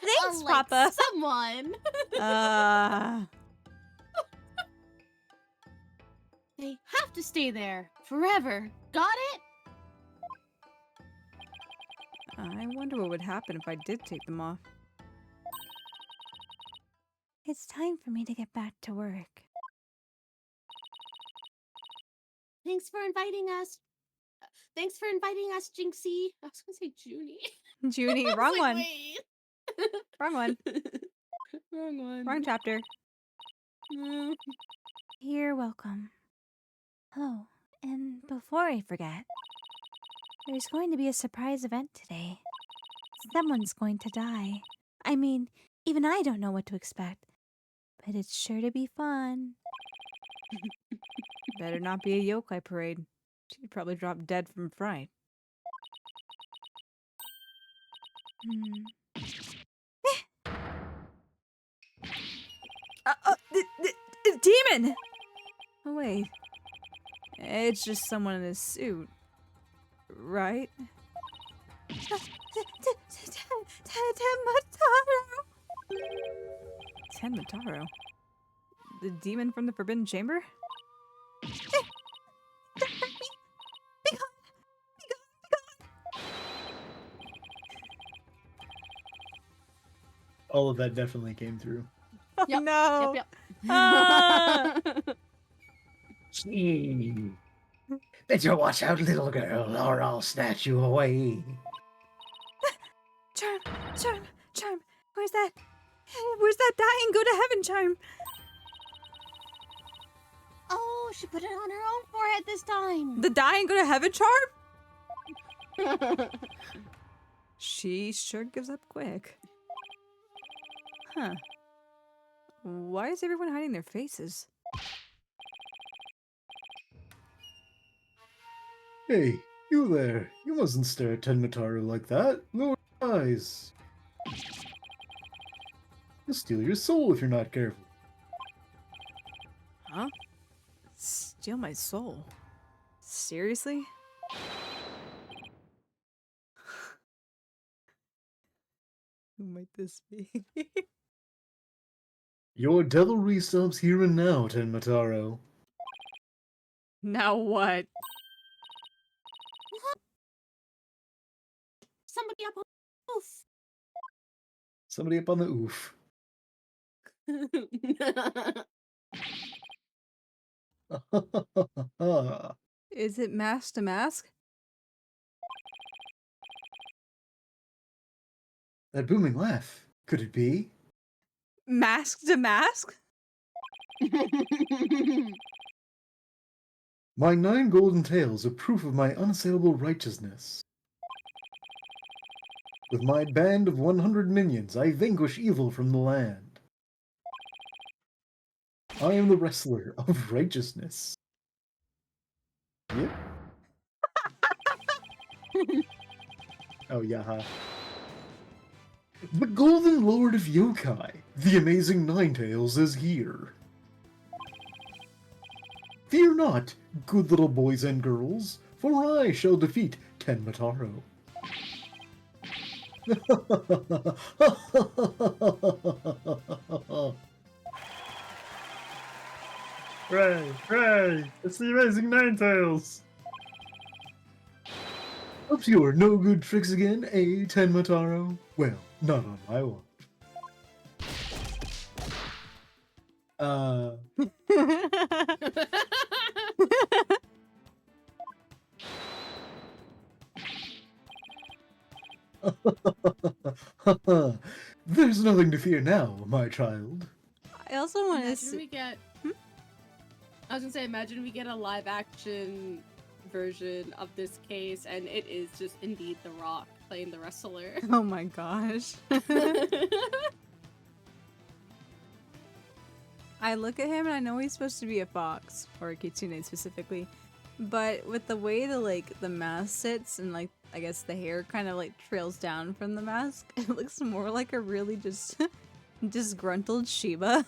Thanks, Unlike Papa. Someone. They have to stay there forever. Got it? I wonder what would happen if I did take them off. It's time for me to get back to work. Thanks for inviting us. Thanks for inviting us, Jinxie. I was gonna say Junie. Junie, I was wrong like, one. Wait. Wrong one. Wrong one. Wrong chapter. You're welcome. Oh, and before I forget, there's going to be a surprise event today. Someone's going to die. I mean, even I don't know what to expect, but it's sure to be fun. Better not be a yokai parade. She'd probably drop dead from fright. Demon! Oh, wait. It's just someone in a suit. Right? Tenmataro? The demon from the Forbidden Chamber? All of that definitely came through. Yep, No! Yep. Ah! Gee. Better watch out, little girl, or I'll snatch you away. Charm! Charm! Charm! Where's that? Where's that dying go to heaven charm? Oh, she put it on her own forehead this time. The dying go to heaven charm? She sure gives up quick. Huh. Why is everyone hiding their faces? Hey, you there. You mustn't stare at Tenmataru like that. Lower your eyes. He'll steal your soul if you're not careful. Huh? Steal my soul? Seriously? Who might this be? Your devilry stops here and now, Tenmataro. Now what? Somebody up on the roof. Somebody up on the oof. Is it mask to mask? That booming laugh. Could it be? Mask to mask? My 9 golden tails are proof of my unassailable righteousness. With my band of 100 minions, I vanquish evil from the land. I am the wrestler of righteousness. Yep. Oh, yeah. The Golden Lord of Yokai, the amazing Ninetales, is here. Fear not, good little boys and girls, for I shall defeat Tenmataro. Right, it's the amazing Ninetales. Up to your no good tricks again, eh, Tenmataro? Well, not on my watch. There's nothing to fear now, my child. I also want to Imagine we get. I was gonna say, imagine we get a live action version of this case, and it is just indeed The Rock playing the wrestler. Oh my gosh. I look at him and I know he's supposed to be a fox, or a kitsune specifically, but with the way the mask sits and I guess the hair kind of trails down from the mask, it looks more like a really just disgruntled Shiba.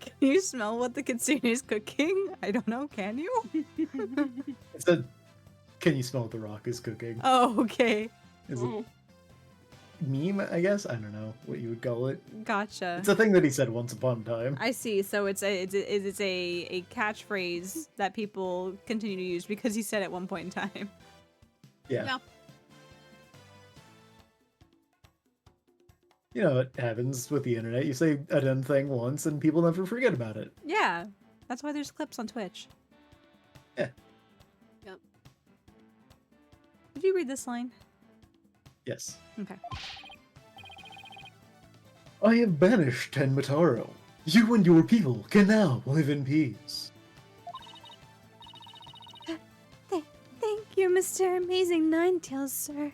Can you smell what the kitsune is cooking? I don't know, can you? It said, can you smell what the Rock is cooking? Oh, okay. Is it meme, I guess? I don't know what you would call it. Gotcha. It's a thing that he said once upon a time. I see. So it's a catchphrase that people continue to use because he said at one point in time. Yeah. You know, it happens with the internet. You say a dumb thing once and people never forget about it. Yeah, that's why there's clips on Twitch. Yeah. Yep. Did you read this line? Yes. Okay. I have banished Tenmataro. You and your people can now live in peace. Thank you, Mr. Amazing Ninetails, sir.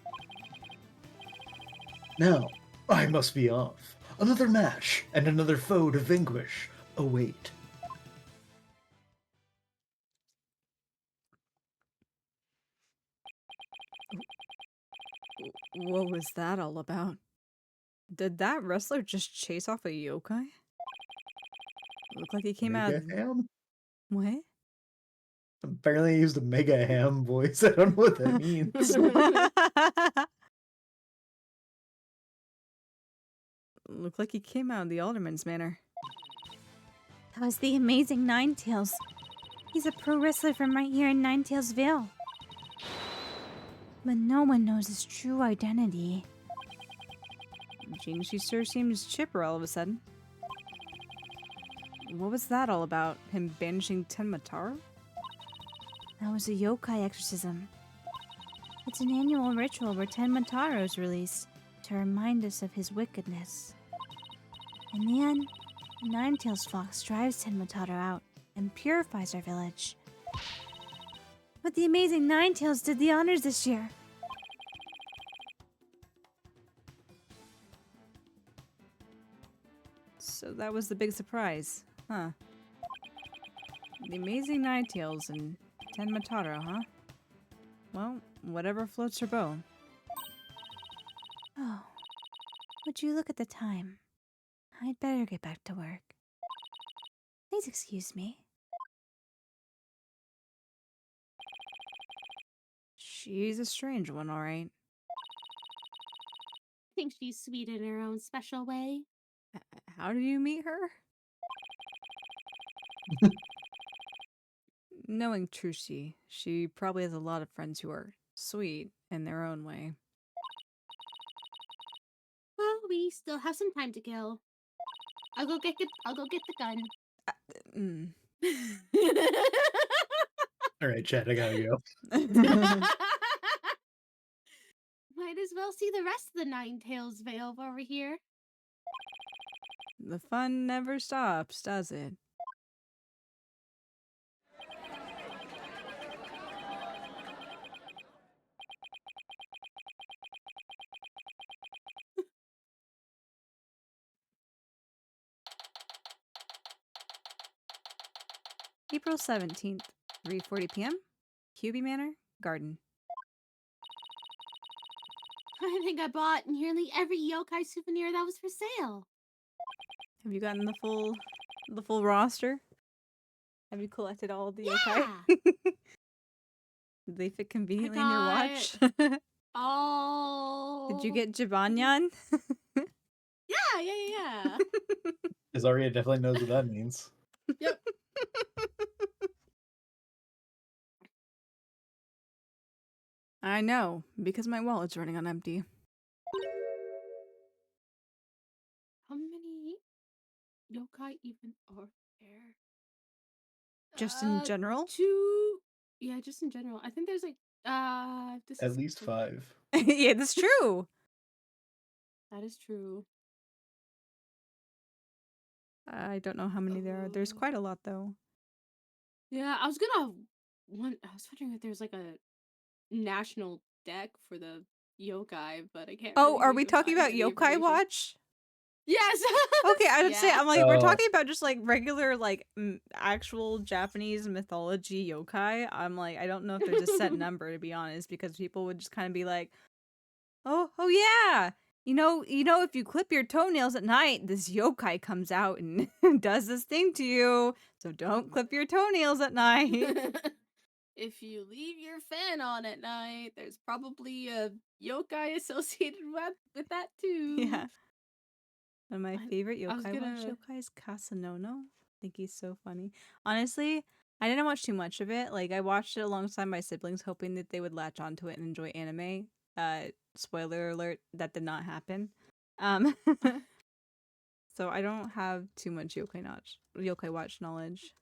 Now, I must be off. Another match and another foe to vanquish await. What was that all about? Did that wrestler just chase off a yokai? Looked like he came out Mega of... ham? What? Apparently he used a mega ham voice. I don't know what that means. Looked like he came out of the Alderman's Manor. That was the Amazing Ninetails. He's a pro wrestler from right here in Ninetailsville. But no one knows his true identity. Gene, she sure seems chipper all of a sudden. What was that all about? Him banishing Tenmataro? That was a yokai exorcism. It's an annual ritual where Tenmataro is released to remind us of his wickedness. In the end, the Ninetails Fox drives Tenmataro out and purifies our village. But the Amazing Ninetails did the honors this year. So that was the big surprise, huh? The Amazing Ninetails and Tenmataro, huh? Well, whatever floats her boat. Oh, would you look at the time? I'd better get back to work. Please excuse me. She's a strange one, alright. I think she's sweet in her own special way. How did you meet her? Knowing Trushi, she probably has a lot of friends who are sweet in their own way. Well, we still have some time to kill. I'll go get the gun. Alright, chat, I gotta go. Might as well see the rest of the Ninetails Vale over here. The fun never stops, does it? April 17th, 3:40 p.m. QB Manor, Garden. I think I bought nearly every yokai souvenir that was for sale. Have you gotten the full roster? Have you collected all of the yokai? Yeah. Did they fit conveniently in your watch? Oh. Did you get Jibanyan? Yeah. Because Aria definitely knows what that means. Yep. I know, because my wallet's running on empty. How many yokai even are there? Just in general? 2. Yeah, just in general. I think there's like this At is least 5. Yeah, that's true. That is true. I don't know how many there are. There's quite a lot, though. Yeah, I was wondering if there's like a national deck for the yokai, but I can't. Oh, really are seem we to talking find about any Yokai information. Watch? Yes. Okay, I would say, Yeah. I'm like, we're Oh. talking about just like regular, like actual Japanese mythology yokai. I'm like, I don't know if there's a set number, to be honest, because people would just kind of be like, oh yeah, you know, if you clip your toenails at night, this yokai comes out and does this thing to you. So don't clip your toenails at night. If you leave your fan on at night, there's probably a yokai associated with that too. Yeah. And my favorite I was yokai watch gonna- yokai is Kasanono. I think he's so funny. Honestly, I didn't watch too much of it. Like, I watched it alongside my siblings, hoping that they would latch onto it and enjoy anime. Spoiler alert, that did not happen. So I don't have too much yokai watch knowledge.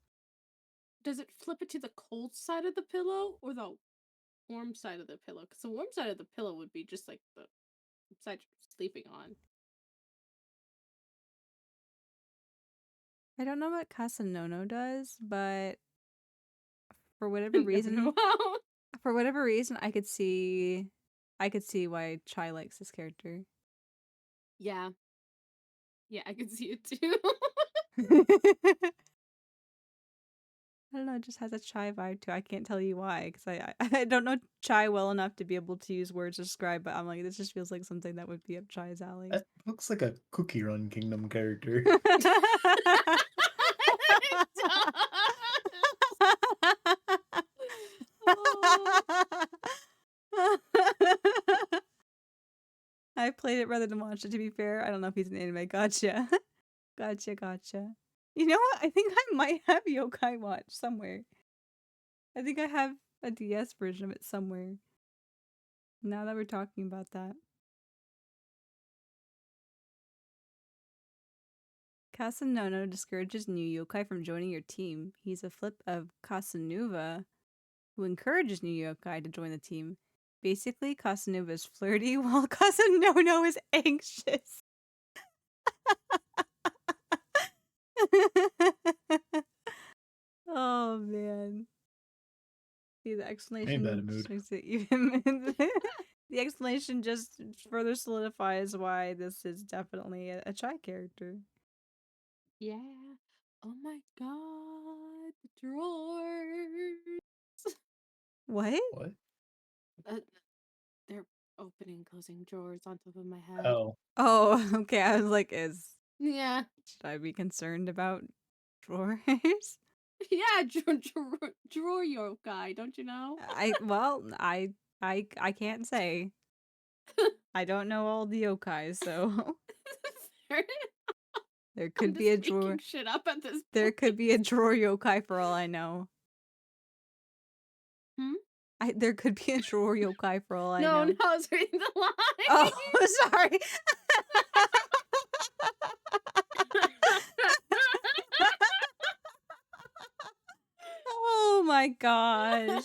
Does it flip it to the cold side of the pillow or the warm side of the pillow? Because the warm side of the pillow would be just like the side you're sleeping on. I don't know what Kasanono does, but for whatever reason, Wow. for whatever reason, I could see why Chai likes this character. Yeah. Yeah, I can see it too. I don't know, it just has a Chai vibe to it. I can't tell you why, because I don't know Chai well enough to be able to use words to describe, but I'm like, this just feels like something that would be up Chai's alley. That looks like a Cookie Run Kingdom character. I played it rather than watched it, to be fair. I don't know if he's an anime. Gotcha. Gotcha. You know what? I think I might have Yokai Watch somewhere. I think I have a DS version of it somewhere. Now that we're talking about that. Kasanono discourages new yokai from joining your team. He's a flip of Kasanuva, who encourages new yokai to join the team. Basically, Kasanuva is flirty while Kasanono is anxious. Oh man. See, the explanation Ain't that a mood? just makes it even the explanation just further solidifies why this is definitely a Chai character. Yeah. Oh my god. The drawers. What? What? They're opening and closing drawers on top of my head. Oh. Oh, okay. I was like, Yeah. should I be concerned about drawers? Yeah, drawer yokai, don't you know? I can't say. I don't know all the yokais, so there could be a drawer. Shit up at this There point. could be a drawer yokai for all I know. There could be a drawer yokai for all I know. No, I was reading the line. Oh, sorry. Oh my gosh.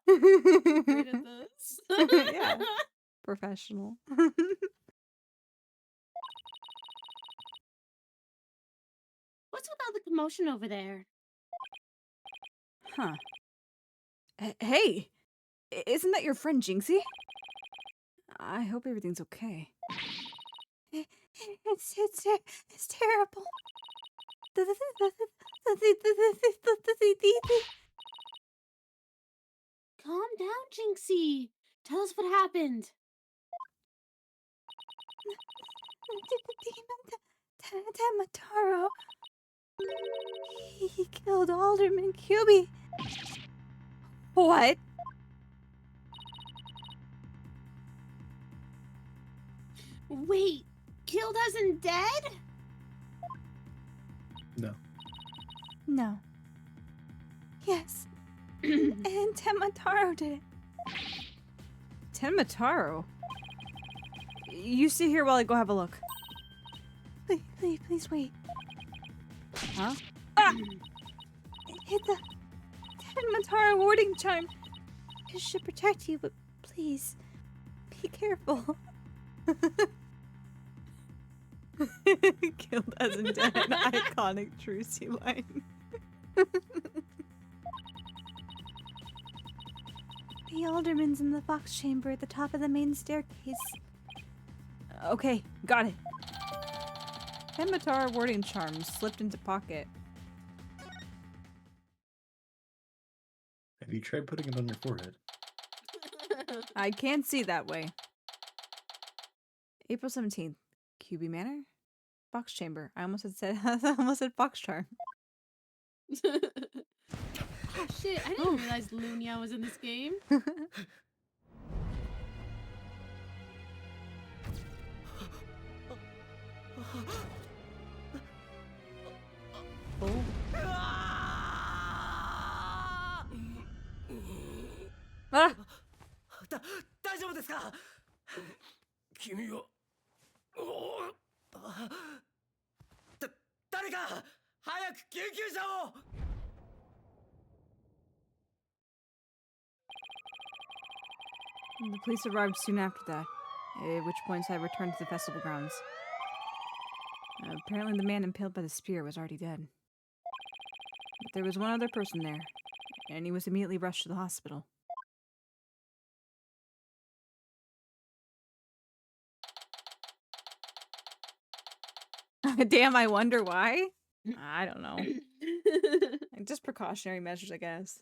Great at this. Yeah. Professional. What's with all the commotion over there? Huh. Hey! Isn't that your friend Jinxie? I hope everything's okay. It's terrible. Calm down, Jinxie. Tell us what happened. The demon Tamataro. He killed Alderman Cuby. What? Wait, killed isn't dead? No. No. Yes. And Temataro did it. Tenmataro? You sit here while I go have a look. Please wait. Huh? Ah! Hit the Tenmataro warding chime. It should protect you, but please, be careful. Killed as in dead. Iconic Trucy line. The alderman's in the box chamber at the top of the main staircase. Okay, got it. Tenmataro warding charm slipped into pocket. Have you tried putting it on your forehead? I can't see that way. April 17th. QB Manor? Box chamber. I almost said box charm. Oh shit, I didn't realize Lunia was in this game. Oh. 大丈夫ですか君は誰か早く救急車を。 The police arrived soon after that, at which point I returned to the festival grounds. Apparently the man impaled by the spear was already dead. But there was one other person there, and he was immediately rushed to the hospital. Damn, I wonder why? I don't know. Just precautionary measures, I guess.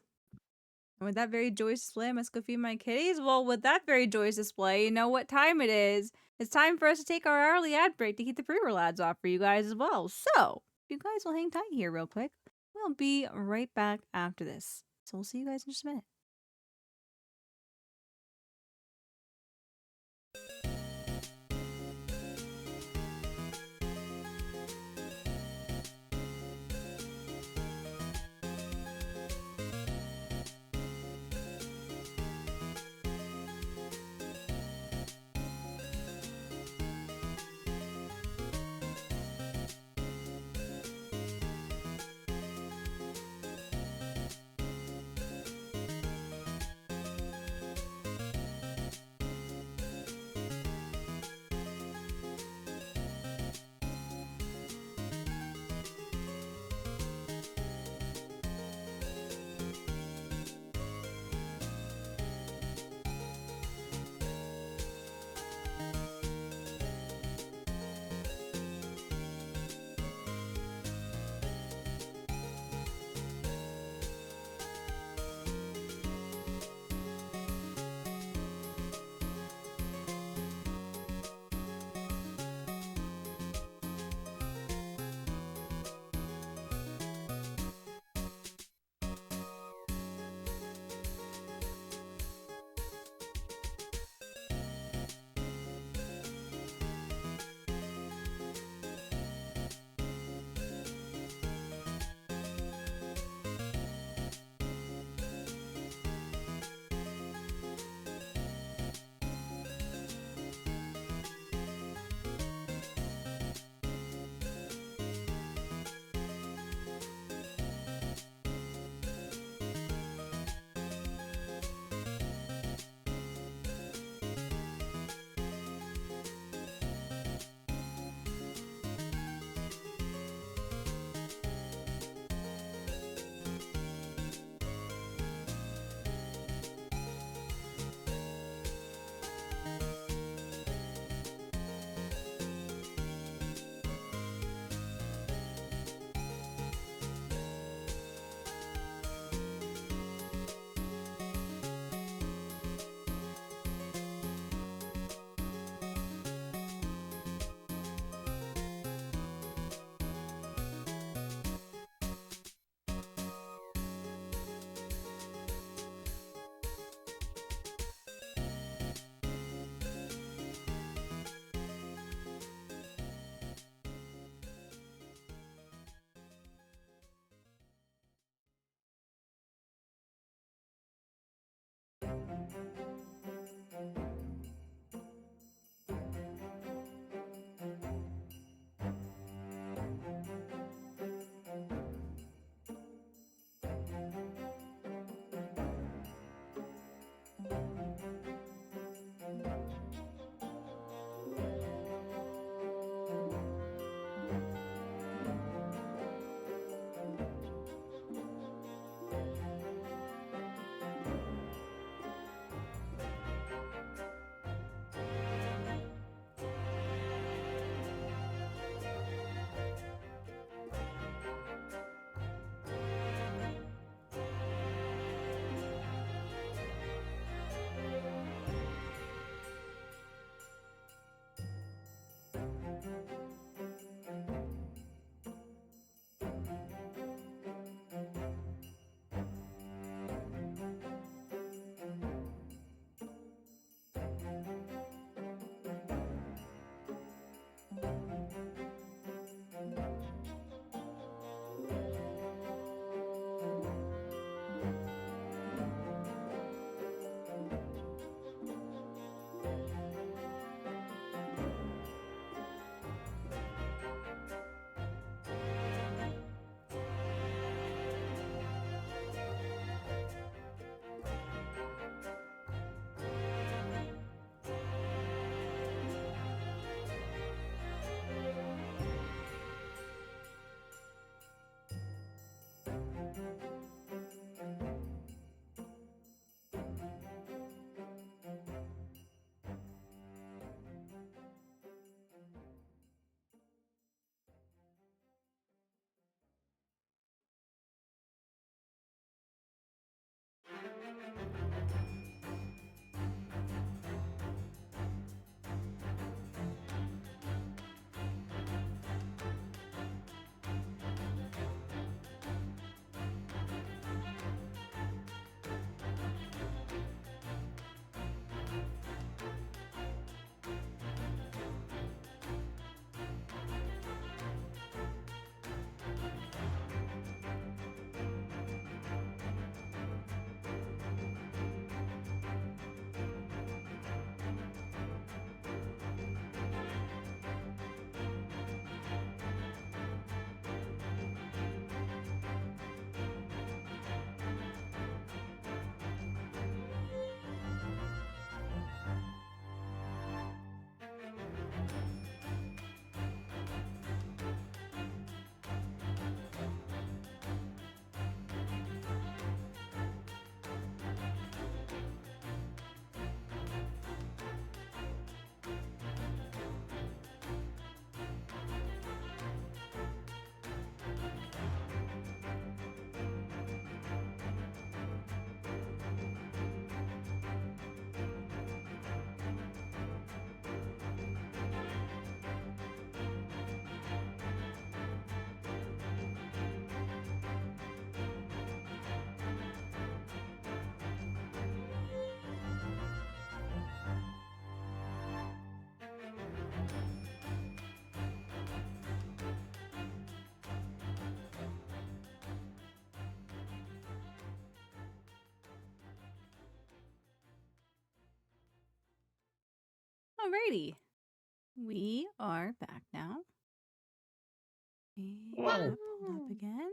And with that very joyous display, I must go feed my kitties. Well, with that very joyous display, you know what time it is. It's time for us to take our hourly ad break to keep the pre-roll ads off for you guys as well. So, if you guys will hang tight here real quick, we'll be right back after this. So we'll see you guys in just a minute. Alrighty. We are back now. And Wow. pulled up again.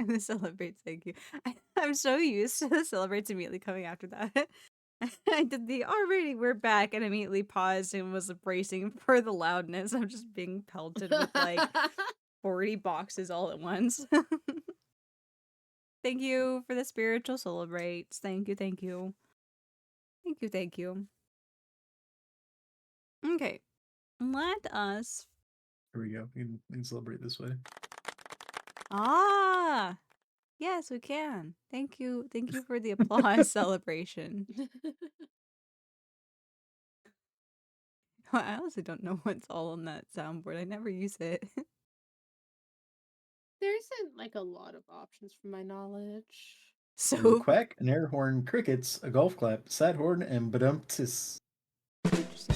The celebrates, thank you. I'm so used to the celebrates immediately coming after that. I did the already we're back and immediately paused and was bracing for the loudness. I'm just being pelted with like 40 boxes all at once. Thank you for the spiritual celebrates. Thank you, thank you. Thank you, thank you. Okay. Let us Here we go. We can celebrate this way. Ah, yes, we can. Thank you. Thank you for the applause celebration. I honestly don't know what's all on that soundboard. I never use it. There isn't like a lot of options from my knowledge. So So quack, an air horn, crickets, a golf clap, sad horn, and badumptis. interesting.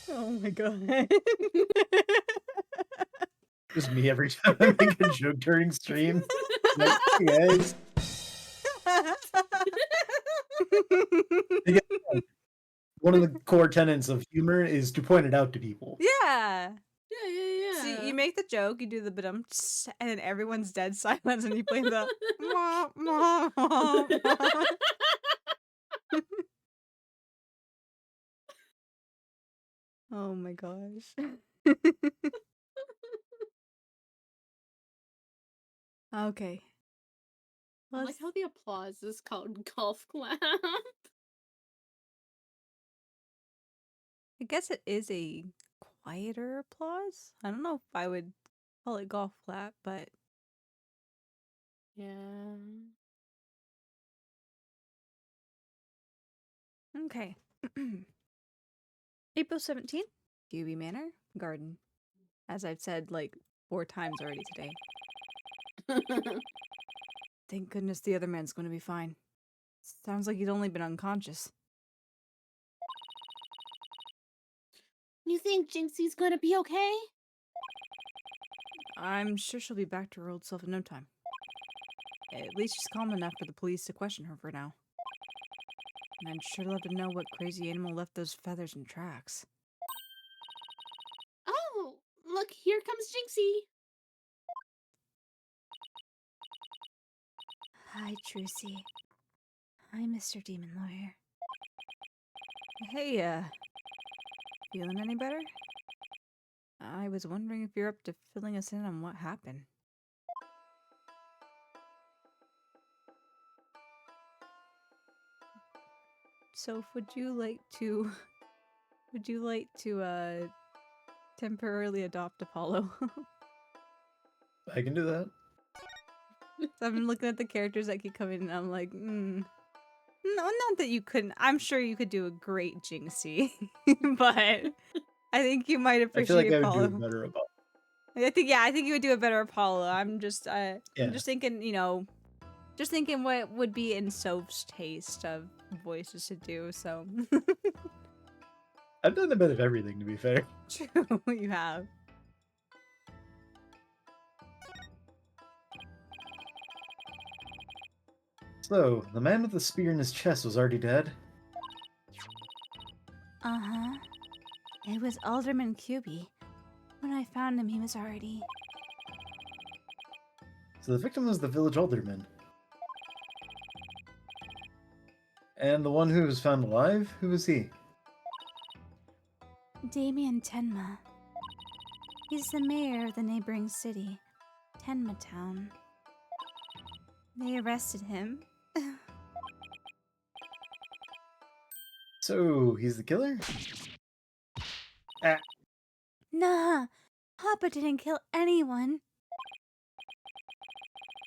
Oh my god. Just me every time I make a joke during stream. Like, hey guys. Again, one of the core tenets of humor is to point it out to people. Yeah. Yeah. See, you make the joke, you do the badum, and then everyone's dead silence, and you play the wah, wah, wah, wah. Oh my gosh. Okay. I like how the applause is called golf clap. I guess it is a quieter applause. I don't know if I would call it golf clap, but Yeah. okay. April 17th, QB Manor, Garden. As I've said like 4 times already today. Thank goodness the other man's going to be fine. Sounds like he'd only been unconscious. You think Jinxie's gonna be okay? I'm sure she'll be back to her old self in no time. At least she's calm enough for the police to question her for now. And I'd sure love to know what crazy animal left those feathers and tracks. Oh, look, here comes Jinxie. Hi, Trucy. Hi, Mr. Demon Lawyer. Hey, feeling any better? I was wondering if you're up to filling us in on what happened. Soph, would you like to temporarily adopt Apollo? I can do that. So I've been looking at the characters that keep coming and I'm like, no, not that you couldn't. I'm sure you could do a great Jinxie, but I think you might I feel like appreciate I would do Apollo. it better about. I think you would do a better Apollo. I'm just thinking, just thinking what would be in Soph's taste of voices to do. So I've done a bit of everything, to be fair. true, you have. So, the man with the spear in his chest was already dead? Uh-huh. It was Alderman QB. When I found him, he was already... So the victim was the village alderman. And the one who was found alive? Who was he? Damien Tenma. He's the mayor of the neighboring city, Tenma Town. They arrested him. So, he's the killer? Nah, Papa didn't kill anyone.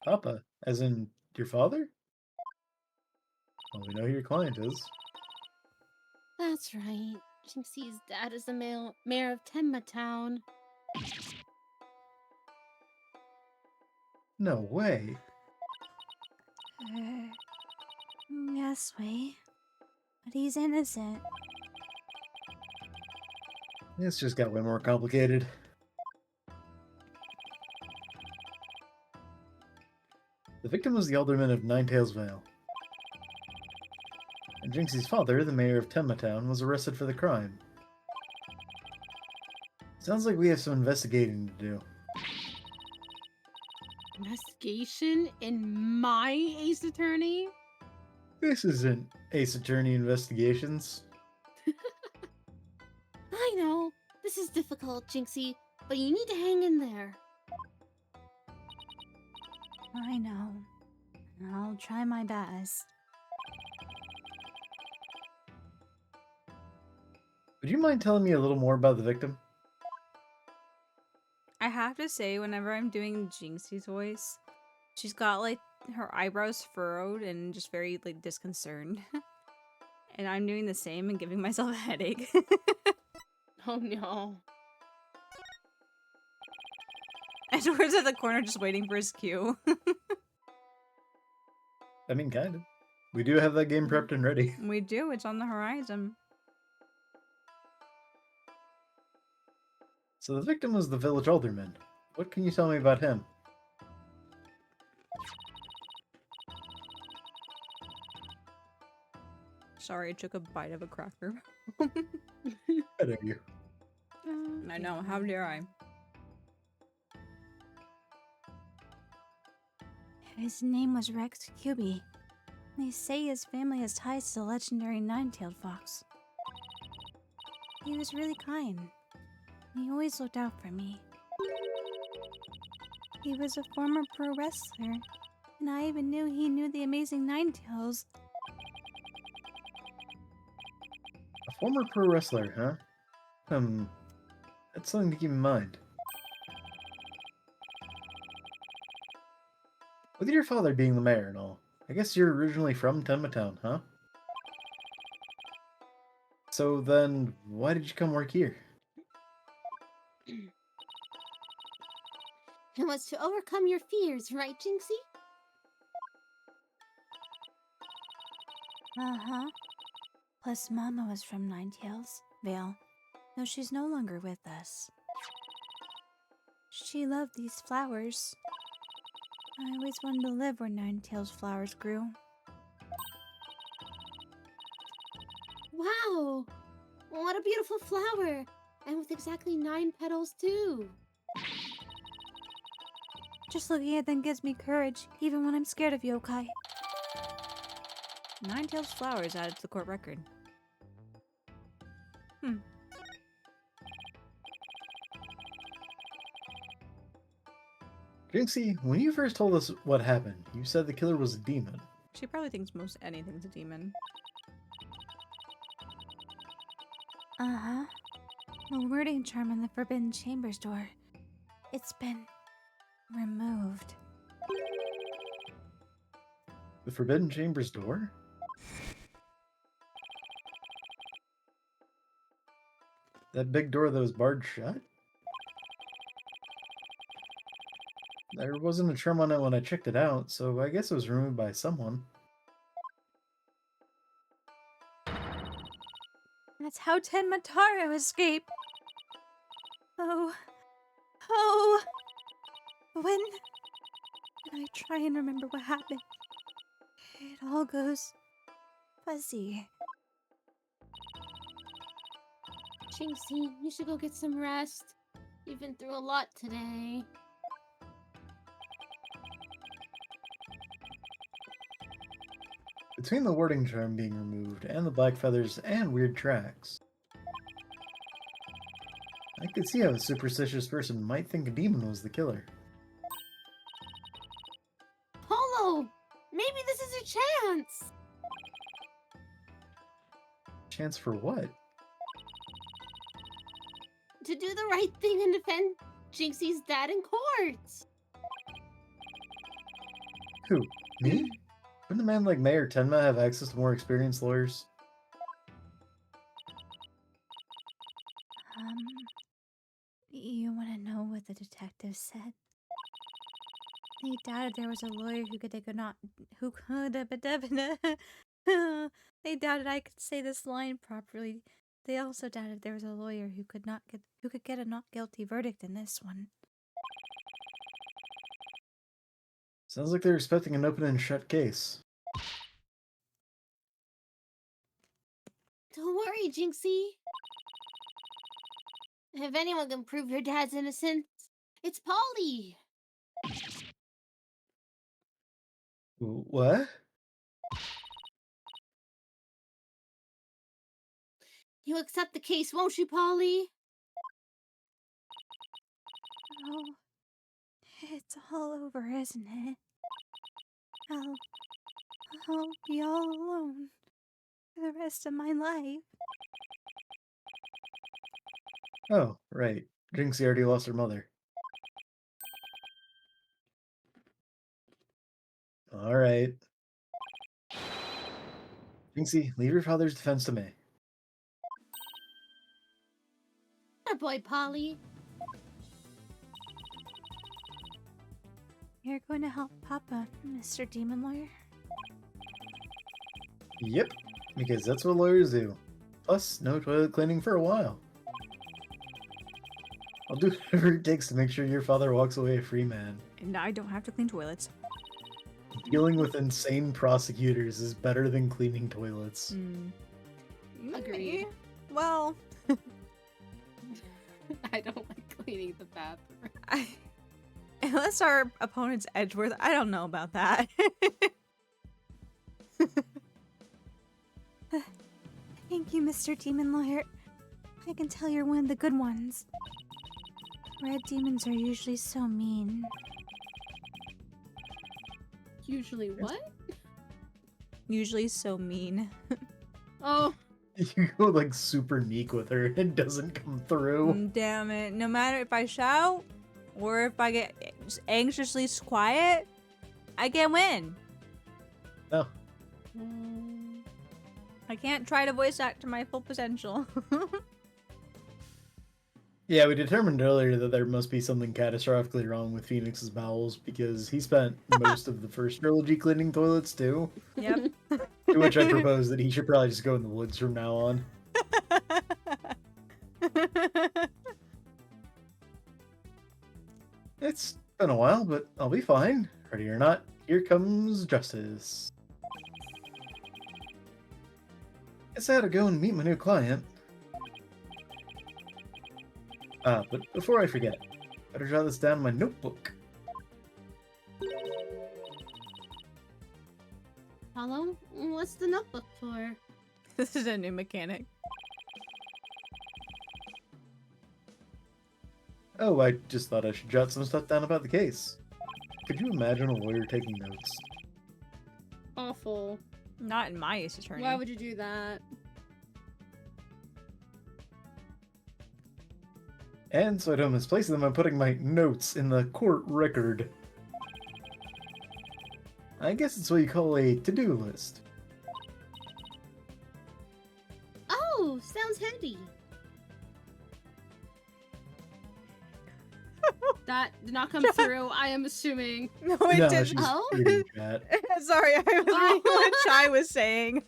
Papa, as in your father? Well, we know who your client is. That's right. Jinxie's dad is the mayor of Tenma Town. No way. Yes, way. But he's innocent. It's just got way more complicated. The victim was the alderman of Ninetails Vale. And Jinxie's father, the mayor of Tenma Town, was arrested for the crime. Sounds like we have some investigating to do. Investigation in my Ace Attorney? This isn't Ace Attorney Investigations. I know. This is difficult, Jinxie, but you need to hang in there. I know. I'll try my best. Would you mind telling me a little more about the victim? I have to say, whenever I'm doing Jinxie's voice, she's got like her eyebrows furrowed and just very like disconcerted. And I'm doing the same and giving myself a headache. Oh no. Edward's at the corner just waiting for his cue. I mean, kind of. We do have that game prepped and ready. We do, it's on the horizon. So the victim was the village alderman. What can you tell me about him? Sorry, I took a bite of a cracker. How dare you? I know, how dare I? His name was Rex QB. They say his family has ties to the legendary nine-tailed fox. He was really kind. He always looked out for me. He was a former pro wrestler, and I even knew he knew the amazing Ninetales. A former pro wrestler, huh? That's something to keep in mind. With your father being the mayor and all, I guess you're originally from Tenma Town, huh? So then, why did you come work here? It was to overcome your fears, right, Jinxie? Uh-huh. Plus, Mama was from Ninetails Vale, though she's no longer with us. She loved these flowers. I always wanted to live where Ninetails flowers grew. Wow! What a beautiful flower! And with exactly 9 petals, too. Just looking at them gives me courage, even when I'm scared of yokai. Ninetails flowers added to the court record. Jinxie, when you first told us what happened, you said the killer was a demon. She probably thinks most anything's a demon. Uh-huh. The wording charm on the Forbidden Chambers door. It's been removed. The Forbidden Chambers door? That big door that was barred shut? There wasn't a charm on it when I checked it out, so I guess it was removed by someone. That's how Tenmataro escaped. Oh. When I try and remember what happened, it all goes fuzzy. Jinxie, you should go get some rest. You've been through a lot today. Between the warding charm being removed and the black feathers and weird tracks, I could see how a superstitious person might think a demon was the killer. Polo! Maybe this is your chance! Chance for what? To do the right thing and defend Jinxie's dad in court! Who? Me? Wouldn't a man like Mayor Tenma have access to more experienced lawyers? You want to know what the detective said? They doubted there was a lawyer They doubted I could say this line properly. They also doubted there was a lawyer who could get a not guilty verdict in this one. Sounds like they're expecting an open and shut case. Don't worry, Jinxie. If anyone can prove your dad's innocence, it's Polly. What? You accept the case, won't you, Polly? Oh, it's all over, isn't it? I'll be all alone for the rest of my life. Oh, right. Jinxie already lost her mother. Alright. Jinxie, leave your father's defense to me. Our boy, Polly. You're going to help Papa, Mr. Demon Lawyer? Yep, because that's what lawyers do. Plus, no toilet cleaning for a while. I'll do whatever it takes to make sure your father walks away a free man. And I don't have to clean toilets. Dealing with insane prosecutors is better than cleaning toilets. Agreed. Well, I don't like cleaning the bathroom. Unless our opponent's Edgeworth, I don't know about that. Thank you, Mr. Demon Lawyer. I can tell you're one of the good ones. Red demons are usually so mean. Usually what? Usually so mean. Oh. You go like super meek with her and it doesn't come through. Damn it. No matter if I shout or if I get just anxiously quiet, I can't win. No. I can't try to voice act to my full potential. Yeah, we determined earlier that there must be something catastrophically wrong with Phoenix's bowels because he spent most of the first trilogy cleaning toilets too. Yep. To which I proposed that he should probably just go in the woods from now on. It's been a while, but I'll be fine. Ready or not, here comes justice. Guess I had to go and meet my new client. But before I forget, better jot this down in my notebook. Hello? What's the notebook for? This is a new mechanic. Oh, I just thought I should jot some stuff down about the case. Could you imagine a lawyer taking notes? Awful. Not in my ace attorney. Why would you do that? And so I don't misplace them, I'm putting my notes in the court record. I guess it's what you call a to-do list. Oh, sounds handy. That did not come through, I am assuming. No, it No, didn't. she's Oh. reading chat. Sorry, I was reading what Chai was saying.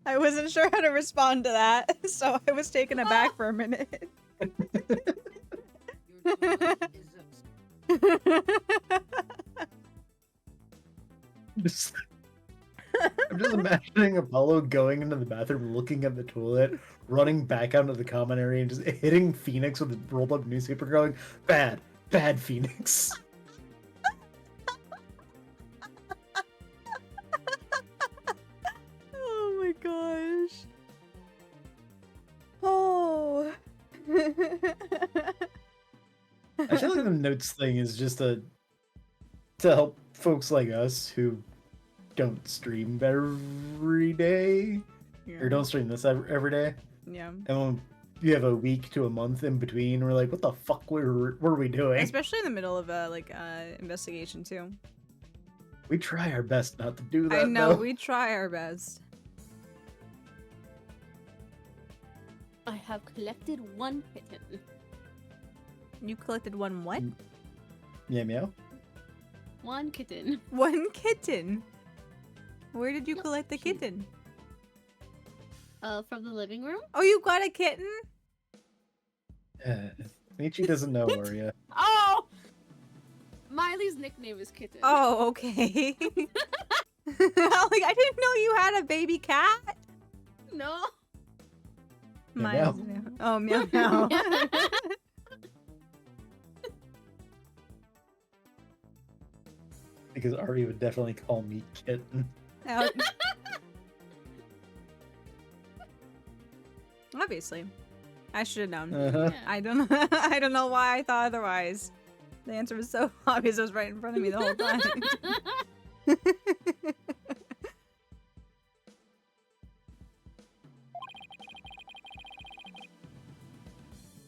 I wasn't sure how to respond to that, so I was taken aback for a minute. I'm just imagining Apollo going into the bathroom, looking at the toilet, running back out into the common area, and just hitting Phoenix with a rolled up newspaper, going, "Bad, bad Phoenix." Oh my gosh. Oh. I feel like the notes thing is just to help folks like us who don't stream every day, or don't stream this every day. Yeah. And when you have a week to a month in between, we're like, what the fuck were we doing? Especially in the middle of a investigation too. We try our best not to do that. I know, though. we try our best. I have collected one kitten. You collected one what? Yeah, meow. One kitten. One kitten. Where did you Yep, collect the she- kitten? From the living room. Oh, you got a kitten? Michi doesn't know Aria. Oh! Miley's nickname is Kitten. Oh, okay. Like, I didn't know you had a baby cat. No. Meow, Mine's oh, meow meow. Because Aria would definitely call me kitten. Out. Obviously. I should have known. Uh-huh. Yeah. I don't I don't know why I thought otherwise. The answer was so obvious, it was right in front of me the whole time.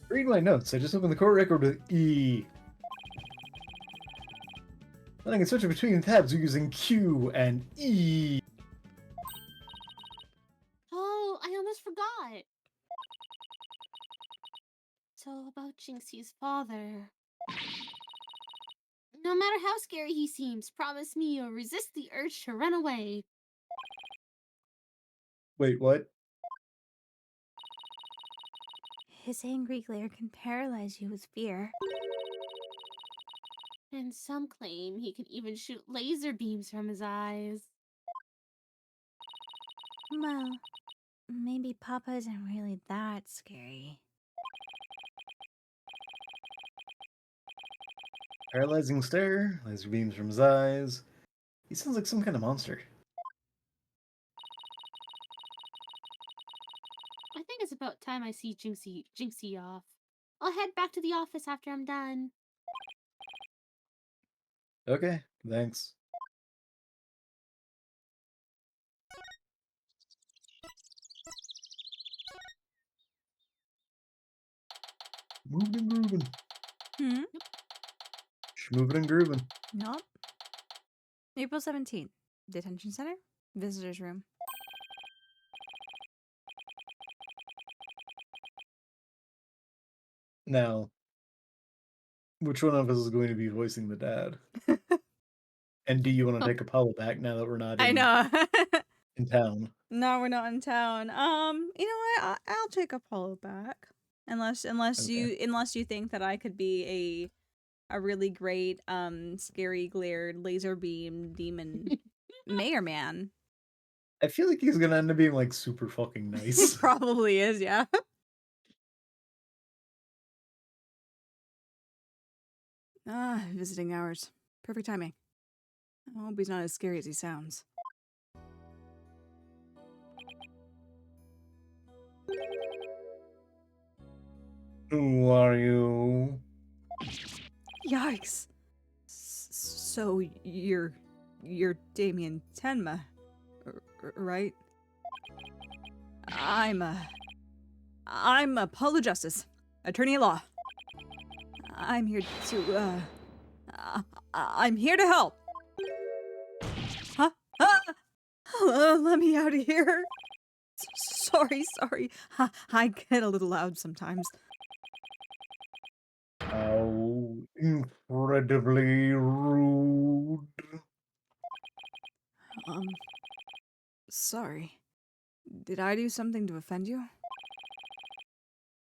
Read my notes. I just opened the court record with E. Then I can switch between tabs using Q and E. Oh, I almost forgot. So about Jinxie's father. No matter how scary he seems, promise me you'll resist the urge to run away. Wait, what? His angry glare can paralyze you with fear. And some claim he can even shoot laser beams from his eyes. Well, maybe Papa isn't really that scary. Paralyzing stare, laser beams from his eyes. He sounds like some kind of monster. I think it's about time I see Jinxie off. I'll head back to the office after I'm done. Okay, thanks. Moving and grooving. Hmm? Moving and grooving. Nope. April 17th. Detention Center. Visitor's room. Now, which one of us is going to be voicing the dad? And do you want to take Apollo back now that we're not I know. in town? No, we're not in town. You know what? I'll take Apollo back. Unless you think that I could be a really great scary glared laser beam demon mayor man. I feel like he's gonna end up being like super fucking He nice. probably is, yeah. Ah, visiting hours. Perfect timing. I hope he's not as scary as he sounds. Who are you? Yikes. So you're Damien Tenma, right? I'm Apollo Justice, attorney at law. I'm here to, I'm here to help. Huh? Let me out of here. Sorry. I get a little loud sometimes. How incredibly rude. Sorry. Did I do something to offend you?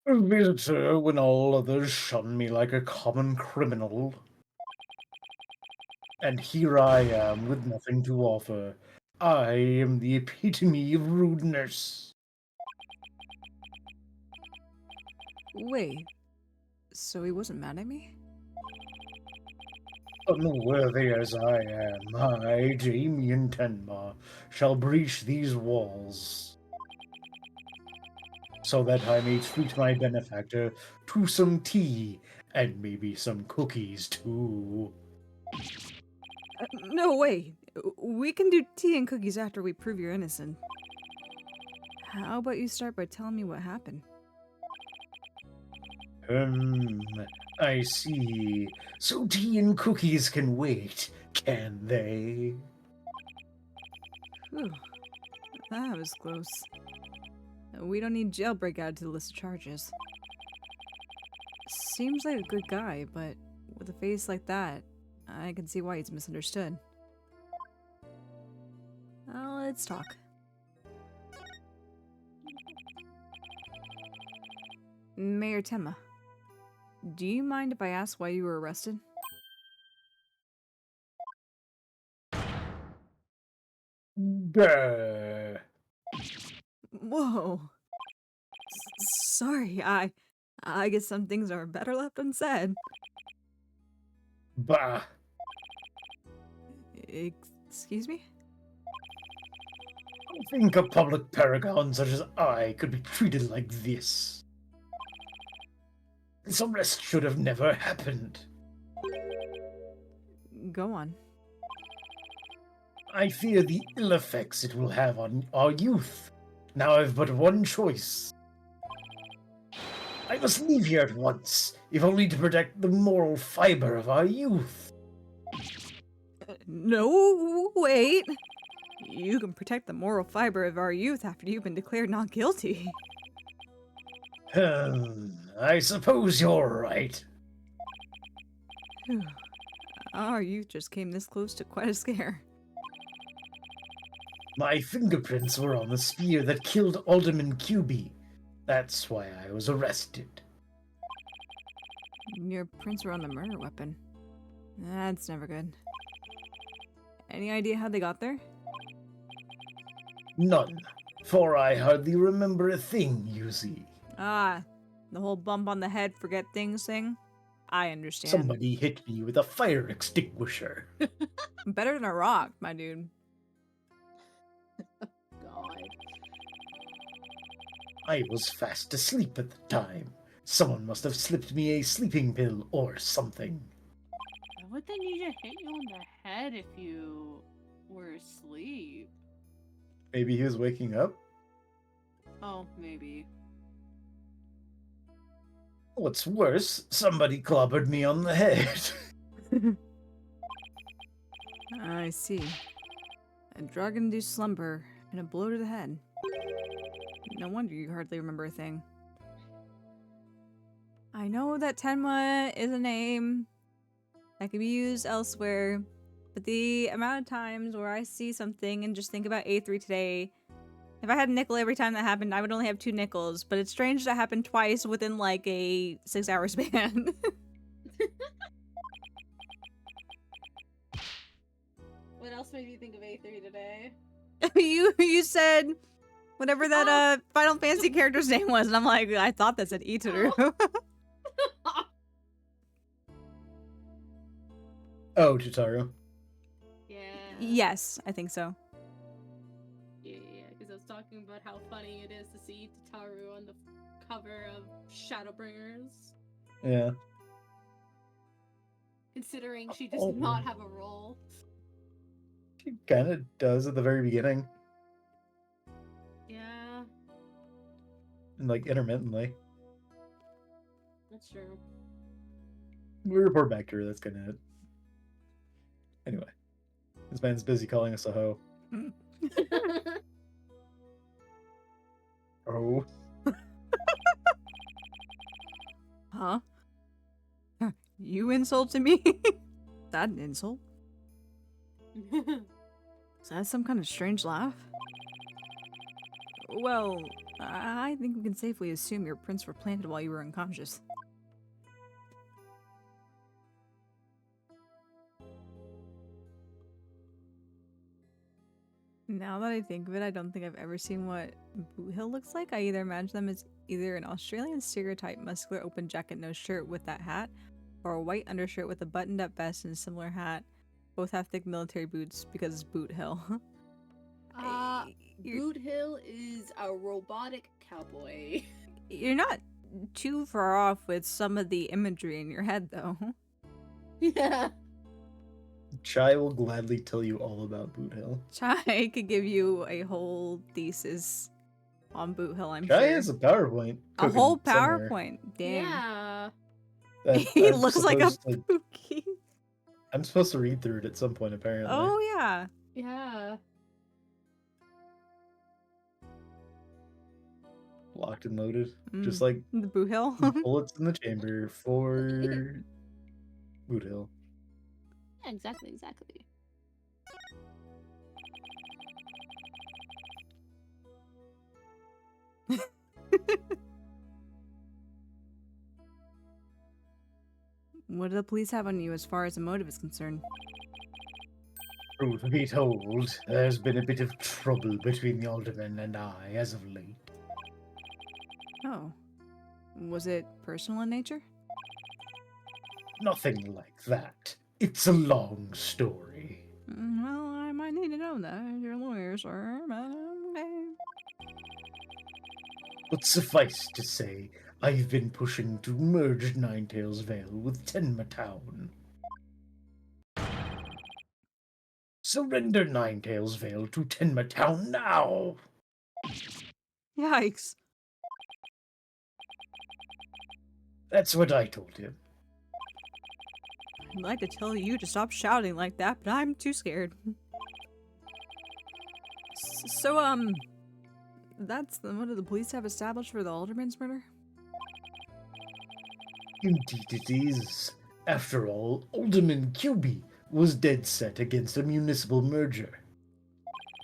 A visitor when all others shun me like a common criminal. And here I am with nothing to offer. I am the epitome of rudeness. Wait. So he wasn't mad at me? Unworthy as I am, I, Damien Tenma, shall breach these walls, so that I may treat my benefactor to some tea, and maybe some cookies too. No, wait. We can do tea and cookies after we prove you're innocent. How about you start by telling me what happened? I see. So tea and cookies can wait, can they? Whew. That was close. We don't need jailbreak added to the list of charges. Seems like a good guy, but with a face like that, I can see why he's misunderstood. Let's talk. Mayor Tenma, do you mind if I ask why you were arrested? Bah. Whoa. Sorry, I guess some things are better left unsaid. Bah. Excuse me? I think a public paragon such as I could be treated like this. This arrest should have never happened. Go on. I fear the ill effects it will have on our youth. Now I've but one choice. I must leave here at once, if only to protect the moral fiber of our youth. No, wait. You can protect the moral fiber of our youth after you've been declared not guilty. I suppose you're right. Our youth just came this close to quite a scare. My fingerprints were on the spear that killed Alderman QB. That's why I was arrested. Your prints were on the murder weapon. That's never good. Any idea how they got there? None, for I hardly remember a thing, you see. Ah, the whole bump on the head, forget things thing? I understand. Somebody hit me with a fire extinguisher. Better than a rock, my dude. God. I was fast asleep at the time. Someone must have slipped me a sleeping pill or something. Why would they need to hit you on the head if you were asleep? Maybe he was waking up? Oh, maybe. What's worse, somebody clobbered me on the head. I see. A drug-induced slumber and a blow to the head. No wonder you hardly remember a thing. I know that Tenma is a name that can be used elsewhere, but the amount of times where I see something and just think about A3 today, if I had a nickel every time that happened, I would only have 2 nickels, but it's strange that happened twice within like a 6-hour span. What else made you think of A3 today? you said whatever that Final Fantasy character's name was, and I'm like, I thought that said Itaru. Oh, Chitaru. Yeah. Yes, I think so. Yeah, because I was talking about how funny it is to see Tataru on the cover of Shadowbringers. Yeah. Considering she does not have a role. She kind of does at the very beginning. Yeah. And like intermittently. That's true. We report back to her. That's kind of it. Anyway, this man's busy calling us a hoe. Oh. Huh? You insulted me? That an insult? Is that some kind of strange laugh? Well, I think we can safely assume your prints were planted while you were unconscious. Now that I think of it, I don't think I've ever seen what Boot Hill looks like. I either imagine them as either an Australian stereotype muscular open jacket no shirt with that hat, or a white undershirt with a buttoned up vest and a similar hat. Both have thick military boots because it's Boot Hill. Boot Hill is a robotic cowboy. You're not too far off with some of the imagery in your head, though. Yeah. Chai will gladly tell you all about Boot Hill. Chai could give you a whole thesis on Boot Hill, I'm Chai sure. has a PowerPoint. A whole cooking somewhere. PowerPoint. Damn. Yeah. that He I'm looks like a supposed to- Pookie. I'm supposed to read through it at some point, apparently. Oh, yeah. Yeah. Locked and loaded. Just Mm. like The Boot Hill. bullets in the chamber for Boot Hill. Yeah, exactly. What do the police have on you as far as the motive is concerned? Truth be told, there's been a bit of trouble between the alderman and I as of late. Oh. Was it personal in nature? Nothing like that. It's a long story. Well, I might need to know that. You're a lawyer, sir, but okay. But suffice to say, I've been pushing to merge Ninetails Vale with Tenma Town. Surrender Ninetails Vale to Tenma Town now! Yikes. That's what I told him. I'd like to tell you to stop shouting like that, but I'm too scared. So, that's the motive the police have established for the alderman's murder? Indeed it is. After all, Alderman QB was dead set against a municipal merger.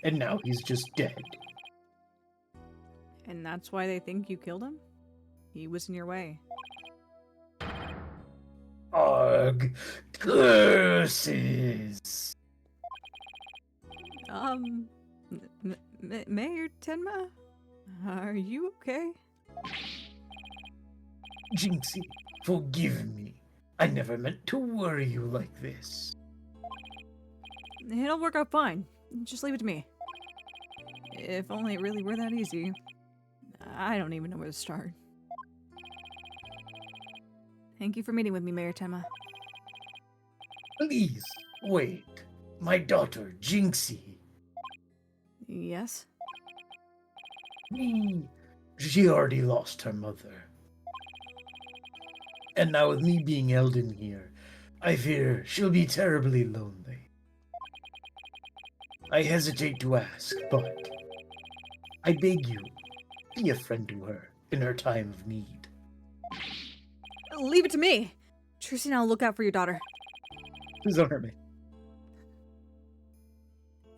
And now he's just dead. And that's why they think you killed him? He was in your way. Ugh, curses! Mayor Tenma? Are you okay? Jinxie, forgive me. I never meant to worry you like this. It'll work out fine. Just leave it to me. If only it really were that easy. I don't even know where to start. Thank you for meeting with me, Mayor Tenma. Please, wait. My daughter, Jinxie. Yes? She already lost her mother. And now with me being held in here, I fear she'll be terribly lonely. I hesitate to ask, but I beg you, be a friend to her in her time of need. Leave it to me! Trucy and I'll look out for your daughter. Please don't hurt me.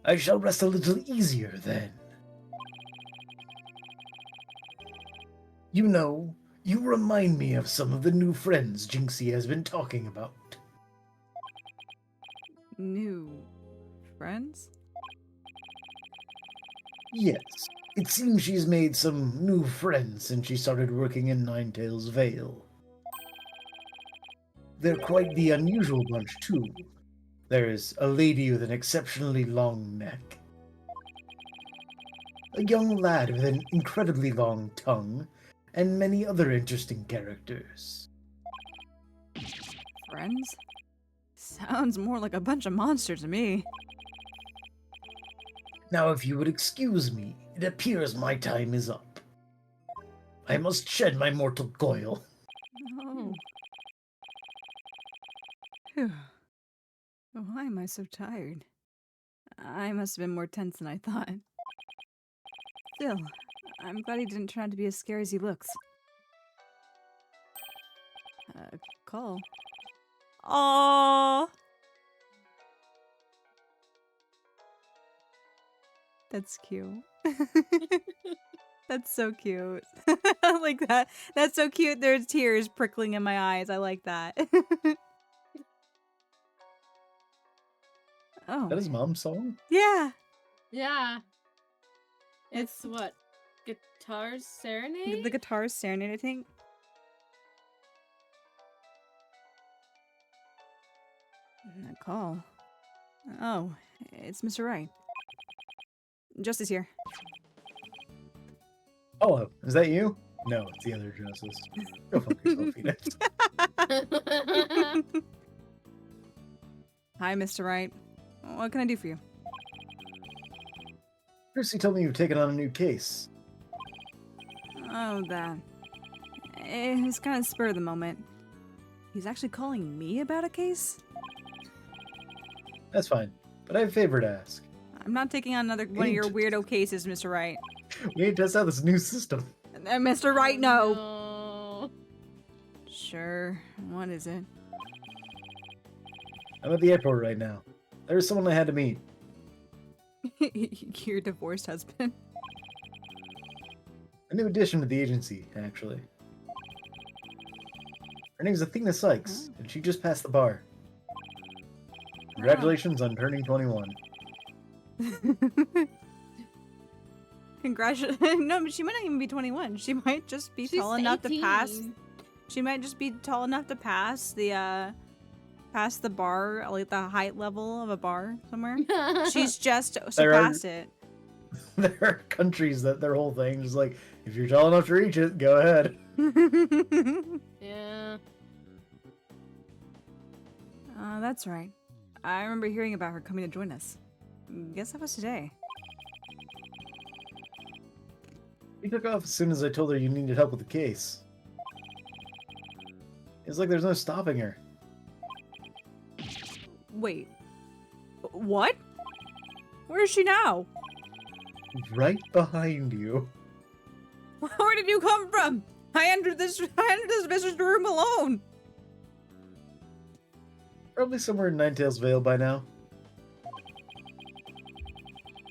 I shall rest a little easier then. You know, you remind me of some of the new friends Jinxie has been talking about. New friends? Yes, it seems she's made some new friends since she started working in Ninetails Vale. They're quite the unusual bunch, too. There's a lady with an exceptionally long neck, a young lad with an incredibly long tongue, and many other interesting characters. Friends? Sounds more like a bunch of monsters to me. Now, if you would excuse me, it appears my time is up. I must shed my mortal coil. Oh. Phew. Why am I so tired? I must have been more tense than I thought. Still, I'm glad he didn't turn out to be as scary as he looks. Call. Aww! That's cute. That's so cute. I like that. That's so cute. There's tears prickling in my eyes. I like that. Oh. That is Mom's song? Yeah. Yeah. It's what? Guitar Serenade? The guitar serenade, I think. A call. Oh, it's Mr. Wright. Justice here. Hello, is that you? No, it's the other Justice. Go fuck yourself, Phoenix. Hi, Mr. Wright. What can I do for you? Percy told me you've taken on a new case. Oh, that. It's kind of spur of the moment. He's actually calling me about a case? That's fine, but I have a favor to ask. I'm not taking on another one of your weirdo cases, Mr. Wright. We need to test out this new system. Mr. Wright, no. No. Sure. What is it? I'm at the airport right now. There's someone I had to meet. Your divorced husband. A new addition to the agency, actually. Her name's Athena Sykes, and she just passed the bar. Congratulations on turning 21. Congratulations. No, but she might not even be 21. She might just be She's tall enough to 18. pass. She might just be tall enough to pass the bar, like the height level of a bar somewhere. She's just surpassed it. There are countries that their whole thing is like, if you're tall enough to reach it, go ahead. Yeah. That's right. I remember hearing about her coming to join us. Guess that was today. She took off as soon as I told her you needed help with the case. It's like there's no stopping her. Wait. What? Where is she now? Right behind you. Where did you come from? I entered this visitor's room alone. Probably somewhere in Ninetales Vale by now.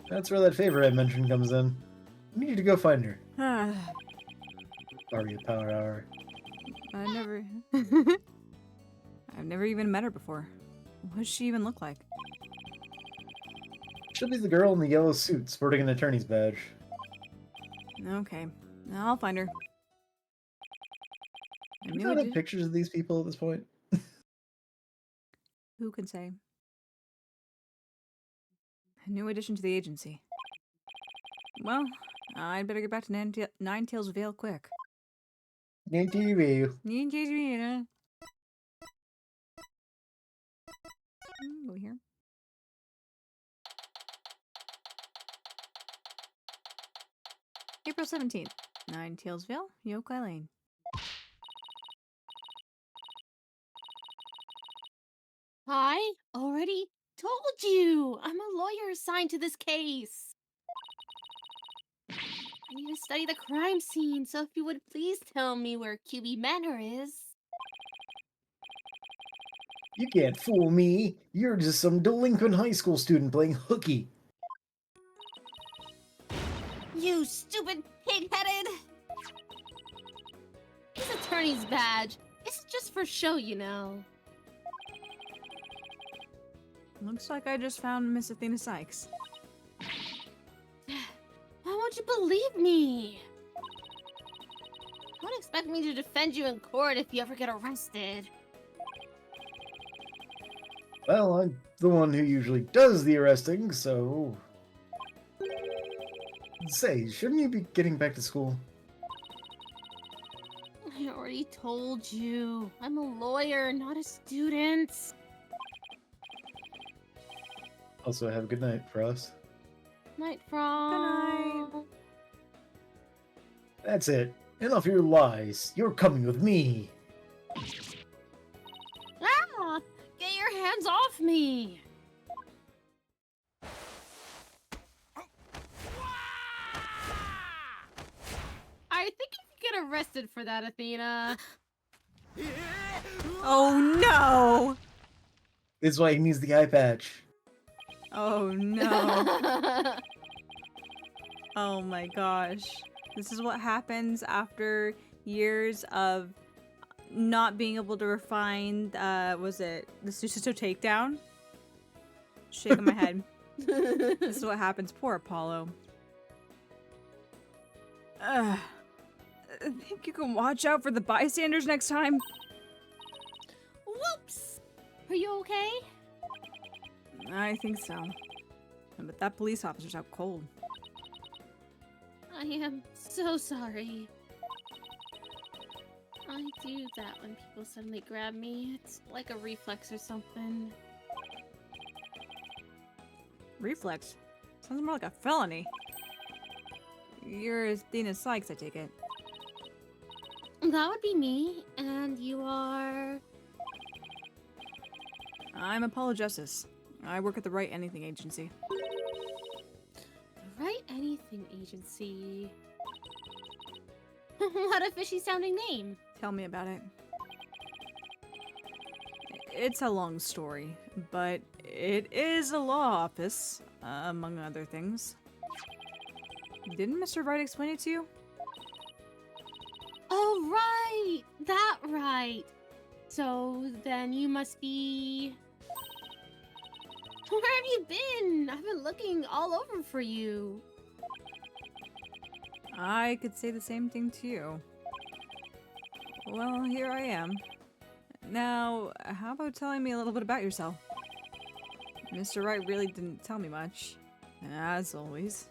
That's where that favor I mentioned comes in. We need you to go find her. Aria Power Hour. I've never even met her before. What does she even look like? She'll be the girl in the yellow suit sporting an attorney's badge. Okay, I'll find her. I Do knew you I have did- pictures of these people at this point? Who can say? A new addition to the agency. Well, I'd better get back to Ninetales Vale quick. Thank you. Go here. April 17th, Ninetales-Vale, Yokai Lane. I already told you. I'm a lawyer assigned to this case. I need to study the crime scene, so if you would please tell me where QB Manor is. You can't fool me. You're just some delinquent high school student playing hooky. You stupid pig-headed! This attorney's badge. It's just for show, you know. Looks like I just found Miss Athena Sykes. Why won't you believe me? Don't expect me to defend you in court if you ever get arrested. Well, I'm the one who usually does the arresting, so... Say, shouldn't you be getting back to school? I already told you. I'm a lawyer, not a student. Also, have a good night for us. Night, Frog. Good night. That's it. Enough of your lies. You're coming with me. Ah! Get your Hands off me! I think you could get arrested for that, Athena. Oh no! This is why he needs the eye patch. Oh no. Oh my gosh. This is what happens after years of not being able to refine, was it the Susato takedown? Shaking my head. This is what happens. Poor Apollo. I think you can watch out for the bystanders next time. Whoops! Are you okay? I think so. But that police officer's out cold. I am so sorry. I do that when people suddenly grab me. It's like a reflex or something. Reflex? Sounds more like a felony. You're Athena Sykes, I take it. That would be me, and you are... I'm Apollo Justice. I work at the Right Anything Agency. The Right Anything Agency. What a fishy sounding name. Tell me about it. It's a long story, but it is a law office, among other things. Didn't Mr. Wright explain it to you? Oh, right! That right! So, then you must be... Where have you been? I've been looking all over for you. I could say the same thing to you. Well, here I am. Now, how about telling me a little bit about yourself? Mr. Wright really didn't tell me much, as always.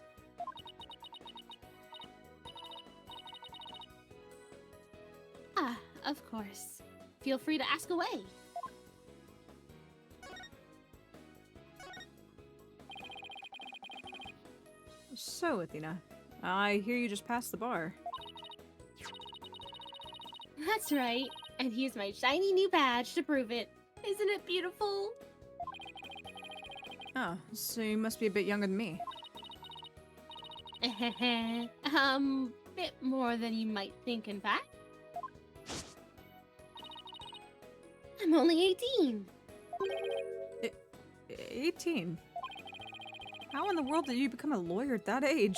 Ah, of course. Feel free to ask away. So, Athena, I hear you just passed the bar. That's right. And here's my shiny new badge to prove it. Isn't it beautiful? Oh, so you must be a bit younger than me. Bit more than you might think, in fact. I'm only 18. 18? How in the world did you become a lawyer at that age?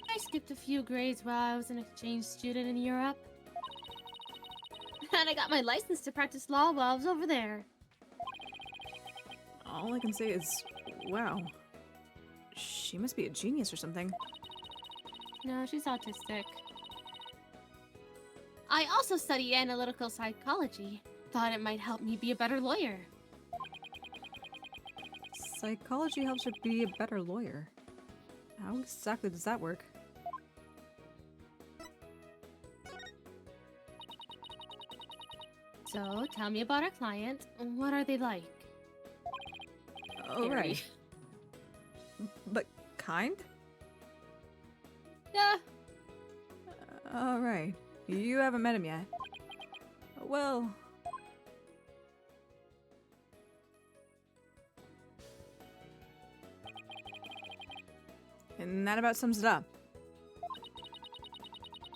I skipped a few grades while I was an exchange student in Europe. And I got my license to practice law while I was over there. All I can say is, wow. She must be a genius or something. No, she's autistic. I also study analytical psychology. Thought it might help me be a better lawyer. Psychology helps her be a better lawyer. How exactly does that work? So, tell me about our client. What are they like? Oh, Scary. right. But kind? Yeah. All right. You haven't met him yet. Well... And that about sums it up.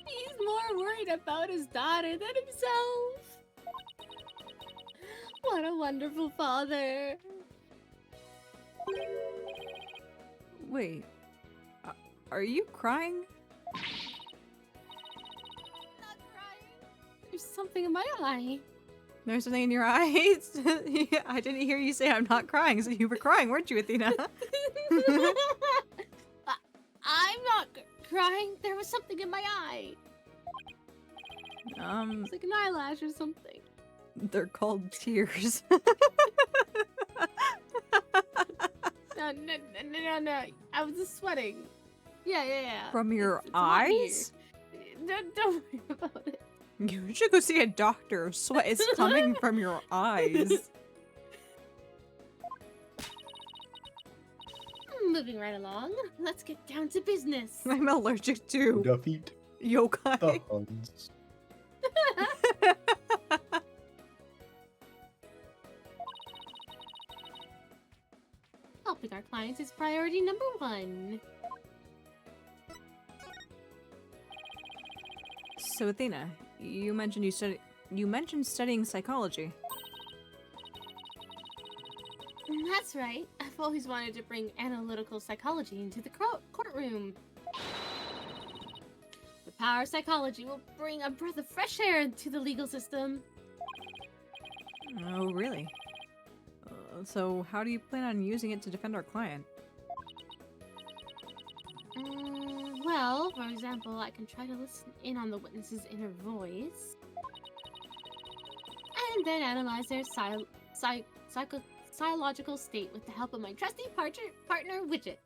He's more worried about his daughter than himself. What a wonderful father. Wait. Are you crying? Not crying. There's something in my eye. There's something in your eyes? I didn't hear you say I'm not crying, so you were crying, weren't you, Athena? I'm not crying. There was something in my eye. It's like an eyelash or something. They're called tears. No. I was just sweating. Yeah. From your It's hot in eyes? here. Don't worry about it. You should go see a doctor. Sweat is coming from your eyes. Moving right along. Let's get down to business. I'm allergic to Defeat yokai. the Huns. helping our clients is priority number 1. So Athena, you mentioned studying psychology. That's right. I've always wanted to bring analytical psychology into the courtroom. The power of psychology will bring a breath of fresh air into the legal system. Oh, really? So how do you plan on using it to defend our client? Well, for example, I can try to listen in on the witness's inner voice. And then analyze their psychological state with the help of my trusty partner widget.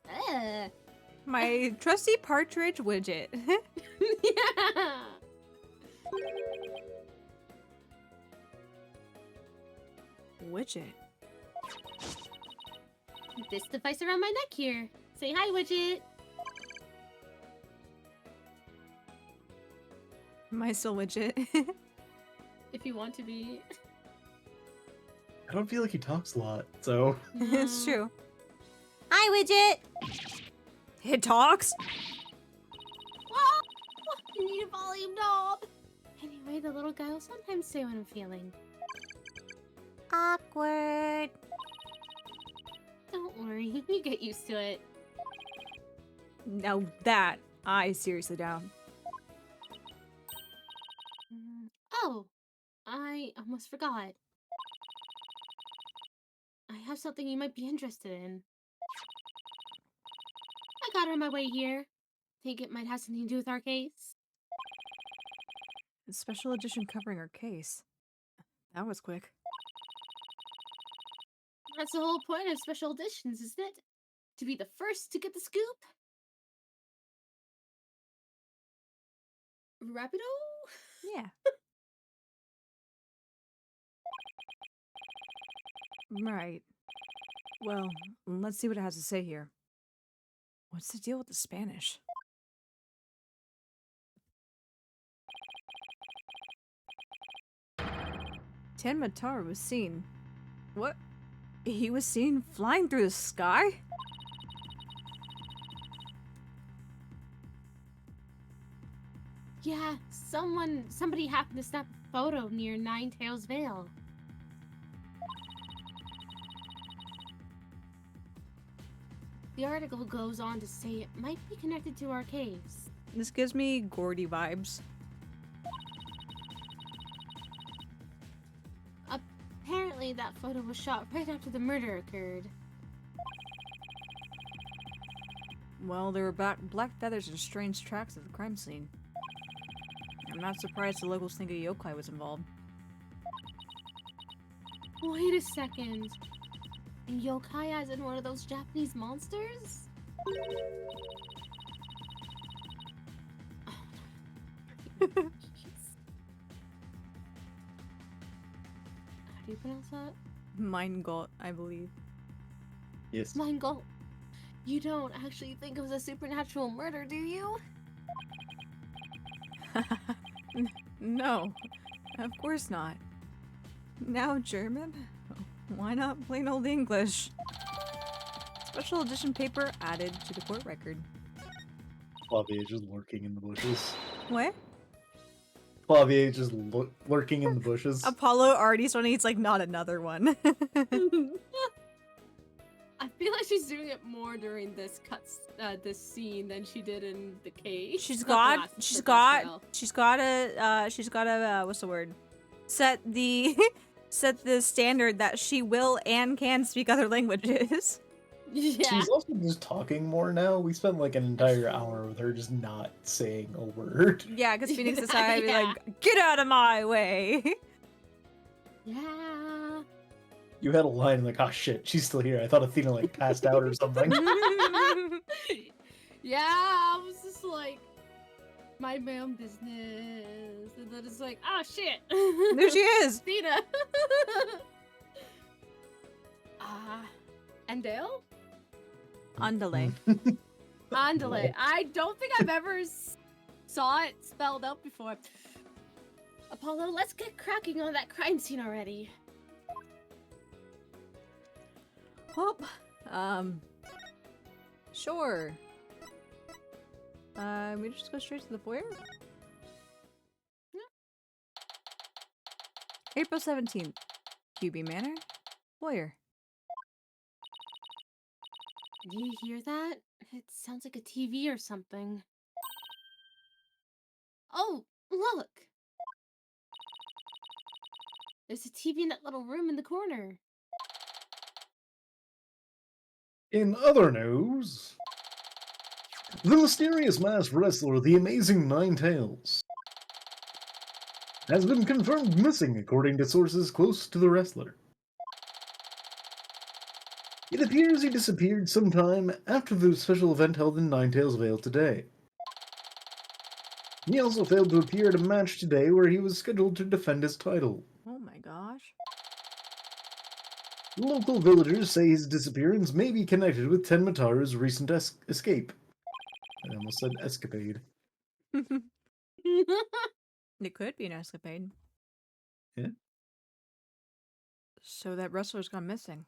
My trusty partridge widget. Yeah! Widget? This device around my neck here. Say hi, widget! Am I still widget? If you want to be. I don't feel like he talks a lot, so. It's true. Hi, Widget! It talks? Oh, you need a volume knob! Anyway, the little guy will sometimes say what I'm feeling. Awkward. Don't worry, you get used to it. Now that I seriously doubt. Oh, I almost forgot. I have something you might be interested in. I got it on my way here. Think it might have something to do with our case? A special edition covering our case. That was quick. That's the whole point of special editions, isn't it? To be the first to get the scoop? Rapido? Yeah. Right. Well, let's see what it has to say here. What's the deal with the Spanish? Tenmatara was seen. What? He was seen flying through the sky? Yeah, somebody happened to snap a photo near Nine Tails Vale. The article goes on to say it might be connected to our case. This gives me Gordy vibes. Apparently, that photo was shot right after the murder occurred. Well, there were black feathers and strange tracks at the crime scene. I'm not surprised the locals think a yokai was involved. Wait a second. A yokai as in one of those Japanese monsters? Oh, no. How do you pronounce that? Meingot, I believe. Yes. Meingold. You don't actually think it was a supernatural murder, do you? No, of course not. Now German? Why not plain old English? Special edition paper added to the court record. Flavia just lurking in the bushes. What? Flavia just lurking in the bushes. Apollo already starting, it's like, not another one. I feel like she's doing it more during this this scene than she did in the cave. she's got a what's the word? Set the set the standard that she will and can speak other languages. Yeah. She's also just talking more now. We spent like an entire hour with her just not saying a word. Yeah, because Phoenix decided to be like, get out of my way. Yeah. You had a line like, oh shit, she's still here. I thought Athena like passed out or something. Yeah, I was just like, mind my own business. And then it's like, oh shit. There she is. Athena. And Dale? Andale. Andale. I don't think I've ever saw it spelled out before. Apollo, let's get cracking on that crime scene already. Well, Sure. We just go straight to the foyer? April 17th. QB Manor. Foyer. Do you hear that? It sounds like a TV or something. Oh, look! There's a TV in that little room in the corner. In other news, the mysterious masked wrestler, the Amazing Ninetales, has been confirmed missing according to sources close to the wrestler. It appears he disappeared sometime after the special event held in Ninetales Vale today. He also failed to appear at a match today where he was scheduled to defend his title. Oh my gosh. Local villagers say his disappearance may be connected with Tenmataru's recent escape. I almost said escapade. It could be an escapade. Yeah. So that wrestler's gone missing.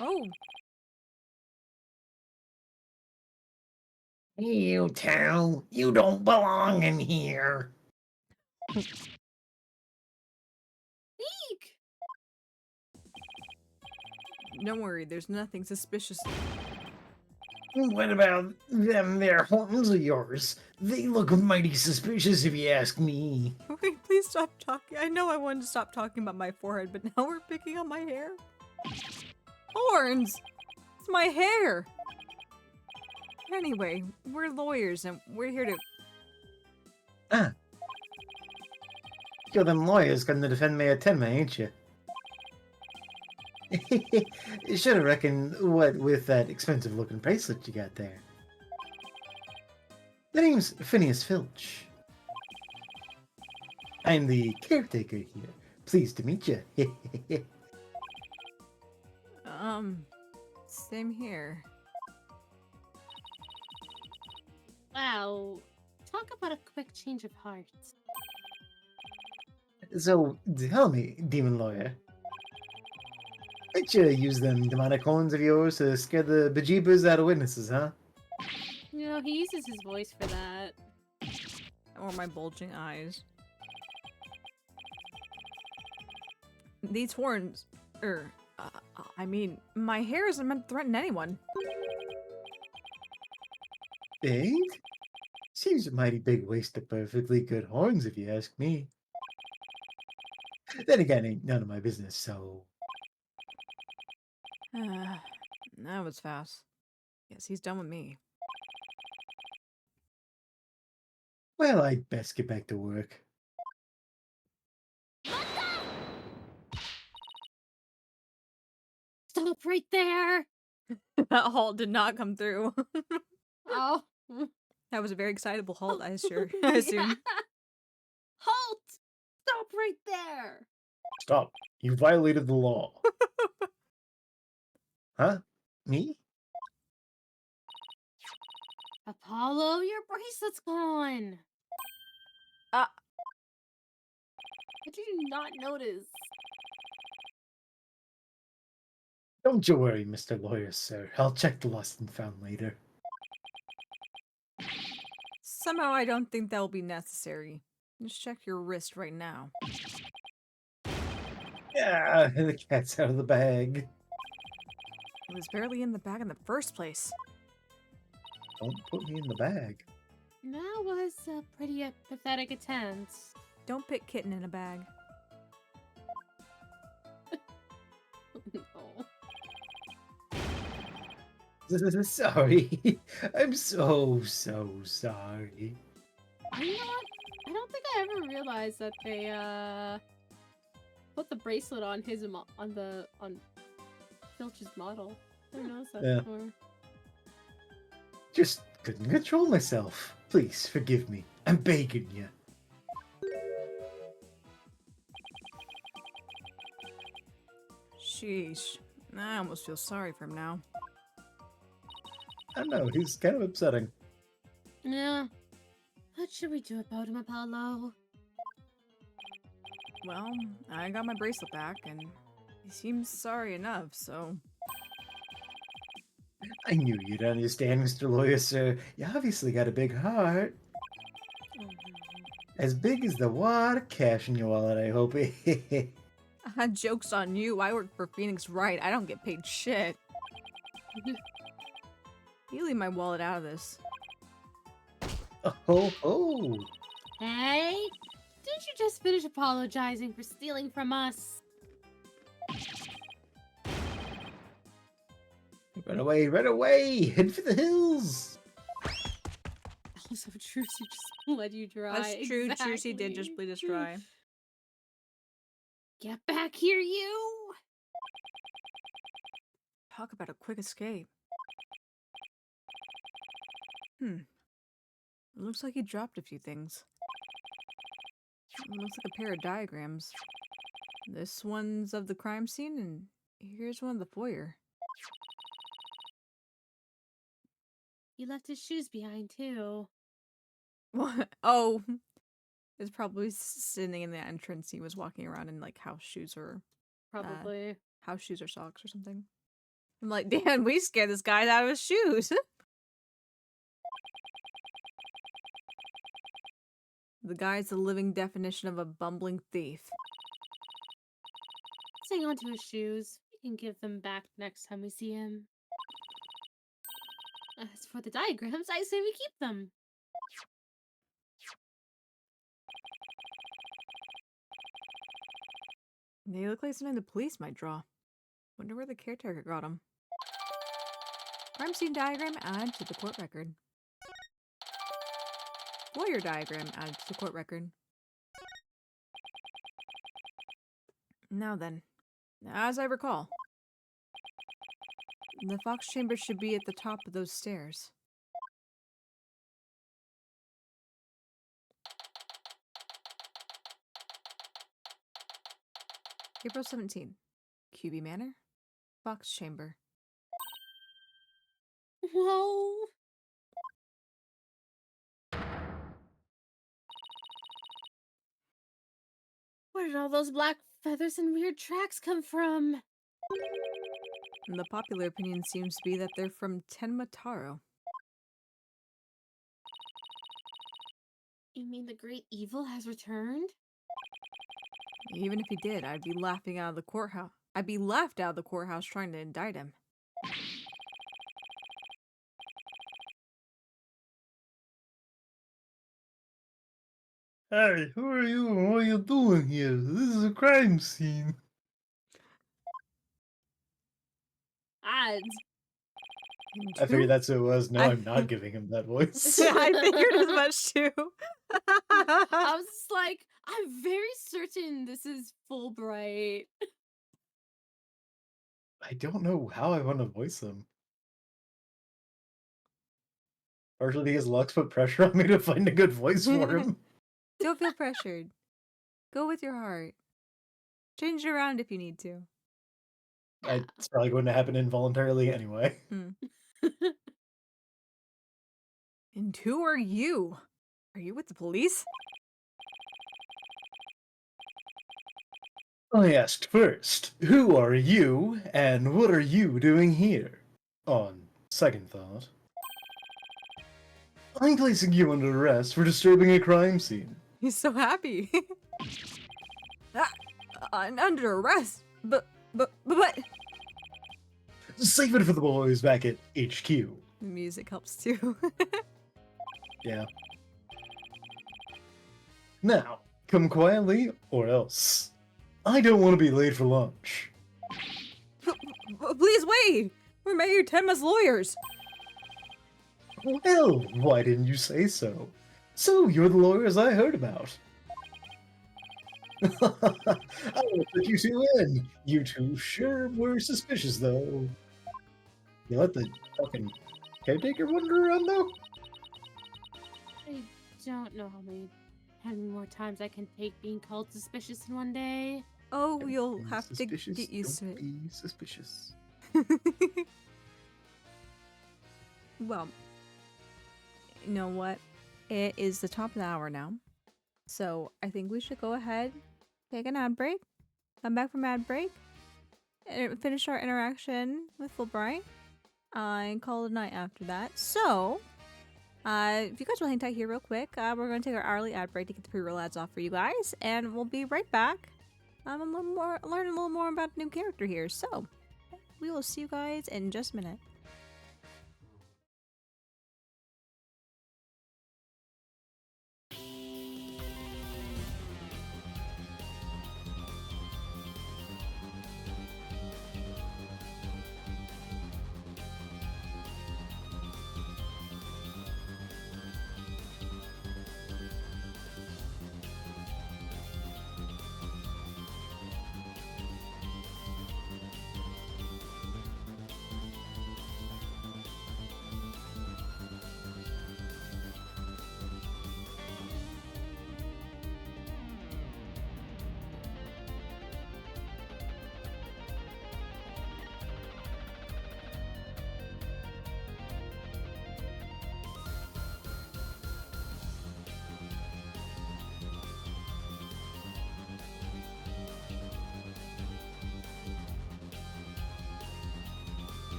Oh. You two, you don't belong in here. Eek! Don't worry, there's nothing suspicious. What about them there horns of yours? They look mighty suspicious if you ask me. Wait, please stop talking. I know I wanted to stop talking about my forehead, but now we're picking on my hair. Horns! It's my hair! Anyway, we're lawyers and we're here to... Ah. You're them lawyers gonna defend me at Tenma, ain't you? You should have reckoned what with that expensive looking bracelet you got there. The name's Phineas Filch. I'm the caretaker here. Pleased to meet you. Same here. Wow. Talk about a quick change of heart. So, tell me, demon lawyer. Bet you use them demonic horns of yours to scare the bejeebers out of witnesses, huh? You know, he uses his voice for that. Or my bulging eyes. These horns... I mean, my hair isn't meant to threaten anyone. Ain't? Seems a mighty big waste of perfectly good horns, if you ask me. Then again, ain't none of my business, so... That was fast. Yes, he's done with me. Well, I'd best get back to work. Stop right there! That halt did not come through. Oh. That was a very excitable halt, I assume. Halt! Stop right there! Stop. You violated the law. Huh? Me? Apollo, your bracelet's gone! Did you not notice? Don't you worry, Mr. Lawyer, sir. I'll check the lost and found later. Somehow I don't think that will be necessary. Just check your wrist right now. Yeah, the cat's out of the bag. It was barely in the bag in the first place. Don't put me in the bag. That was a pretty pathetic attempt. Don't put kitten in a bag. No. Sorry. I'm so sorry. You know what? I don't think I ever realized that they put the bracelet on his on Filch's model. I didn't notice that Yeah. before. Just couldn't control myself. Please forgive me. I'm begging you. Sheesh. I almost feel sorry for him now. I don't know, he's kind of upsetting. Yeah. What should we do about him, Apollo? Well, I got my bracelet back, and he seems sorry enough, so... I knew you'd understand, Mr. Lawyer, sir. You obviously got a big heart. As big as the water cash in your wallet, I hope. Joke's on you. I work for Phoenix Wright. I don't get paid shit. You leave my wallet out of this. Oh. Hey, didn't you just finish apologizing for stealing from us? Run away! Head for the hills! Also true, she just let you dry. That's true. She did just bleed us dry. Get back here, you! Talk about a quick escape. It looks like he dropped a few things. It looks like a pair of diagrams. This one's of the crime scene, and here's one of the foyer. He left his shoes behind, too. What? Oh, it's probably sitting in the entrance. He was walking around in like house shoes or Probably. house shoes or socks or something. I'm like, damn, we scared this guy out of his shoes. The guy's the living definition of a bumbling thief. Let's hang on to his shoes. We can give them back next time we see him. As for the diagrams, I say we keep them. They look like something the police might draw. Wonder where the caretaker got them. Crime scene diagram added to the court record. Lawyer diagram added to the court record. Now then, as I recall, the Fox chamber should be at the top of those stairs. April 17th, QB Manor, Fox Chamber. Whoa! Where did all those black feathers and weird tracks come from? And the popular opinion seems to be that they're from Tenmataro. You mean the great evil has returned? Even if he did, I'd be laughing out of the courthouse. I'd be laughed out of the courthouse trying to indict him. Hey, who are you and what are you doing here? This is a crime scene. Odds. I figured that's who it was. No, I'm not giving him that voice. I figured as much too. I was just like, I'm very certain this is Fulbright. I don't know how I want to voice him. Partially because Lux put pressure on me to find a good voice for him. Don't feel pressured. Go with your heart. Change it around if you need to. It's probably going to happen involuntarily anyway. And who are you? Are you with the police? I asked first, who are you and what are you doing here? On second thought, I'm placing you under arrest for disturbing a crime scene. He's so happy. I'm under arrest. But. Save it for the boys back at HQ. The music helps too. Yeah. Now, come quietly or else. I don't want to be late for lunch. Please wait! We're Mayor Tenma's lawyers. Well, why didn't you say so? So, you're the lawyers I heard about. I will put you two in. You two sure were suspicious, though. You let the fucking caretaker wander around, though? I don't know how many more times I can take being called suspicious in one day. Oh, you'll have to Suspicious, get used to don't it. Be suspicious. Well, you know what? It is the top of the hour now. So I think we should go ahead, take an ad break, come back from ad break, and finish our interaction with Fulbright. and call it a night after that. So, if you guys will hang tight here real quick, we're going to take our hourly ad break to get the pre-roll ads off for you guys, and we'll be right back. I'm a little more, learn a little more about the new character here. So, we will see you guys in just a minute.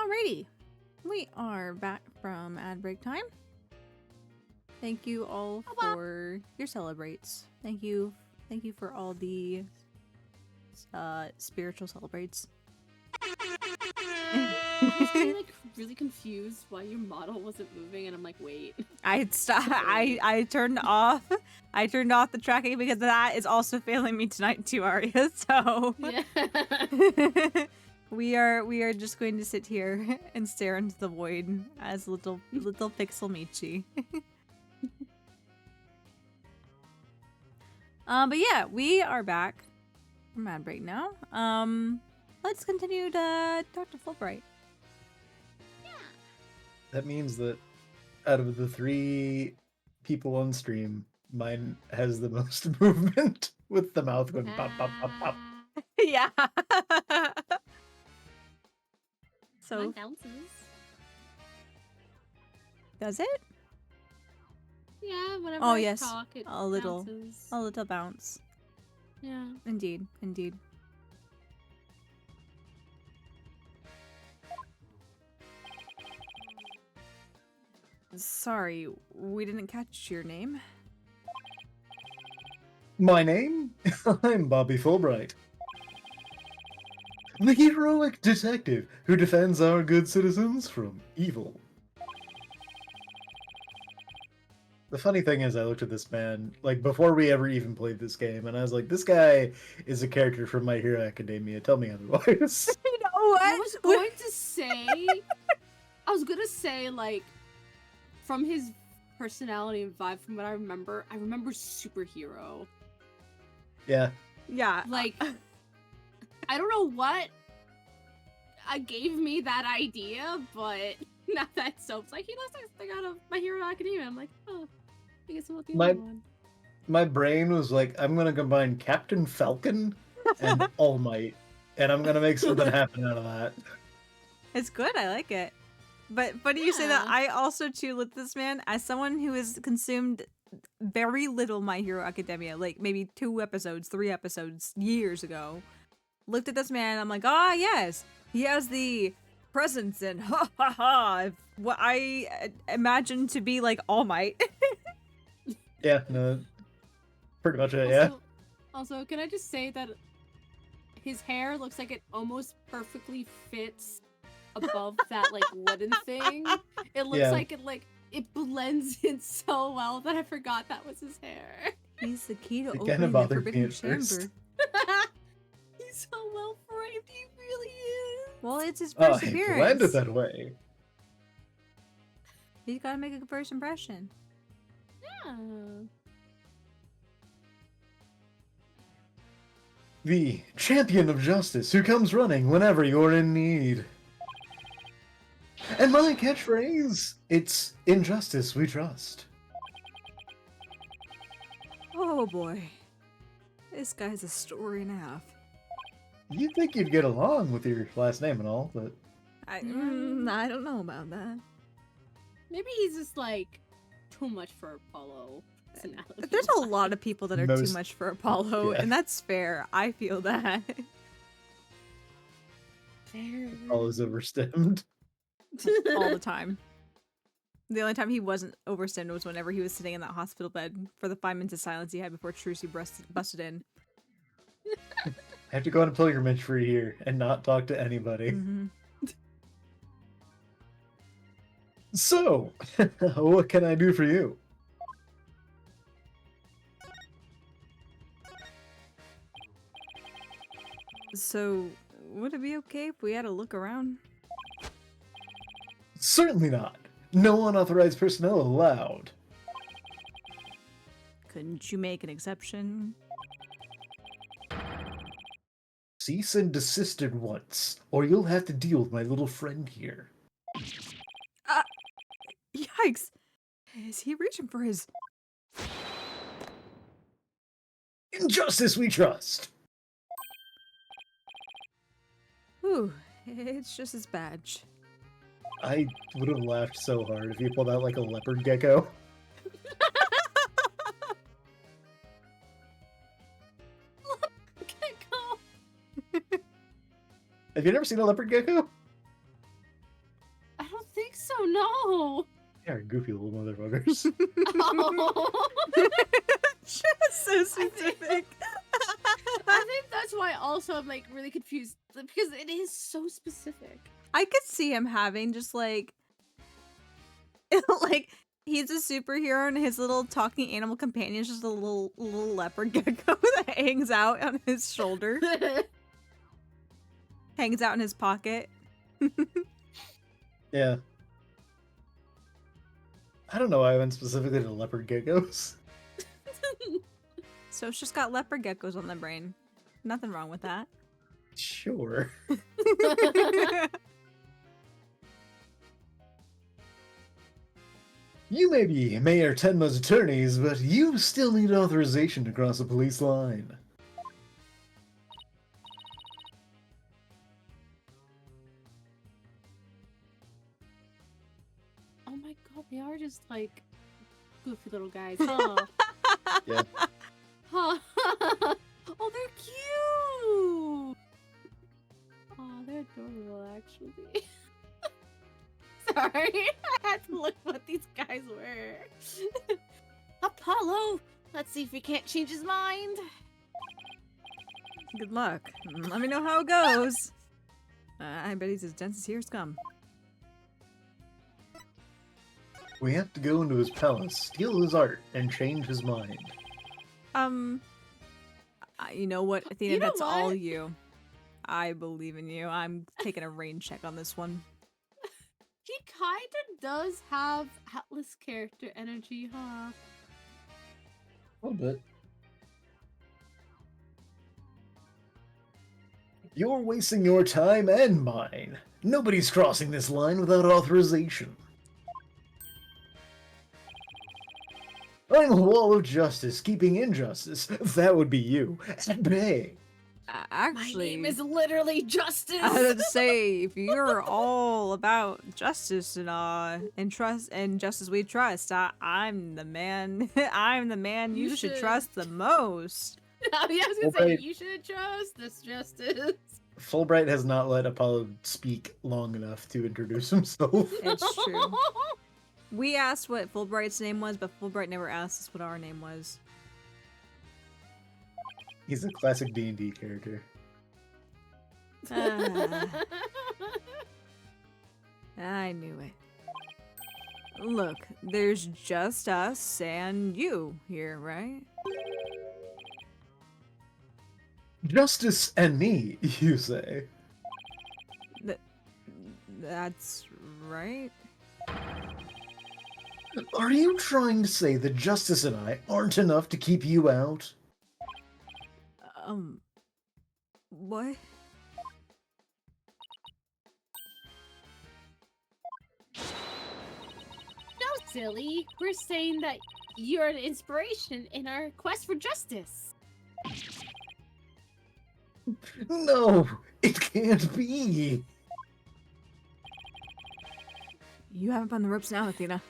Alrighty. We are back from ad break time. Thank you all for your celebrates. Thank you for all the spiritual celebrates. I'm like really confused why your model wasn't moving, and I'm like, wait. I turned off the tracking because that is also failing me tonight too, Aria. So Yeah. we are just going to sit here and stare into the void as little pixel Michi. But yeah, we are back from ad break now. Let's continue to Dr. Fulbright. That means that out of the 3 people on stream, mine has the most movement with the mouth going pop, pop, pop, pop. Yeah. So Mine bounces. does it? Yeah, whenever Oh I yes, talk, it a little bounces. bounce. Yeah. Indeed. Sorry, we didn't catch your name. My name? I'm Bobby Fulbright. The heroic detective who defends our good citizens from evil. The funny thing is, I looked at this man, like, before we ever even played this game, and I was like, this guy is a character from My Hero Academia. Tell me otherwise. You know what? I was going to say, like, from his personality and vibe, from what I remember superhero. Yeah. Yeah. Like, I don't know what gave me that idea, but now that Soph's like, he looks like something out of My Hero Academia. I'm like, oh, I guess we'll do that one. My brain was like, I'm gonna combine Captain Falcon and All Might, and I'm gonna make something happen out of that. It's good. I like it. But funny you say that. I also too looked at this man as someone who has consumed very little My Hero Academia, like maybe 2 episodes, 3 episodes years ago. Looked at this man, I'm like, yes, he has the presence and ha ha ha. What I imagine to be like All Might. Yeah, no, pretty much it. Yeah. Also, can I just say that his hair looks like it almost perfectly fits above that like wooden thing. It looks like it blends in so well that I forgot that was his hair. He's the key to It opening kinda the bothered me forbidden at first. chamber. He's so well framed. He really is. Well, it's his Oh, first he appearance. blended that way. He's got to make a good first impression. Yeah. The champion of justice who comes running whenever you're in need. And my catchphrase, it's in justice we trust. Oh boy. This guy's a story and a half. You'd think you'd get along with your last name and all, but I don't know about that. Maybe he's just like too much for Apollo. There's a lot of people that are too much for Apollo, and that's fair. I feel that. Fair. Apollo's overstimmed. All the time. The only time he wasn't overstimmed was whenever he was sitting in that hospital bed for the 5 minutes of silence he had before Trucy busted in. I have to go on a pilgrimage for a year and not talk to anybody. Mm-hmm. So, what can I do for you? So, would it be okay if we had a look around? Certainly not. No unauthorized personnel allowed. Couldn't you make an exception? Cease and desist at once, or you'll have to deal with my little friend here. Yikes! Is he reaching for his... In justice we trust! Ooh, it's just his badge. I would have laughed so hard if you pulled out like a leopard gecko. Gecko. Have you never seen a leopard gecko? goofy little motherfuckers. Oh. Just so specific. I think that's why also I'm like really confused because it is so specific. I could see him having just like like he's a superhero and his little talking animal companion is just a little leopard gecko that hangs out on his shoulder. Hangs out in his pocket. Yeah. I don't know why I went specifically to leopard geckos. So it's just got leopard geckos on the brain. Nothing wrong with that. Sure. You may be Mayor Tenma's attorneys, but you still need authorization to cross a police line. Oh my god, they are just like goofy little guys, huh? Yeah. Huh. Oh, they're cute. Oh, they're adorable, actually. Sorry, I had to look what these guys were. Apollo, let's see if we can't change his mind. Good luck. Let me know how it goes. I bet he's as dense as here's come. We have to go into his palace, steal his art, and change his mind. You know what, Athena? You know That's all what? you. I believe in you. I'm taking a rain check on this one. He kinda does have Atlas character energy, huh? A little bit. You're wasting your time and mine. Nobody's crossing this line without authorization. I'm a wall of justice, keeping injustice. That would be you. At bay. Actually, My name is literally Justice. I was to say, if you're all about justice and trust and justice we trust, I'm the man. I'm the man you should trust the most. I was gonna say Okay. you should trust this Justice. Fulbright has not let Apollo speak long enough to introduce himself. It's true. We asked what Fulbright's name was, but Fulbright never asked us what our name was. He's a classic D&D character. I knew it. Look, there's just us and you here, right? Justice and me, you say? That's right. Are you trying to say that Justice and I aren't enough to keep you out? What? No, silly. We're saying that you're an inspiration in our quest for justice. No, it can't be. You have him on the ropes now, Athena.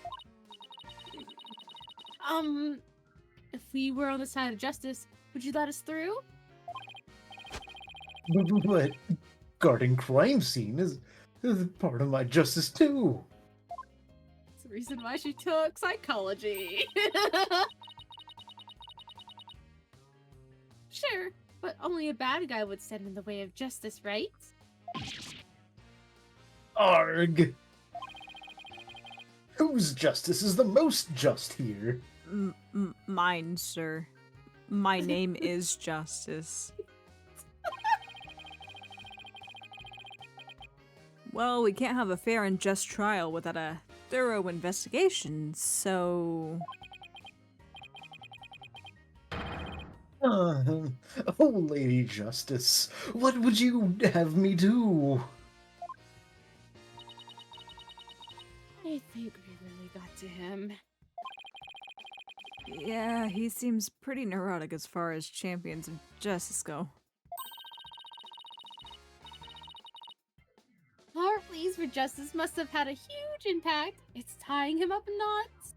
If we were on the side of justice, would you let us through? But guarding crime scene is part of my justice too. That's the reason why she took psychology. Sure, but only a bad guy would stand in the way of justice, right? Arg! Whose justice is the most just here? Mine, sir. My name is Justice. Well, we can't have a fair and just trial without a thorough investigation, so... Oh, Lady Justice, what would you have me do? I think we really got to him. Yeah, he seems pretty neurotic as far as champions of justice go. Our pleas for justice must have had a huge impact. It's tying him up in knots.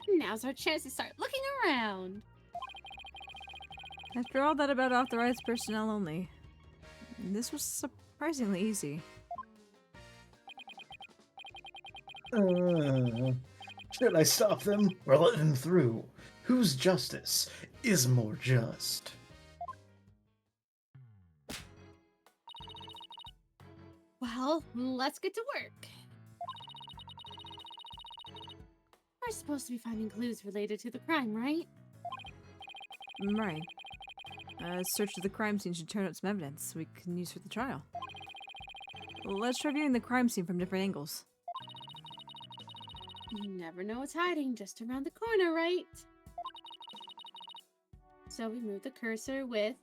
Now's our chance to start looking around. After all that about authorized personnel only, this was surprisingly easy. Should I stop them or let them through? Whose justice is more just? Well, let's get to work. We're supposed to be finding clues related to the crime, right? Right. Search of the crime scene should turn up some evidence we can use for the trial. Let's try viewing the crime scene from different angles. You never know what's hiding just around the corner, right? So we move the cursor with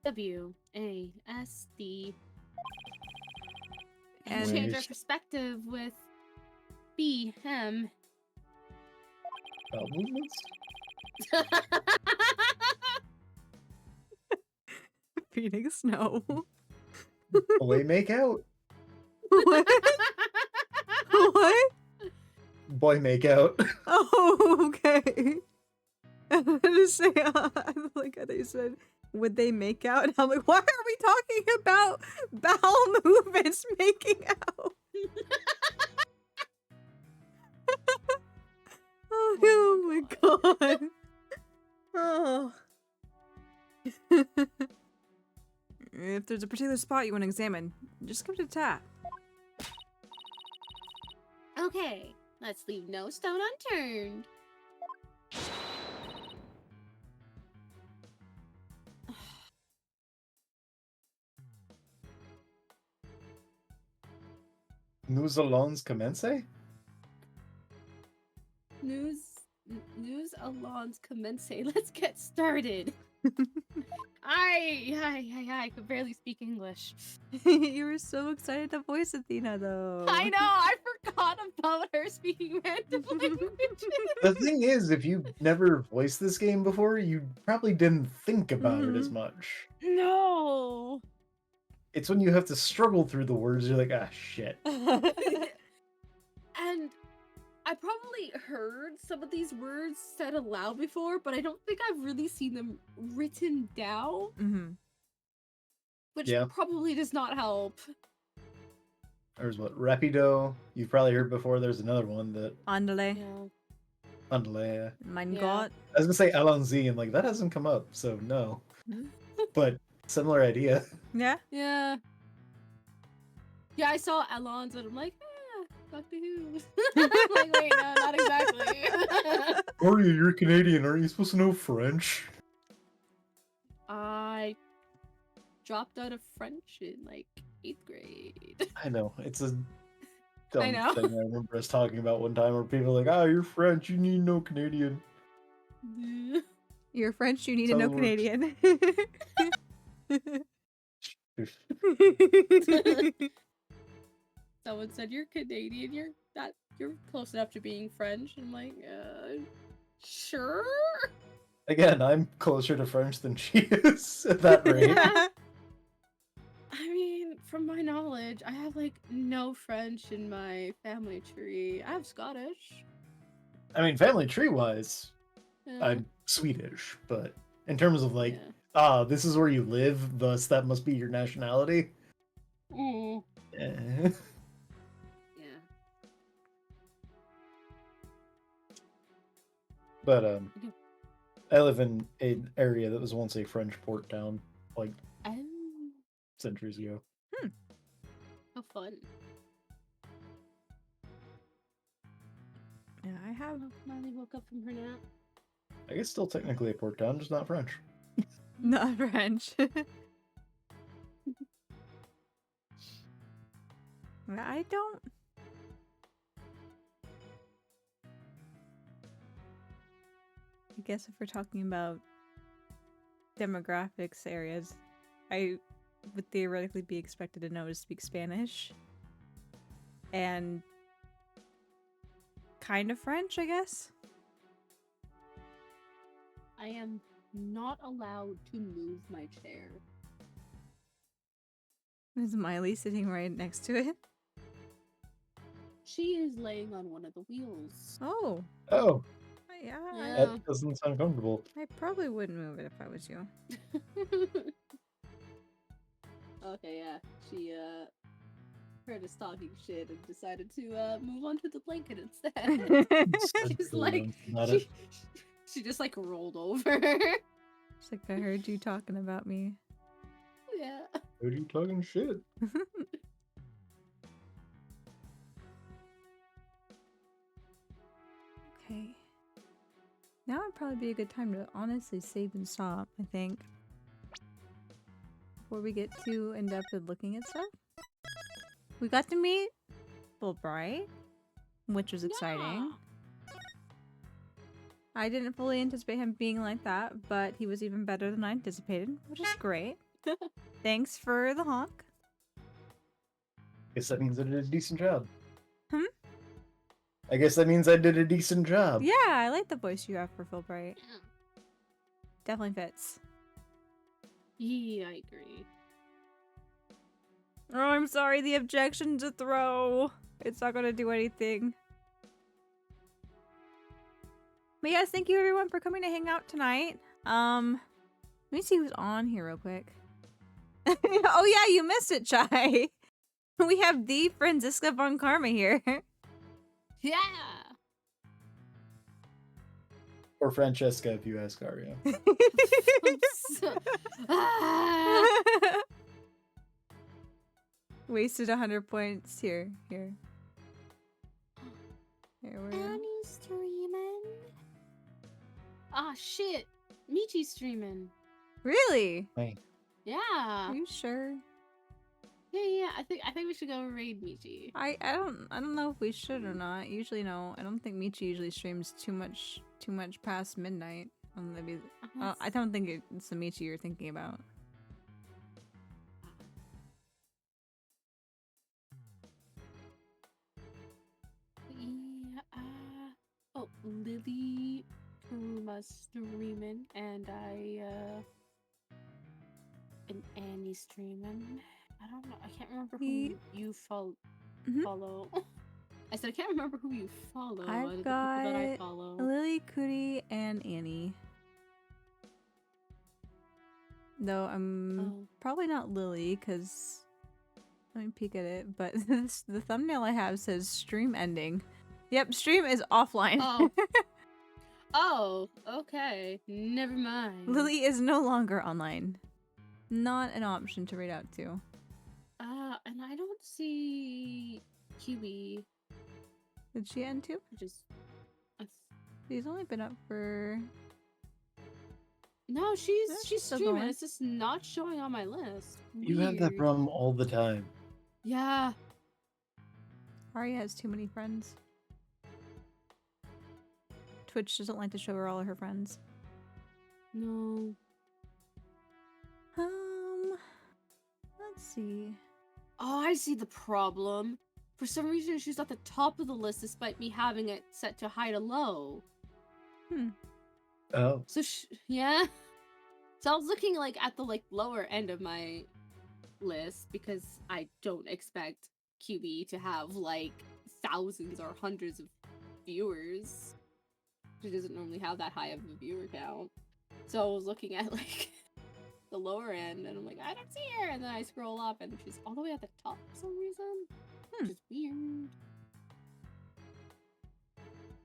WASD. And change our perspective with BM. Bowel movements? Feeding snow. Boy make out. What? What? Boy make out. Oh, okay. I just say, like they said, would they make out? And I'm like, why are we talking about bowel movements making out? Oh my god. Oh. If there's a particular spot you want to examine, just come to the tap. Okay, let's leave no stone unturned. Nous allons commencer? News allons commence. Let's get started. I could barely speak English. You were so excited to voice Athena, though. I know, I forgot about her speaking random languages. The thing is, if you've never voiced this game before, you probably didn't think about it as much. No. It's when you have to struggle through the words, you're like, ah, shit. And I probably heard some of these words said aloud before, but I don't think I've really seen them written down. Mm-hmm. Which Yeah. probably does not help. There's what? Rapido. You've probably heard before. There's another one that... Andale. Yeah. Andale. Mein Yeah. Gott. I was gonna say Alonzi, and like, that hasn't come up, so no. But similar idea. Yeah? Yeah. Yeah, I saw Alon's and I'm like, Doctor Who. I'm like, wait, no, not exactly. Aria, you're Canadian. Aren't you supposed to know French? I dropped out of French in like 8th grade. I know. It's a I dumb know. thing I remember us talking about one time where people are like, you're French, you need no Canadian. You're French, you need to That's know how it works. Canadian. Someone said you're Canadian, you're close enough to being French. I'm like, sure. Again, I'm closer to French than she is at that rate. Yeah. I mean, from my knowledge, I have like no French in my family tree. I have Scottish. I mean, family tree-wise, Yeah. I'm Swedish, but in terms of like, Yeah. this is where you live, thus that must be your nationality. Mm. Eh. Yeah. But I live in an area that was once a French port town, like Oh, centuries ago. how fun. Yeah, I have. Oh, Molly woke up from her nap. I guess still technically a port town, just not French. Not French. I don't. I guess if we're talking about demographics areas, I would theoretically be expected to know to speak Spanish. And kind of French, I guess. I am not allowed to move my chair. Is Miley sitting right next to it? She is laying on one of the wheels. Oh. Oh, Yeah. Yeah. that doesn't sound comfortable. I probably wouldn't move it if I was you. Okay, yeah. She her to stopping shit and decided to move on to the blanket instead. She's like, she just like rolled over. It's like, I heard you talking about me. Yeah. Who are you talking shit? Okay. Now would probably be a good time to honestly save and stop, I think. Before we get too in-depth with looking at stuff. We got to meet Fulbright, which was exciting. Yeah. I didn't fully anticipate him being like that, but he was even better than I anticipated, which is great. Thanks for the honk. Guess that means I did a decent job. Hmm? I guess that means I did a decent job. Yeah, I like the voice you have for Fulbright. Yeah. Definitely fits. Yeah, I agree. Oh, I'm sorry, the objection to throw. It's not gonna do anything. But yes, thank you everyone for coming to hang out tonight. Let me see who's on here real quick. Oh yeah, you missed it, Chai. We have the Franziska von Karma here. Yeah. Or Francesca, if you ask Aria. Wasted 100 points here. Here, we're... Annie's streaming. Ah, shit. Michi's streaming. Really? Wait. Yeah. Are you sure? Yeah. I think we should go raid Michi. I don't know if we should or not. Usually no. I don't think Michi usually streams too much past midnight. I don't think it's the Michi you're thinking about. Yeah. Oh, Lily Kuruma's streaming, and and Annie streaming. I don't know. I can't remember who you follow. I said I can't remember who you follow. I've the people that I got follow. Lily, Cootie, and Annie. Though I'm probably not Lily, because let me peek at it. But the thumbnail I have says stream ending. Yep, stream is offline. Oh. Oh, okay. Never mind. Lily is no longer online. Not an option to read out to. And I don't see QB. Did she end too? Just. She's only been up for. No, she's still streaming. going. It's just not showing on my list. You have that Weird. problem all the time. Yeah. Aria has too many friends. Twitch doesn't like to show her all of her friends. No. Let's see. Oh, I see the problem. For some reason, she's at the top of the list despite me having it set to high to low. Oh. So, yeah. So I was looking, like, at the, like, lower end of my list because I don't expect QB to have, like, thousands or hundreds of viewers. She doesn't normally have that high of a viewer count. So I was looking at, like, the lower end, and I'm like, I don't see her! And then I scroll up, and she's all the way at the top for some reason. Which is weird.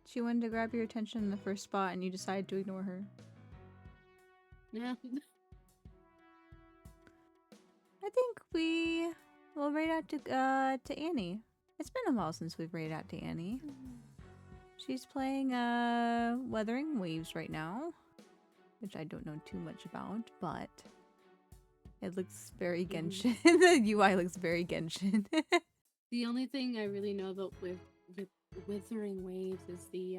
She wanted to grab your attention in the first spot, and you decided to ignore her. Yeah. I think we will raid out to Annie. It's been a while since we've raided out to Annie. She's playing Weathering Waves right now, which I don't know too much about, but it looks very Genshin. The UI looks very Genshin. The only thing I really know about with Withering Waves is the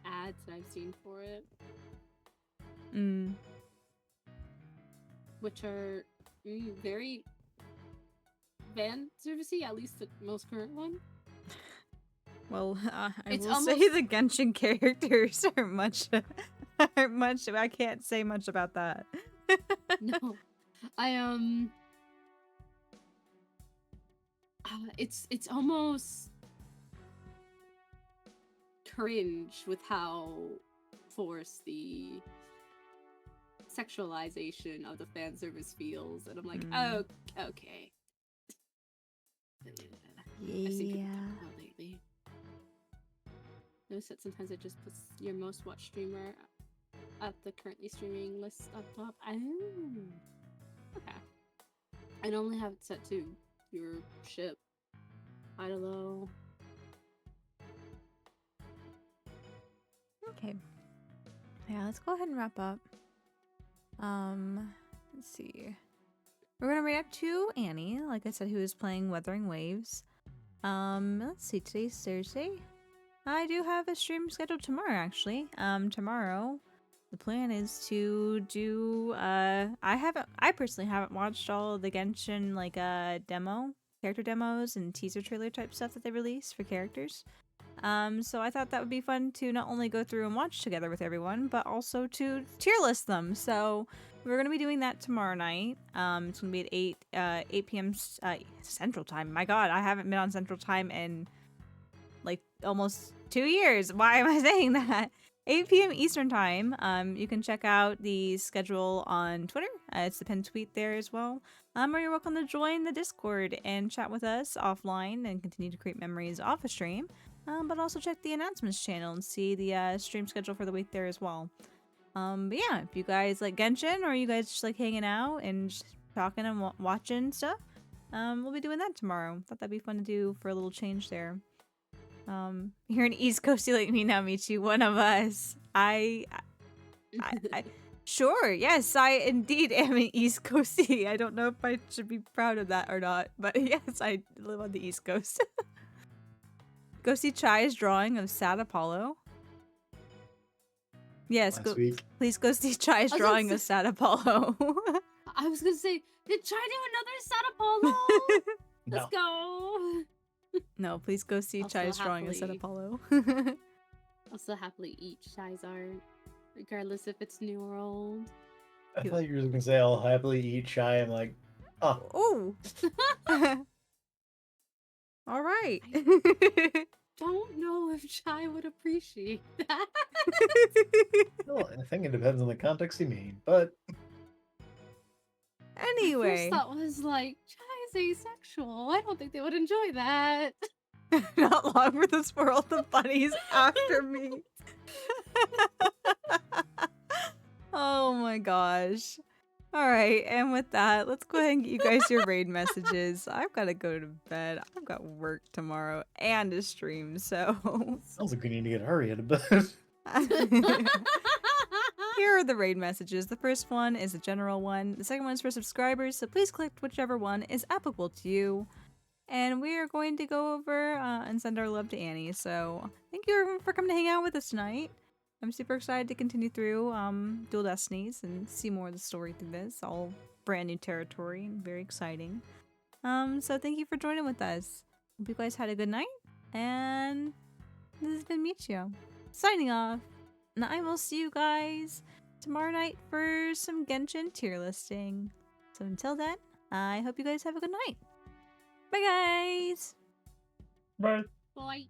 ads that I've seen for it. Which are very fan servicey, at least the most current one. Well, I It's will say the Genshin characters are much. I can't say much about that. No, it's almost cringe with how forced the sexualization of the fan service feels, and I'm like, oh, okay. I've seen people Yeah. talk about lately. Notice that sometimes it just puts your most watched streamer at the currently streaming list up top. Oh, okay. I normally have it set to your ship. I don't know. Okay. Yeah, let's go ahead and wrap up. Let's see. We're gonna react to Annie, like I said, who is playing Wuthering Waves. Let's see, today's Thursday. I do have a stream scheduled tomorrow, actually. Tomorrow, the plan is to do, I personally haven't watched all of the Genshin, like, character demos and teaser trailer type stuff that they release for characters. So I thought that would be fun to not only go through and watch together with everyone, but also to tier list them. So we're going to be doing that tomorrow night. It's going to be at 8 p.m. Central Time. My God, I haven't been on Central Time in like almost 2 years. Why am I saying that? 8 p.m. Eastern Time. You can check out the schedule on Twitter. It's the pinned tweet there as well. Or you're welcome to join the Discord and chat with us offline and continue to create memories off a stream. But also check the announcements channel and see the stream schedule for the week there as well. But yeah, if you guys like Genshin or you guys just like hanging out and just talking and watching stuff, we'll be doing that tomorrow. Thought that'd be fun to do for a little change there. You're an East Coastie like me now, Michi, one of us. I sure, yes, I indeed am an East Coastie. I don't know if I should be proud of that or not, but yes, I live on the East Coast. Go see Chai's drawing of Sad Apollo. Yes, please go see Chai's drawing of Sad Apollo. I was gonna say, did Chai do another Sad Apollo? Let's go. No, please go see Chai's drawing of Sad Apollo. I'll still happily eat Chai's art, regardless if it's new or old. I thought you were gonna say I'll happily eat Chai. I'm like, oh. Ooh. All right. Don't know if Chai would appreciate that. Well, I think it depends on the context you mean, but anyway. My first thought was like, Chai is asexual. I don't think they would enjoy that. Not long for this world of bunnies after me. Oh my gosh. Alright, and with that, let's go ahead and get you guys your raid messages. I've got to go to bed. I've got work tomorrow and a stream, so... Sounds like we need to get Aria to bed. Here are the raid messages. The first one is a general one. The second one is for subscribers, so please click whichever one is applicable to you. And we are going to go over and send our love to Annie. So thank you everyone for coming to hang out with us tonight. I'm super excited to continue through Dual Destinies and see more of the story through this. All brand new territory and very exciting. So thank you for joining with us. Hope you guys had a good night. And this has been Michio signing off. And I will see you guys tomorrow night for some Genshin tier listing. So until then, I hope you guys have a good night. Bye guys! Bye. Bye.